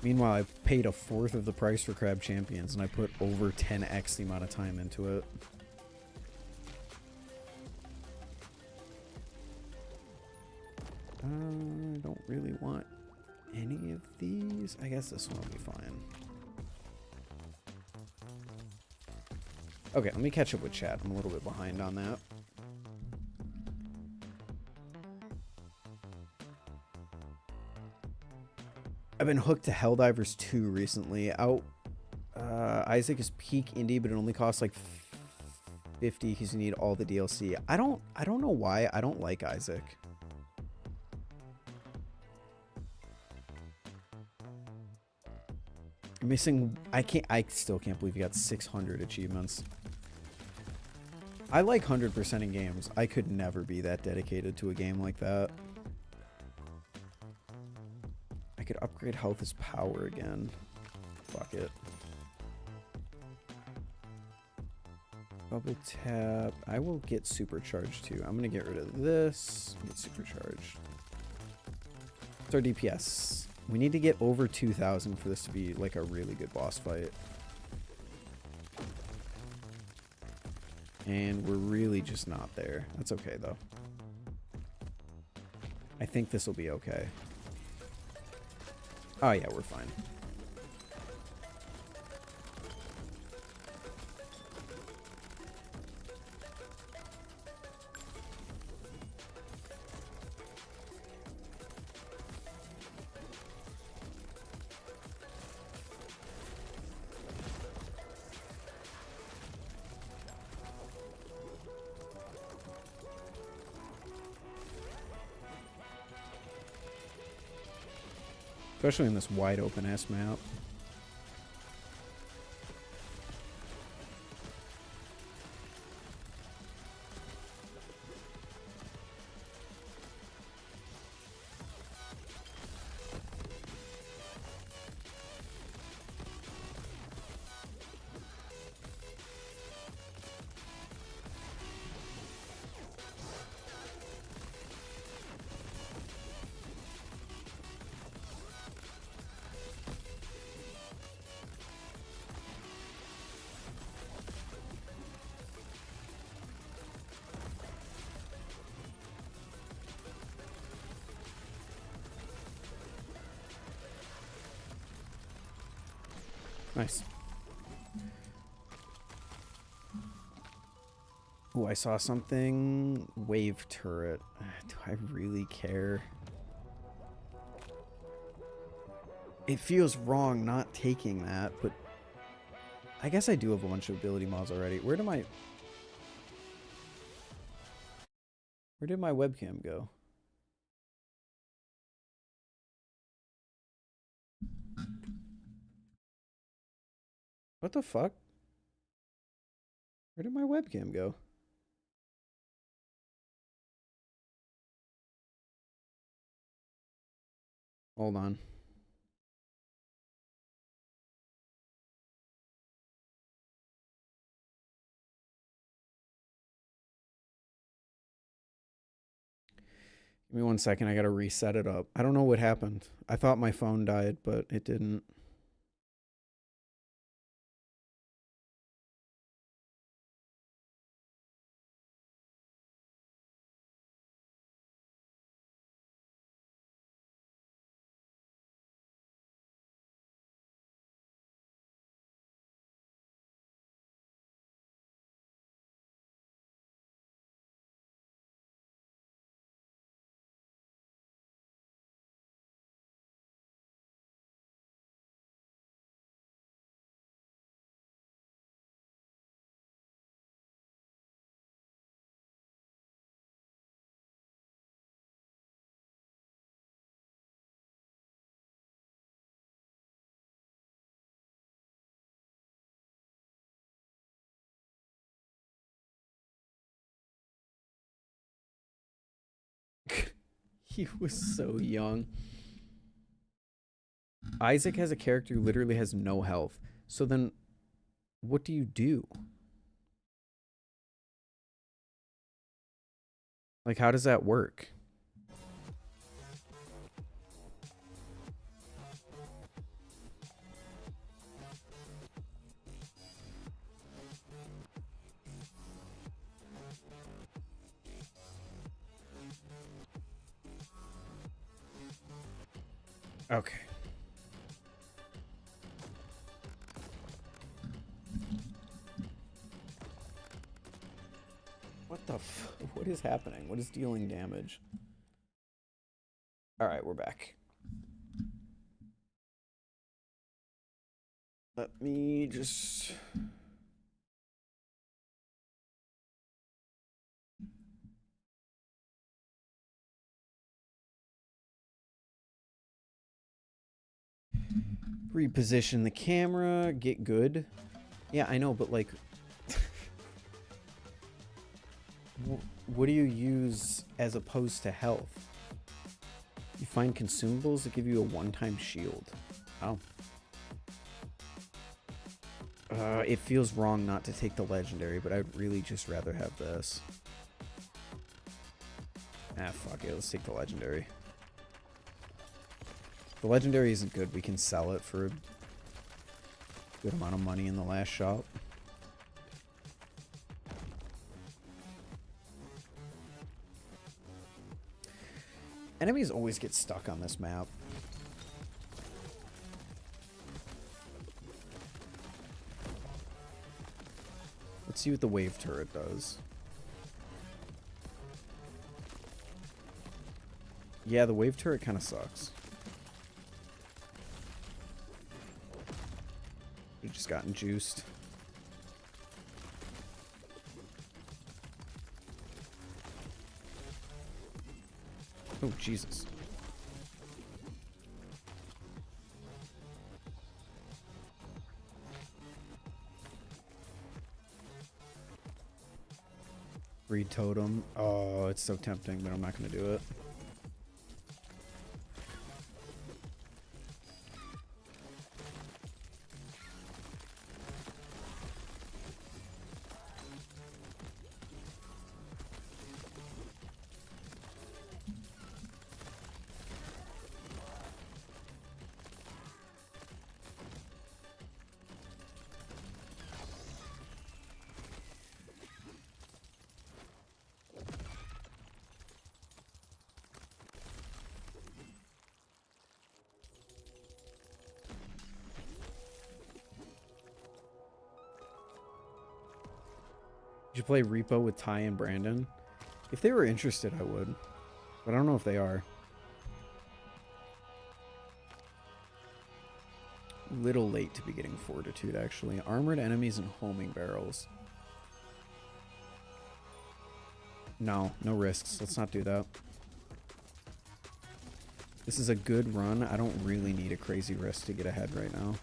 Meanwhile, I paid a fourth of the price for Crab Champions, and I put over 10x the amount of time into it. I don't really want any of these. I guess this one will be fine. Okay, let me catch up with chat. I'm a little bit behind on that. I've been hooked to Helldivers 2 recently. Isaac is peak indie, but it only costs like 50 because you need all the DLC. I don't know why I don't like Isaac. Missing, I still can't believe you got 600 achievements. I like 100% in games. I could never be that dedicated to a game like that. I could upgrade health as power again. Fuck it. Bubble tap. I will get supercharged too. I'm gonna get rid of this. Get supercharged. It's our DPS. We need to get over 2,000 for this to be like a really good boss fight. And we're really just not there. That's okay though. I think this will be okay. Oh yeah, we're fine. Especially in this wide open ass map. Nice. Oh, I saw something. Wave turret. Do I really care? It feels wrong not taking that, but I guess I do have a bunch of ability mods already. Where did my webcam go? What the fuck? Where did my webcam go? Hold on. Give me 1 second. I gotta reset it up. I don't know what happened. I thought my phone died, but it didn't. He was so young. Isaac has a character who literally has no health. So then, what do you do? Like, how does that work? Okay. What the what is happening? What is dealing damage? Alright, we're back. Let me just... reposition the camera, get good. Yeah, I know, but like... what do you use as opposed to health? You find consumables that give you a one-time shield. Oh. It feels wrong not to take the legendary, but I'd really just rather have this. Ah, fuck it. Let's take the legendary. The legendary isn't good. We can sell it for a good amount of money in the last shop. Enemies always get stuck on this map. Let's see what the wave turret does. Yeah, the wave turret kind of sucks. We've just gotten juiced. Oh, Jesus. Breed totem. Oh, it's so tempting, but I'm not going to do it. You should play Repo with Ty and Brandon. If they were interested, I would. But I don't know if they are. Little late to be getting Fortitude, actually. Armored enemies and homing barrels. No, no risks. Let's not do that. This is a good run. I don't really need a crazy risk to get ahead right now.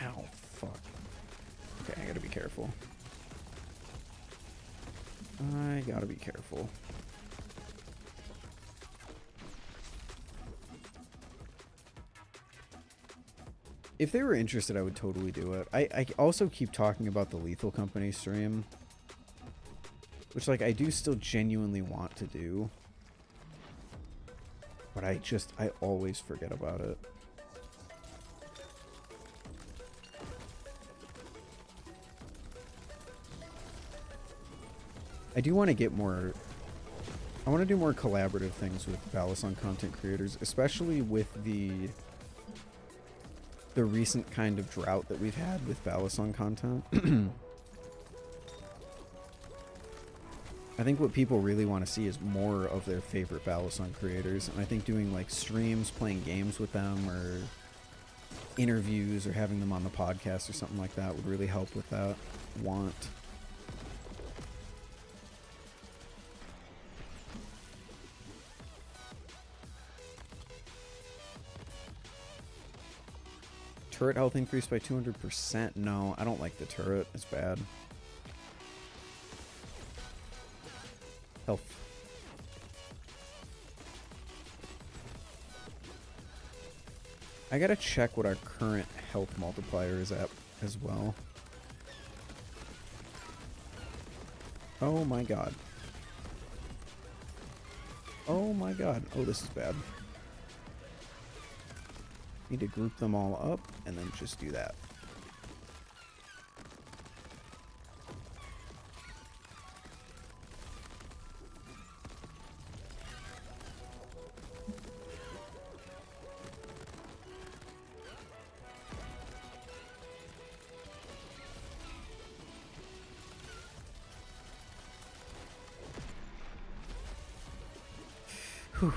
Ow, fuck. Okay, I gotta be careful. I gotta be careful. If they were interested, I would totally do it. I also keep talking about the Lethal Company stream, which, like, I do still genuinely want to do, but I always forget about it. I do want to get more... I want to do more collaborative things with Balisong content creators, especially with the recent kind of drought that we've had with Balisong content. I think what people really want to see is more of their favorite Balisong creators, and I think doing like streams, playing games with them, or interviews, or having them on the podcast or something like that would really help with that want. Turret health increased by 200%. No, I don't like the turret. It's bad. Health. I gotta check what our current health multiplier is at as well. Oh my god. Oh my god. Oh, this is bad. Need to group them all up and then just do that. Whew.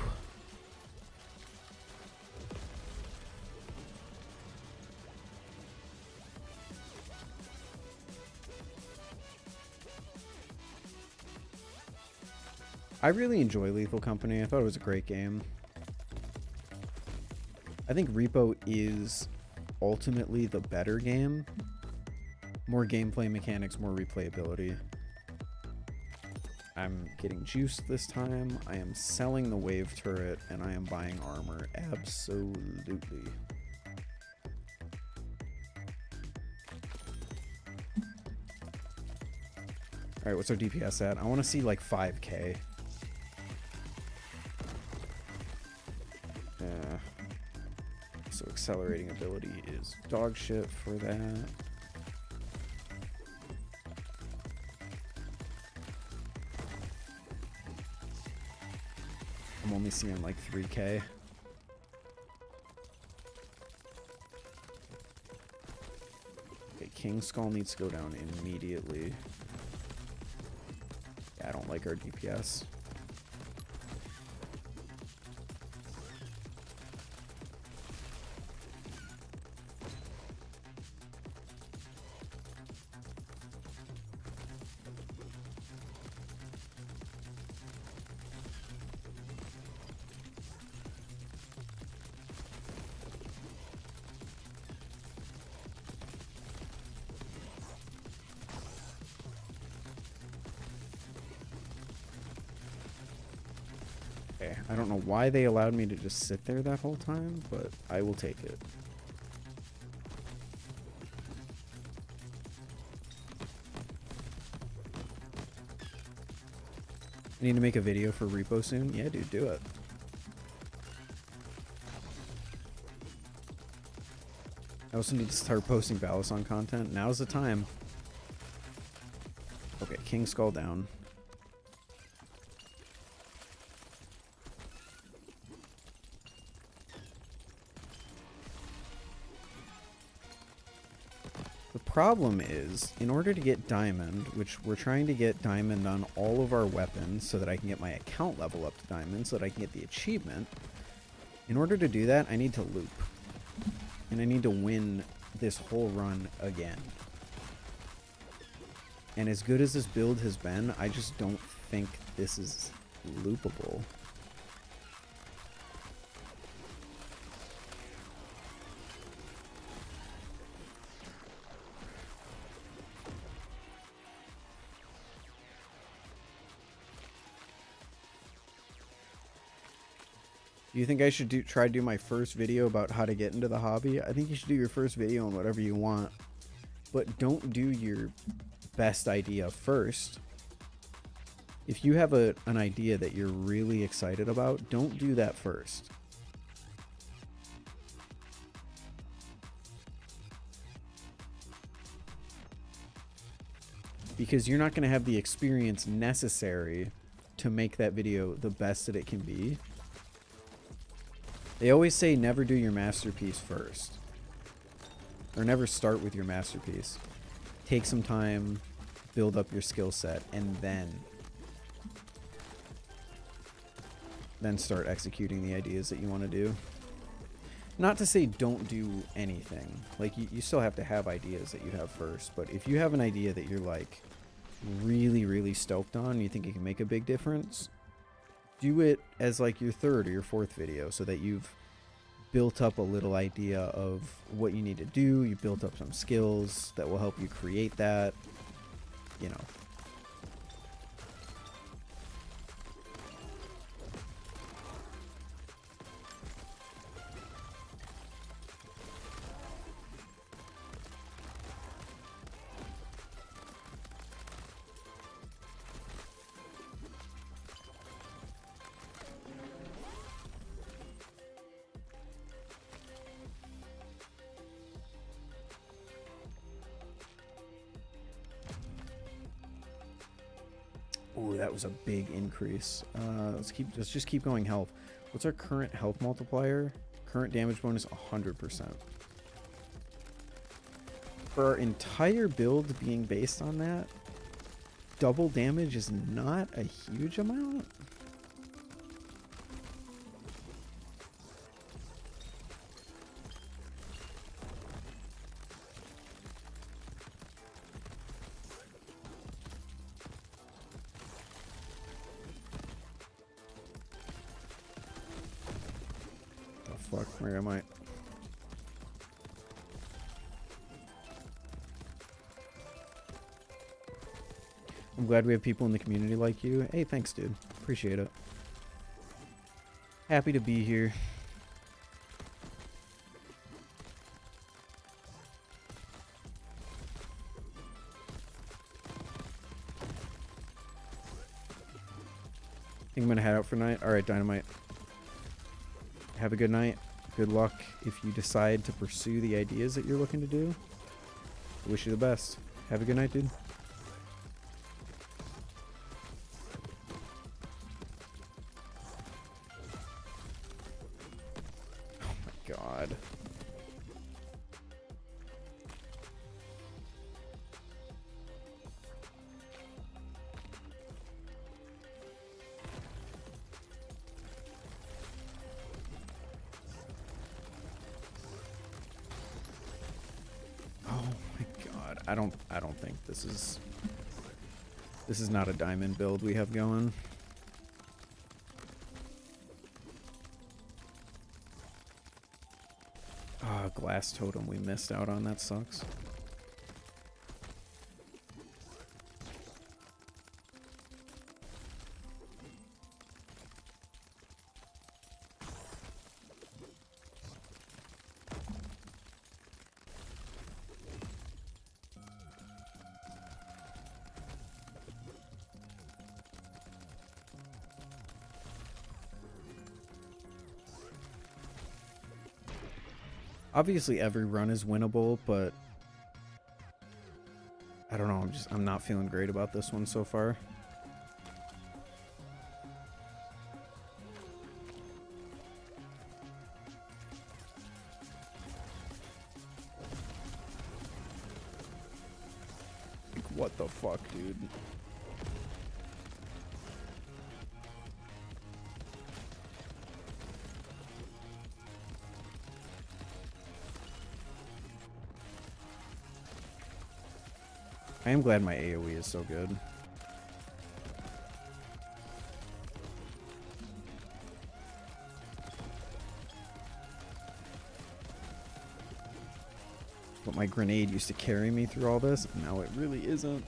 I really enjoy Lethal Company. I thought it was a great game. I think Repo is ultimately the better game. More gameplay mechanics, more replayability. I'm getting juiced this time. I am selling the wave turret and I am buying armor. Absolutely. Alright, what's our DPS at? I want to see like 5k. Yeah. So accelerating ability is dog shit for that. I'm only seeing like 3k. Okay, King Skull needs to go down immediately. Yeah, I don't like our DPS. I don't know why they allowed me to just sit there that whole time, but I will take it. I need to make a video for Repo soon? Yeah, dude, do it. I also need to start posting Balisong content. Now's the time. Okay, King Skull down. Problem is, in order to get diamond, which we're trying to get diamond on all of our weapons so that I can get my account level up to diamond so that I can get the achievement, in order to do that I need to loop and I need to win this whole run again. And as good as this build has been, I just don't think this is loopable. Do you think I should try to do my first video about how to get into the hobby? I think you should do your first video on whatever you want, but don't do your best idea first. If you have an idea that you're really excited about, don't do that first. Because you're not going to have the experience necessary to make that video the best that it can be. They always say never do your masterpiece first. Or never start with your masterpiece. Take some time, build up your skill set, and then start executing the ideas that you want to do. Not to say don't do anything. Like, you still have to have ideas that you have first. But if you have an idea that you're, like, really, really stoked on, you think it can make a big difference, do it as like your third or your fourth video so that you've built up a little idea of what you need to do. You built up some skills that will help you create that, you know. Ooh, that was a big increase. Let's just keep going health. What's our current health multiplier? Current damage bonus 100%. For our entire build being based on that, double damage is not a huge amount. The fuck? Where am I? I'm glad we have people in the community like you. Hey, thanks, dude. Appreciate it. Happy to be here. Think I'm gonna head out for night. All right, Dynamite. Have a good night. Good luck if you decide to pursue the ideas that you're looking to do. I wish you the best. Have a good night, dude. God. Oh my God. I don't think this is not a diamond build we have going. Glass totem we missed out on. That sucks. Obviously every run is winnable, but I don't know, I'm not feeling great about this one so far. Like, what the fuck, dude? I am glad my AoE is so good. But my grenade used to carry me through all this, and now it really isn't.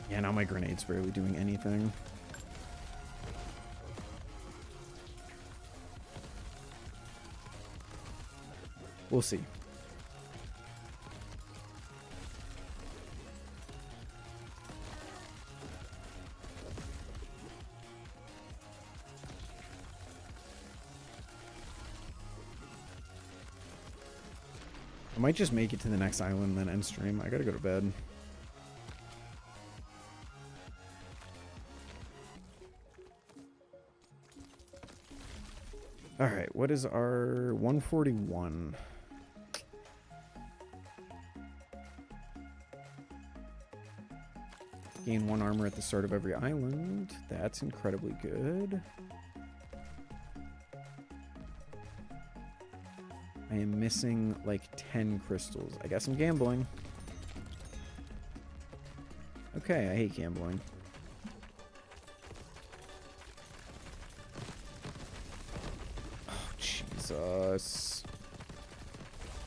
Yeah, now my grenade's barely doing anything. We'll see. I might just make it to the next island, then end stream. I gotta go to bed. Alright, what is our 141? Gain 1 armor at the start of every island. That's incredibly good. I am missing like 10 crystals. I guess I'm gambling. Okay, I hate gambling. Oh, Jesus.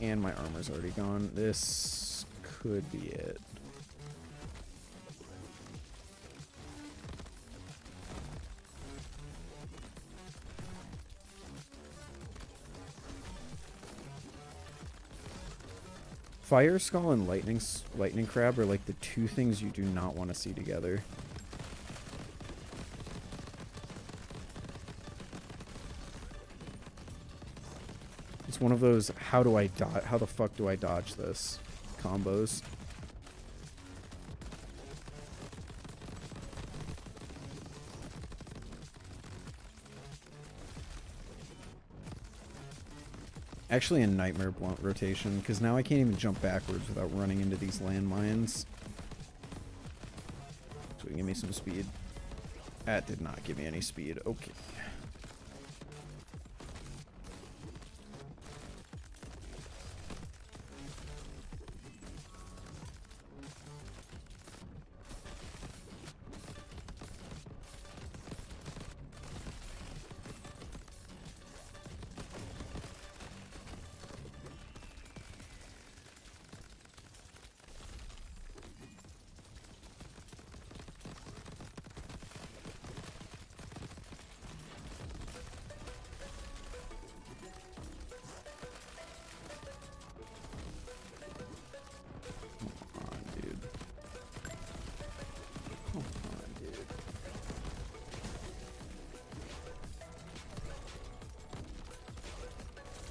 And my armor's already gone. This could be it. Fire Skull and Lightning Crab are like the two things you do not want to see together. It's one of those, how the fuck do I dodge this? combos. Actually, a nightmare blunt rotation, because now I can't even jump backwards without running into these landmines. So give me some speed. That did not give me any speed. Okay.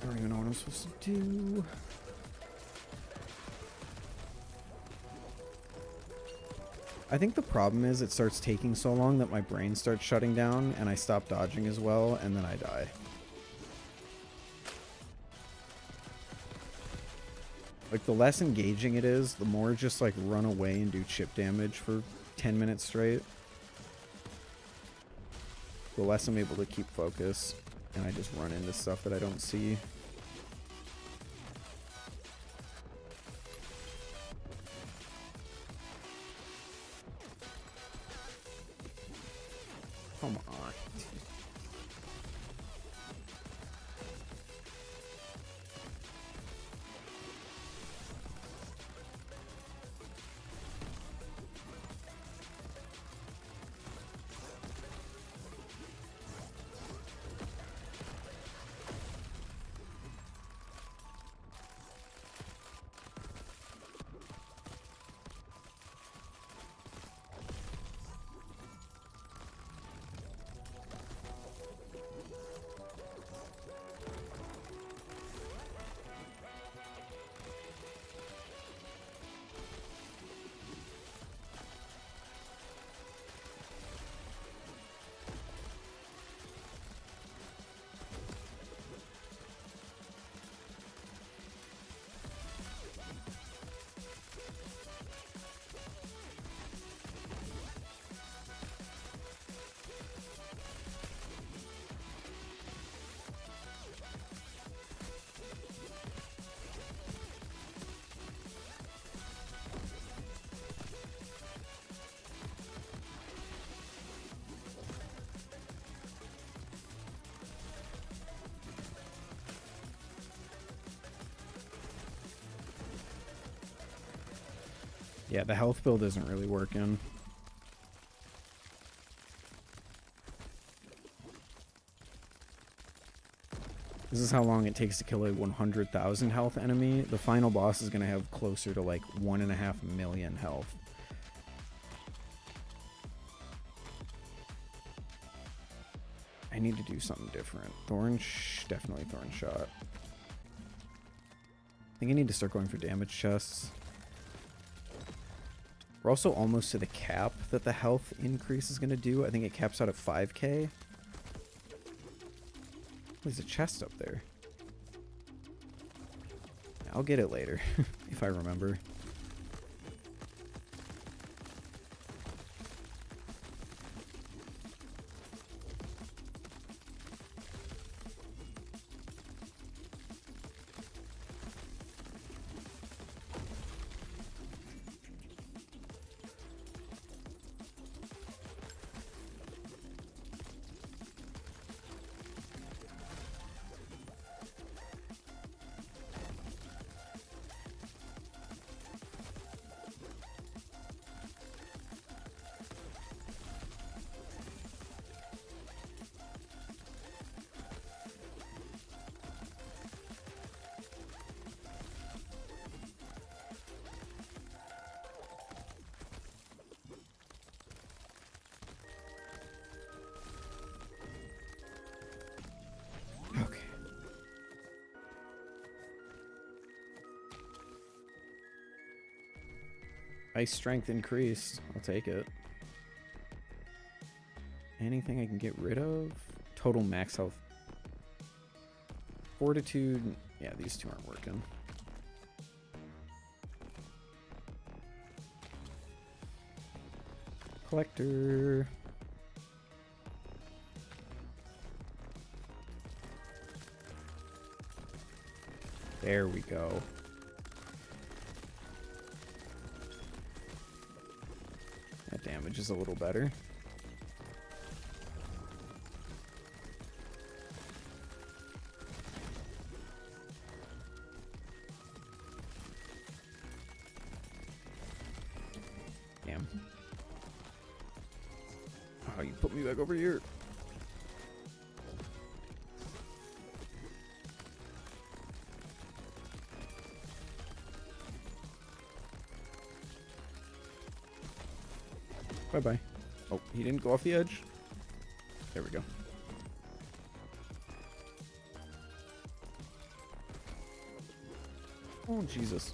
I don't even know what I'm supposed to do. I think the problem is it starts taking so long that my brain starts shutting down and I stop dodging as well, and then I die. Like, the less engaging it is, the more just like run away and do chip damage for 10 minutes straight. The less I'm able to keep focus, and I just run into stuff that I don't see. Come on. Yeah, the health build isn't really working. This is how long it takes to kill a 100,000 health enemy. The final boss is going to have closer to like 1.5 million health. I need to do something different. Definitely Thorn Shot. I think I need to start going for damage chests. We're also almost to the cap that the health increase is going to do. I think it caps out at 5k. There's a chest up there. I'll get it later, if I remember. Ice strength increased. I'll take it. Anything I can get rid of? Total max health. Fortitude. Yeah, these two aren't working. Collector. There we go. That damage is a little better. Damn. Oh, you put me back over here. Bye-bye. Oh, he didn't go off the edge. There we go. Oh, Jesus.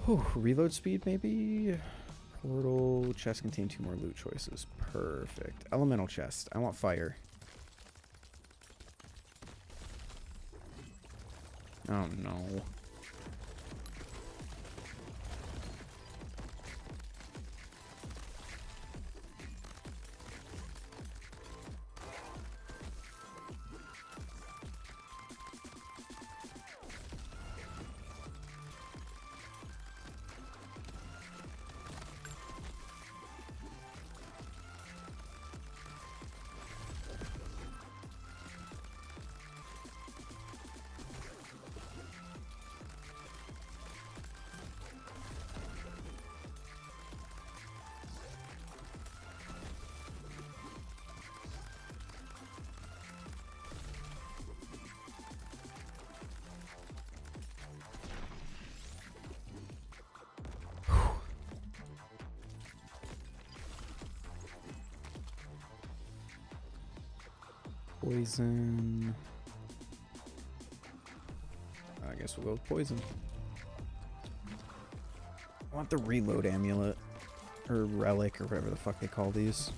Oh, reload speed, maybe? Portal. Chest contain 2 more loot choices. Perfect. Elemental chest. I want fire. Oh no. Poison. I guess we'll go with poison. I want the reload amulet. Or relic, or whatever the fuck they call these.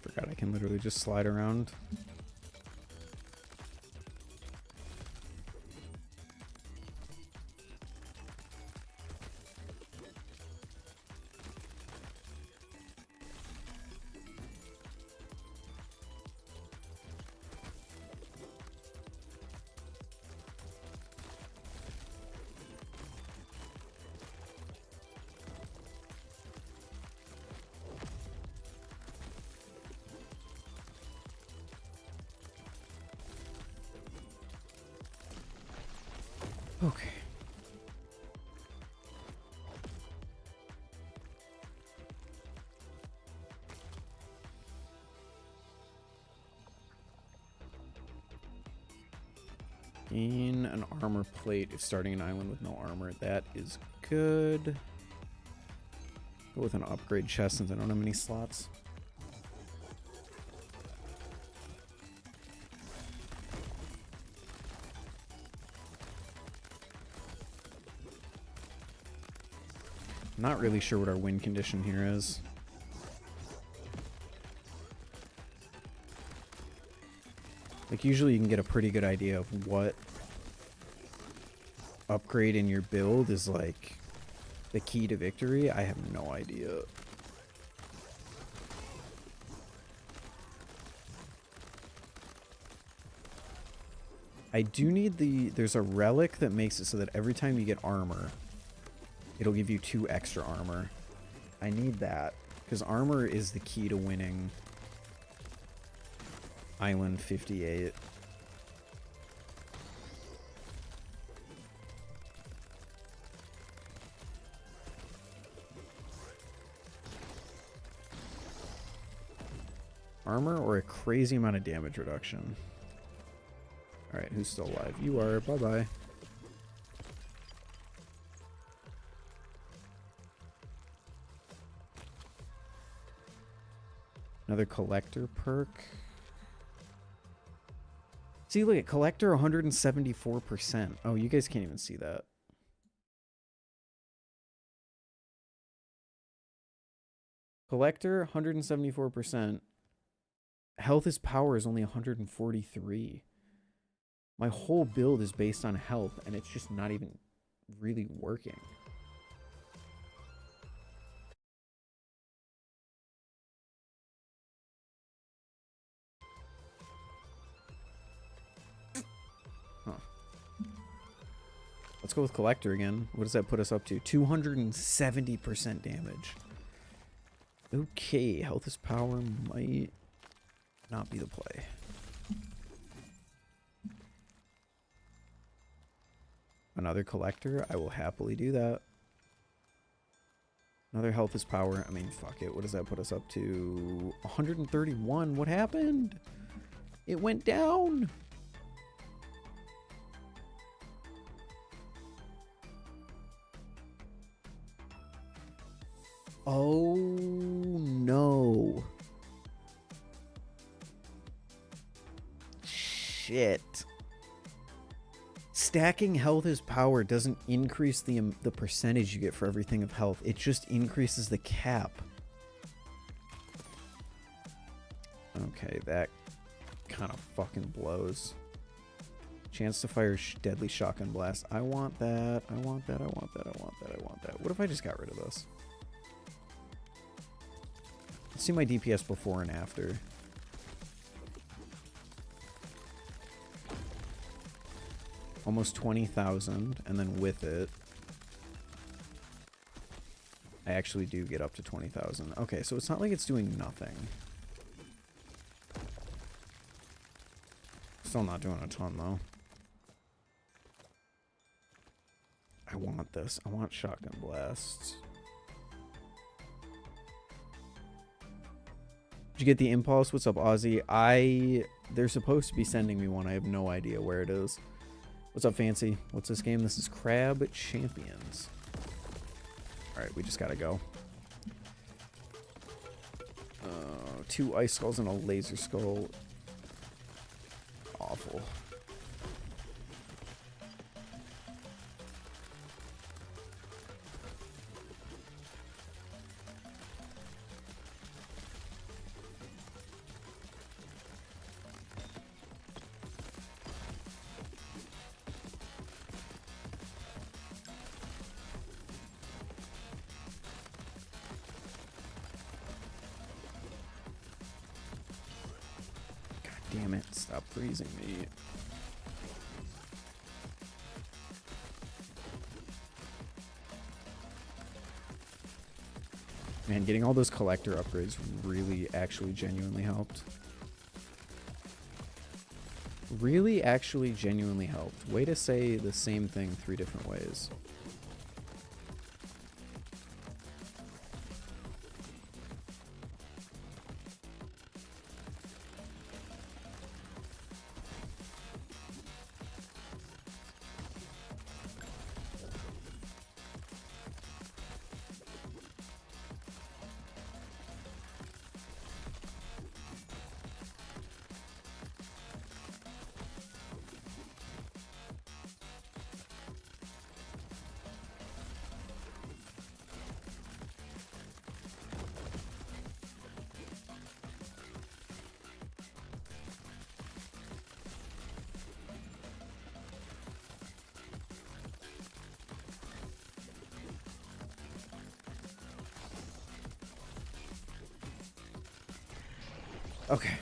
Forgot I can literally just slide around. Okay. Gain an armor plate if starting an island with no armor. That is good. Go with an upgrade chest since I don't have many slots. Not really sure what our win condition here is. Like, usually you can get a pretty good idea of what upgrade in your build is, like, the key to victory. I have no idea. I do need there's a relic that makes it so that every time you get armor, it'll give you 2 extra armor. I need that, because armor is the key to winning Island 58. Armor or a crazy amount of damage reduction. Alright, who's still alive? You are. Bye-bye. Another collector perk. See, look at collector 174%. Oh, you guys can't even see that. Collector 174%. Health is power is only 143. My whole build is based on health, and it's just not even really working. Huh. Let's go with collector again. What does that put us up to? 270% damage. Okay, health is power might not be the play. Another collector, I will happily do that. Another health is power. I mean, fuck it. What does that put us up to? 131. What happened? It went down. Oh no. Shit. Stacking health as power doesn't increase the percentage you get for everything of health. It just increases the cap. Okay, that kind of fucking blows. Chance to fire deadly shotgun blast. I want that. I want that. I want that. I want that. I want that. What if I just got rid of this? Let's see my DPS before and after. Almost 20,000, and then with it, I actually do get up to 20,000. Okay, so it's not like it's doing nothing. Still not doing a ton, though. I want this. I want shotgun blasts. Did you get the impulse? What's up, Ozzy? They're supposed to be sending me one. I have no idea where it is. What's up, Fancy? What's this game? This is Crab Champions. Alright, we just gotta go. 2 ice skulls and a laser skull. Awful. Damn it, stop freezing me. Man, getting all those collector upgrades really actually genuinely helped. Really actually genuinely helped. Way to say the same thing 3 different ways. Okay.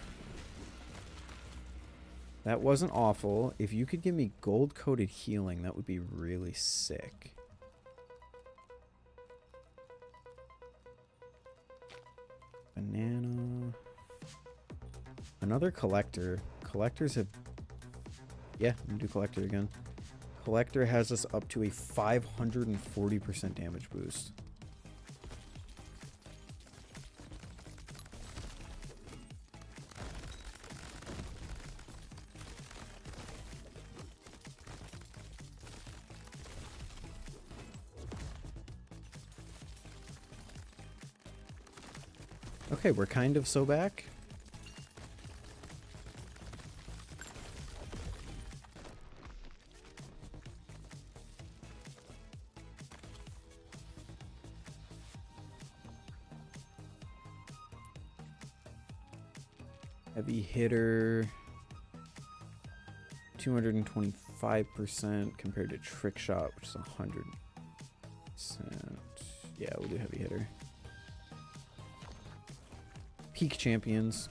That wasn't awful. If you could give me gold-coated healing, that would be really sick. Banana. Another collector. Collectors have... Yeah, I'm gonna do collector again. Collector has us up to a 540% damage boost. Okay, we're kind of so back. Heavy hitter, 225% compared to trick shot, which is 100%. Yeah, we'll do heavy hitter. Peak champions.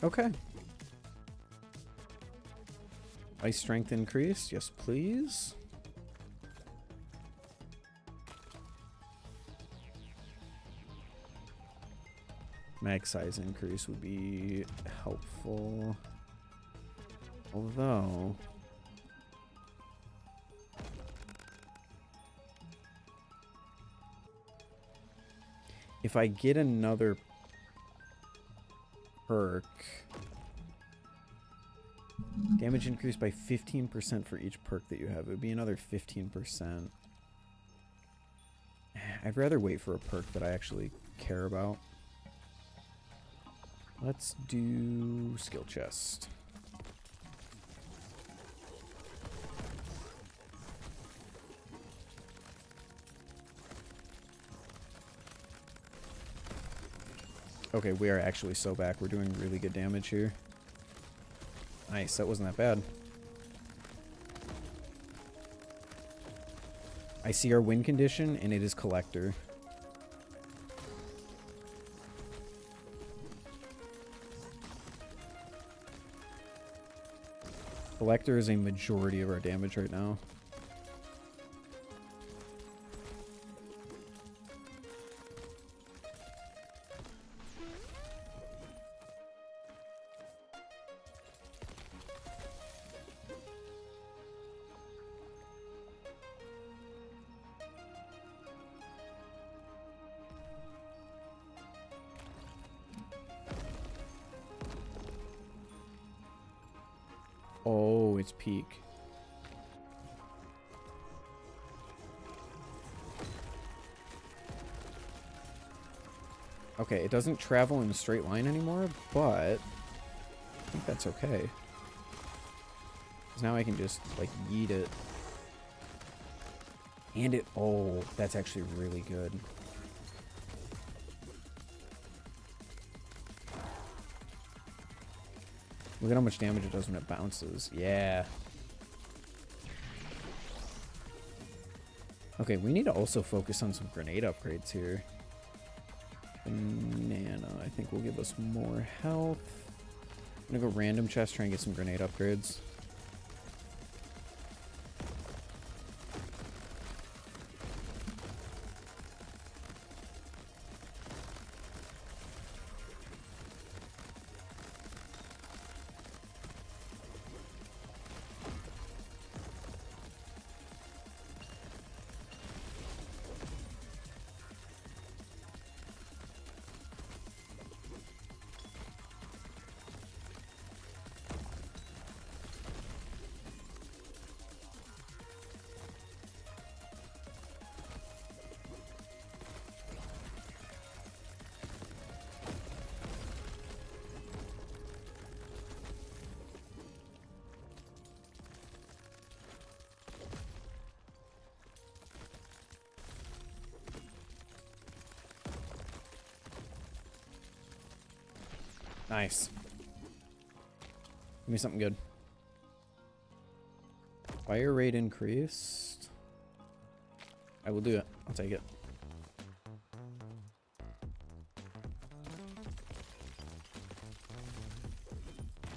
Okay. Ice strength increase. Yes, please. Mag size increase would be helpful. Although... if I get another perk, damage increased by 15% for each perk that you have. It would be another 15%. I'd rather wait for a perk that I actually care about. Let's do skill chest. Okay, we are actually so back. We're doing really good damage here. Nice, that wasn't that bad. I see our win condition, and it is collector. Collector is a majority of our damage right now. Oh, it's peak. Okay, it doesn't travel in a straight line anymore, but I think that's okay. 'Cause now I can just, like, yeet it. And it... oh, that's actually really good. Look at how much damage it does when it bounces. Yeah. Okay, we need to also focus on some grenade upgrades here. Banana, I think will give us more health. I'm gonna go random chest, try and get some grenade upgrades. Nice. Give me something good. Fire rate increased. I will do it. I'll take it.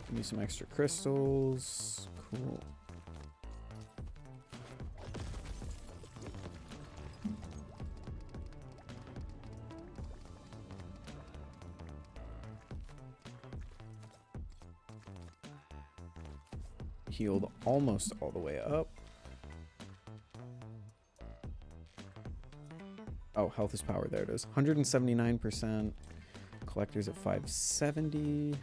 Give me some extra crystals. Cool. Healed almost all the way up. Oh, health is power. There it is. 179%. Collector's at 570.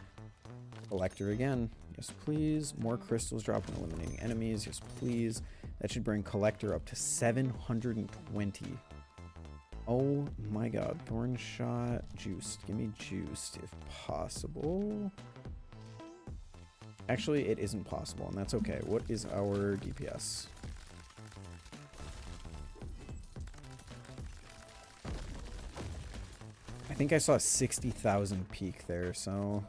Collector again. Yes, please. More crystals drop when eliminating enemies. Yes, please. That should bring Collector up to 720. Oh my god. Thorn shot. Juiced. Give me juiced if possible. Actually, it isn't possible, and that's okay. What is our DPS? I think I saw 60,000 peak there, so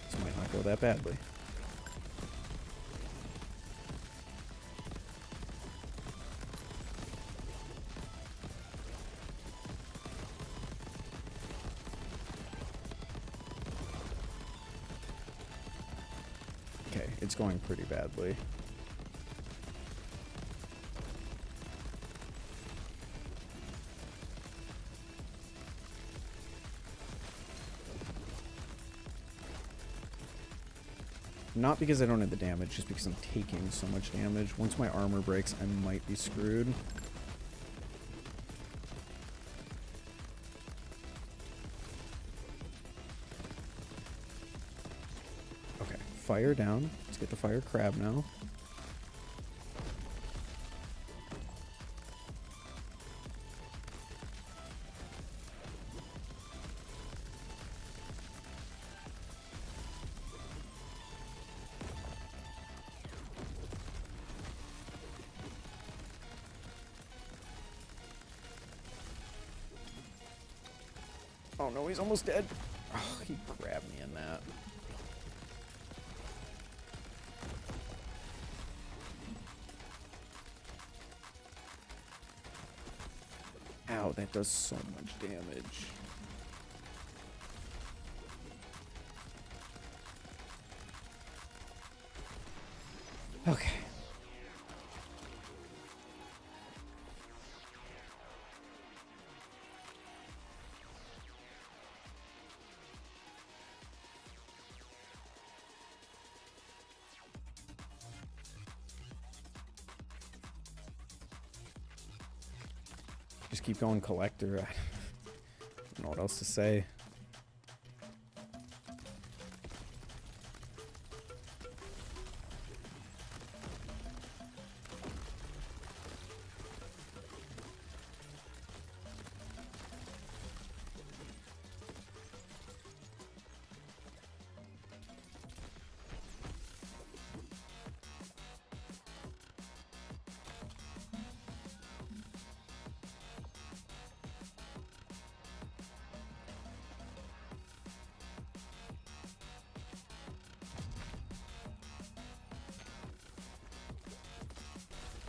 this might not go that badly. Okay, it's going pretty badly. Not because I don't have the damage, just because I'm taking so much damage. Once my armor breaks, I might be screwed. Okay, fire down. Let's get the fire crab now. Oh no, he's almost dead. Oh, he grabbed me in that. Ow, that does so much damage. Okay. Just keep going collector. I don't know what else to say.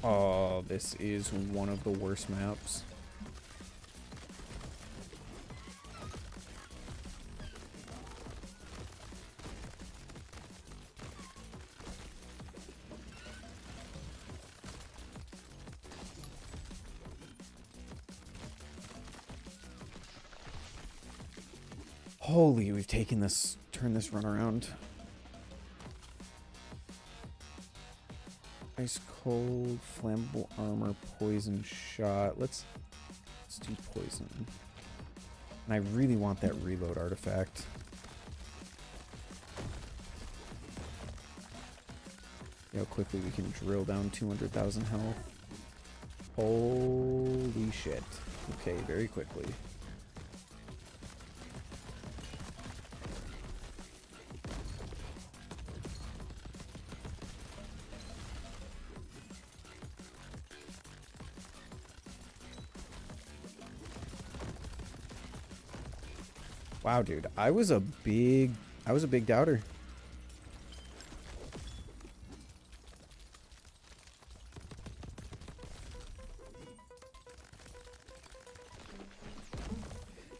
Oh, this is one of the worst maps. Holy, we've taken this, turned this run around. Ice cold, flammable armor, poison shot. Let's do poison. And I really want that reload artifact. See how quickly we can drill down 200,000 health. Holy shit. Okay, very quickly. Wow, dude. I was a big doubter.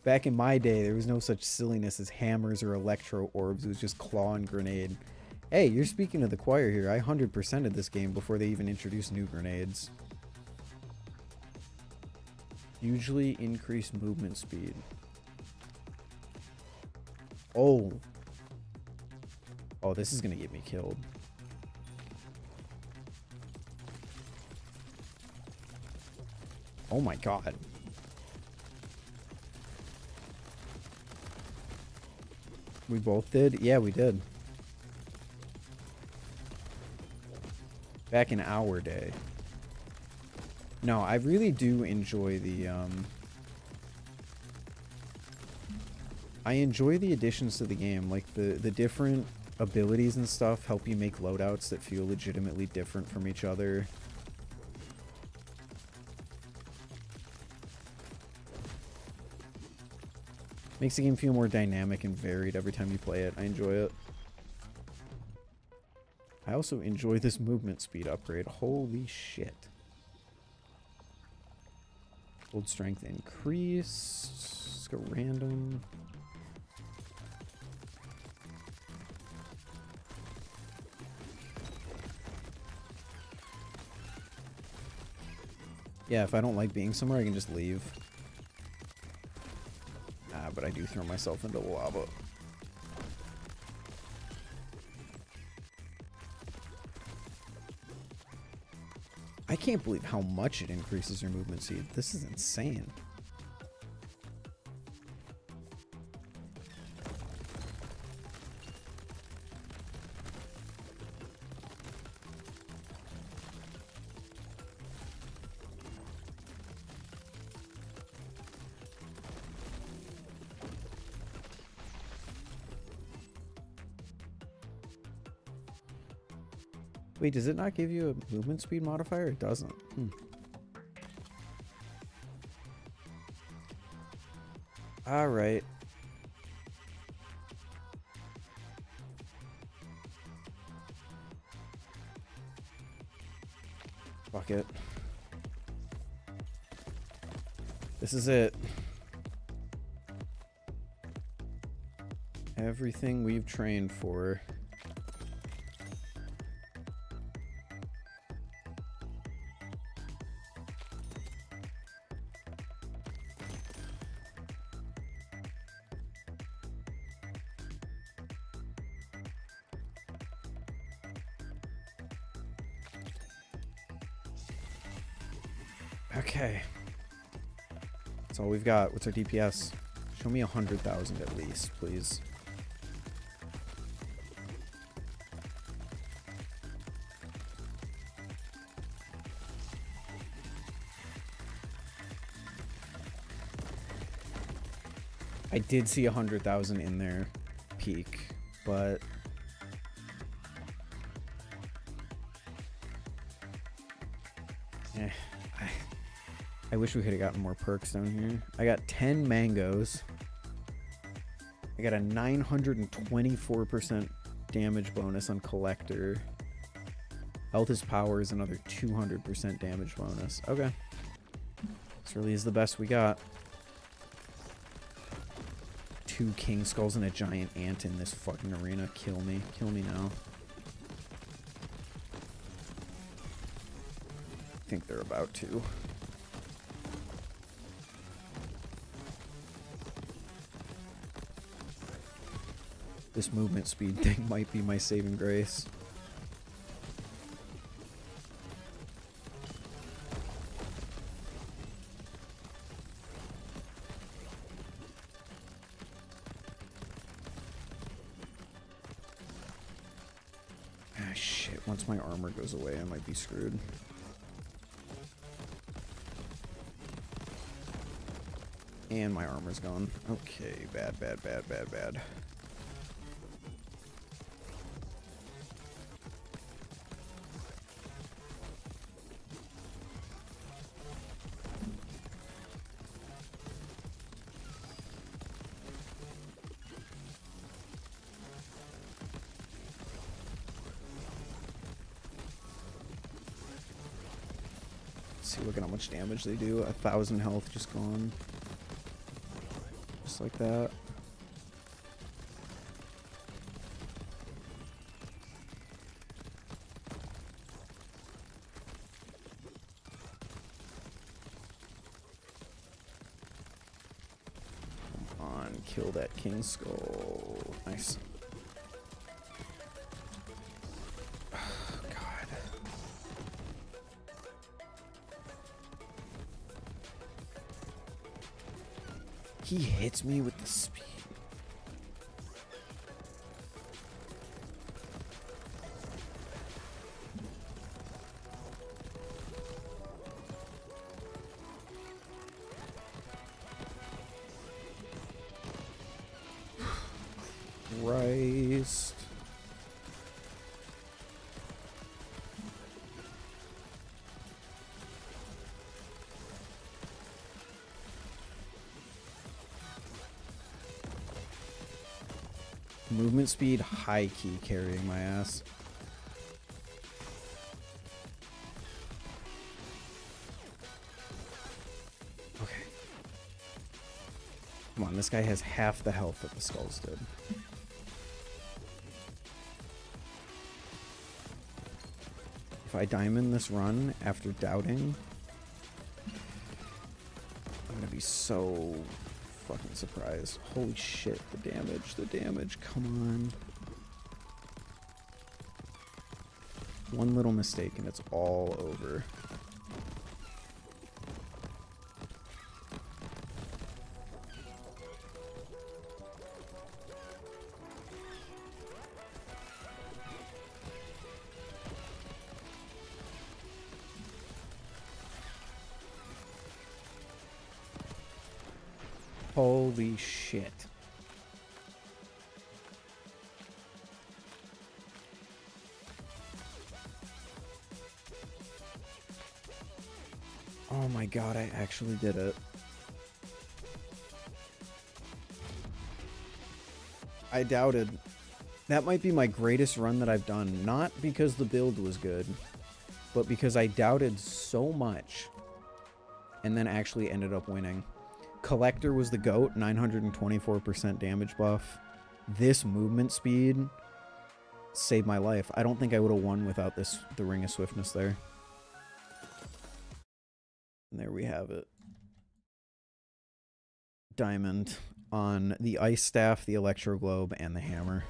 Back in my day, there was no such silliness as hammers or electro orbs. It was just claw and grenade. Hey, you're speaking to the choir here. I 100%ed this game before they even introduced new grenades. Hugely increased movement speed. Oh. Oh, this is gonna get me killed. Oh my god. We both did? Yeah, we did. Back in our day. No, I really do enjoy the, I enjoy the additions to the game. Like, the different abilities and stuff help you make loadouts that feel legitimately different from each other. Makes the game feel more dynamic and varied every time you play it. I enjoy it. I also enjoy this movement speed upgrade. Holy shit. Hold strength increase. Let's go random. Yeah, if I don't like being somewhere, I can just leave. But I do throw myself into the lava. I can't believe how much it increases your movement speed. This is insane. Wait, does it not give you a movement speed modifier? It doesn't. Alright. Fuck it. This is it. Everything we've trained for. Okay. That's all we've got. What's our DPS? Show me 100,000 at least, please. I did see 100,000 in their peak, but I wish we could have gotten more perks down here. I got 10 mangoes. I got a 924% damage bonus on collector. Health is power is another 200% damage bonus. Okay. This really is the best we got. 2 king skulls and a giant ant in this fucking arena. Kill me. Kill me now. I think they're about to. This movement speed thing might be my saving grace. Ah, shit. Once my armor goes away, I might be screwed. And my armor's gone. Okay, bad, bad, bad, bad, bad. Let's see, look at how much damage they do. 1,000 health just gone. Just like that. Come on, kill that king skull. Nice. He hits me with the speed. Christ. Movement speed, high key carrying my ass. Okay. Come on, this guy has half the health that the skulls did. If I diamond this run after doubting, I'm gonna be so fucking surprised. Holy shit, the damage, come on. One little mistake and it's all over. Holy shit. Oh my god, I actually did it. I doubted. That might be my greatest run that I've done. Not because the build was good, but because I doubted so much and then actually ended up winning. Collector was the GOAT, 924% damage buff. This movement speed saved my life. I don't think I would have won without the Ring of Swiftness there. And there we have it. Diamond on the Ice Staff, the Electro Globe, and the Hammer.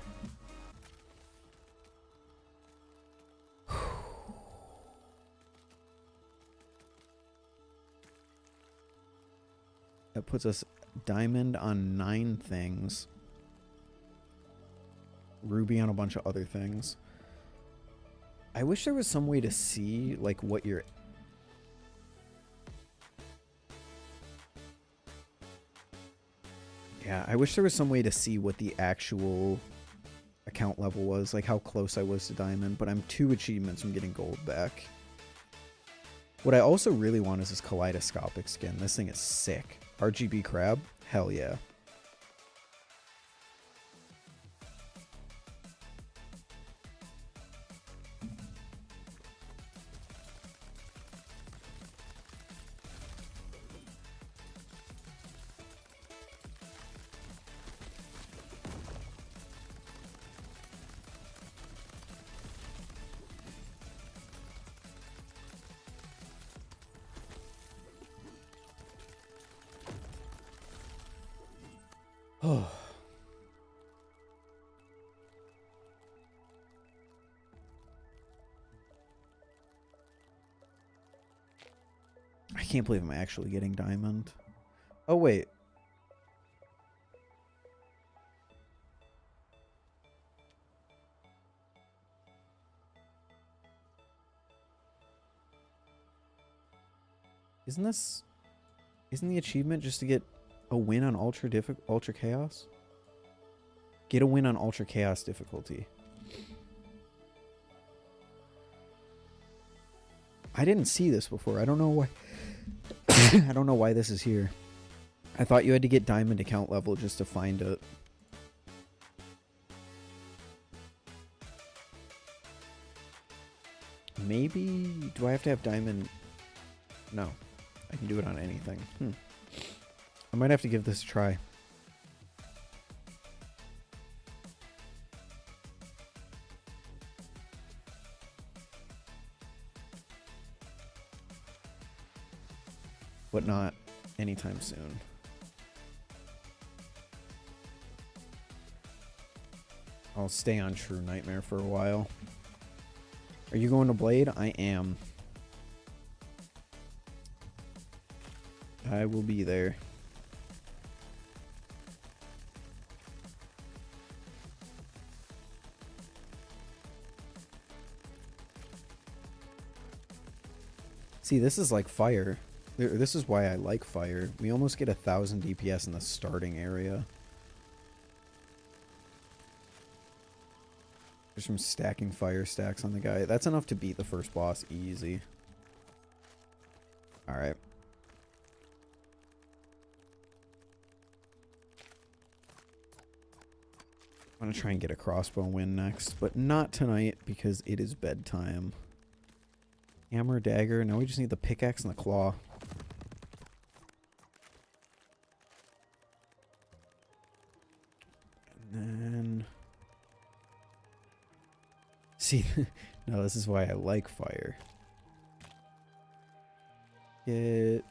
That puts us diamond on 9 things. Ruby on a bunch of other things. I wish there was some way to see, like, what your... Yeah, I wish there was some way to see what the actual account level was, like how close I was to diamond, but I'm 2 achievements from getting gold back. What I also really want is this kaleidoscopic skin. This thing is sick. RGB crab? Hell yeah. Oh. I can't believe I'm actually getting diamond. Oh, wait. Isn't the achievement just to get a win on Ultra Chaos? Get a win on Ultra Chaos difficulty. I didn't see this before. I don't know why. I don't know why this is here. I thought you had to get diamond account level just to find it. Maybe... Do I have to have diamond... No. I can do it on anything. I might have to give this a try. But not anytime soon. I'll stay on True Nightmare for a while. Are you going to Blade? I am. I will be there. See, this is like Fire. This is why I like Fire. We almost get 1,000 DPS in the starting area. Just from stacking fire stacks on the guy. That's enough to beat the first boss easy. Alright. I'm gonna try and get a crossbow win next, but not tonight because it is bedtime. Hammer, dagger. Now we just need the pickaxe and the claw. And then... See, no, this is why I like Fire. Get...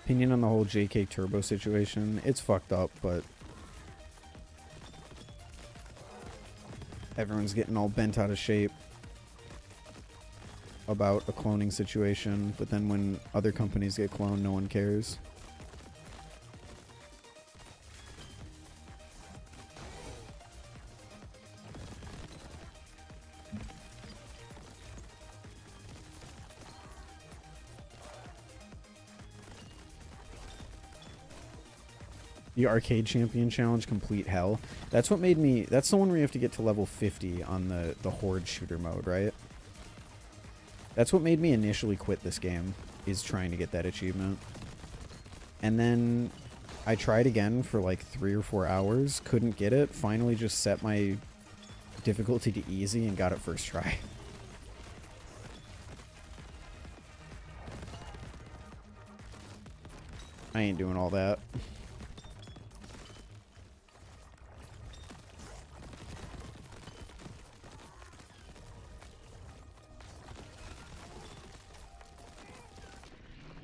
Opinion on the whole JK Turbo situation. It's fucked up, but everyone's getting all bent out of shape about a cloning situation, but then when other companies get cloned, no one cares. The Arcade Champion Challenge, complete hell. That's what made me... That's the one where you have to get to level 50 on the Horde shooter mode, right? That's what made me initially quit this game, is trying to get that achievement. And then I tried again for like 3 or 4 hours, couldn't get it, finally just set my difficulty to easy and got it first try. I ain't doing all that.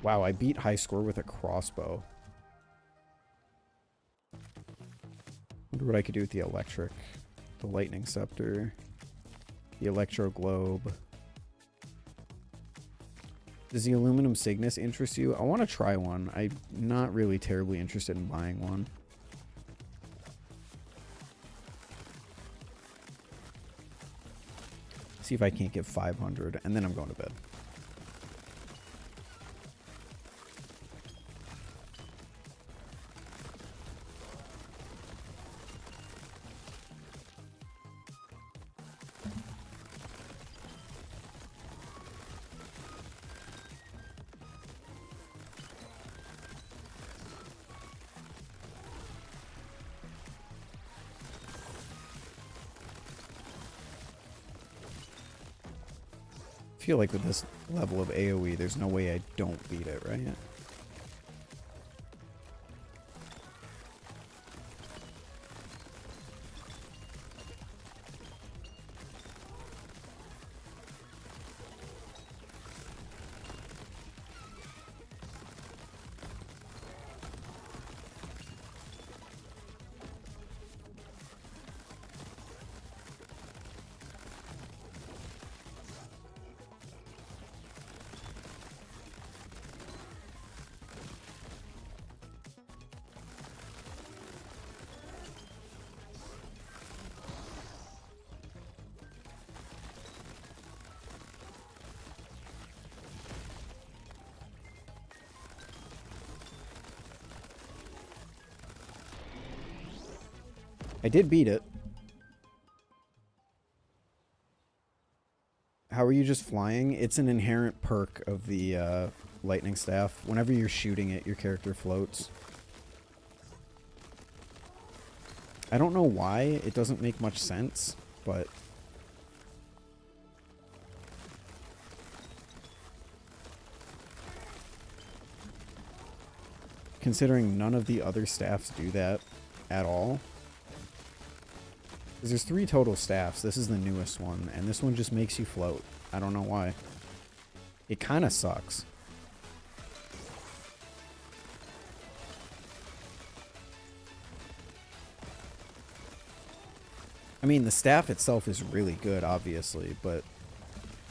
Wow, I beat high score with a crossbow. Wonder what I could do with the electric. The lightning scepter. The electro globe. Does the aluminum Cygnus interest you? I want to try one. I'm not really terribly interested in buying one. See if I can't get 500, and then I'm going to bed. I feel like with this level of AoE, there's no way I don't beat it, right? I did beat it. How are you just flying? It's an inherent perk of the lightning staff. Whenever you're shooting it, your character floats. I don't know why. It doesn't make much sense, but... considering none of the other staffs do that at all. Because there's 3 total staffs. This is the newest one, and this one just makes you float. I don't know why. It kind of sucks. I mean, the staff itself is really good, obviously, but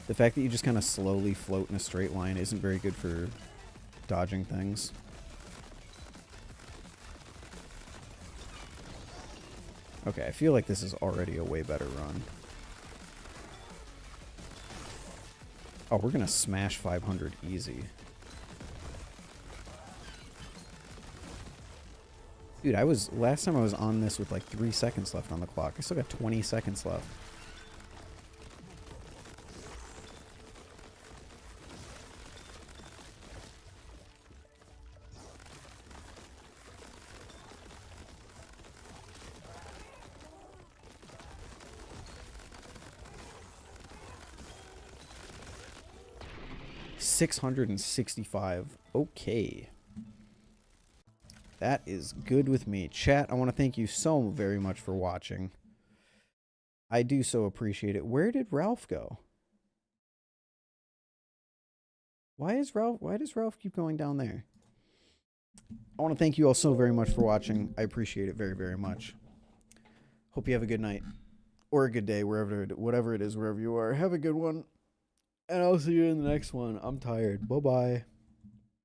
the fact that you just kind of slowly float in a straight line isn't very good for dodging things. Okay, I feel like this is already a way better run. Oh, we're gonna smash 500 easy. Dude, last time I was on this with like 3 seconds left on the clock. I still got 20 seconds left. $665. Okay. That is good with me. Chat, I want to thank you so very much for watching. I do so appreciate it. Where did Ralph go? Why does Ralph keep going down there? I want to thank you all so very much for watching. I appreciate it very, very much. Hope you have a good night. Or a good day, whatever it is, wherever you are. Have a good one. And I'll see you in the next one. I'm tired. Bye-bye.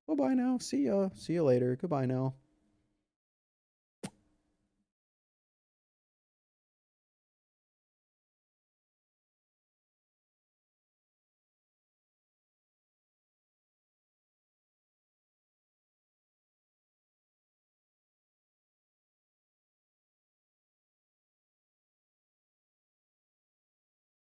Bye-bye now. See ya. See you later. Goodbye now.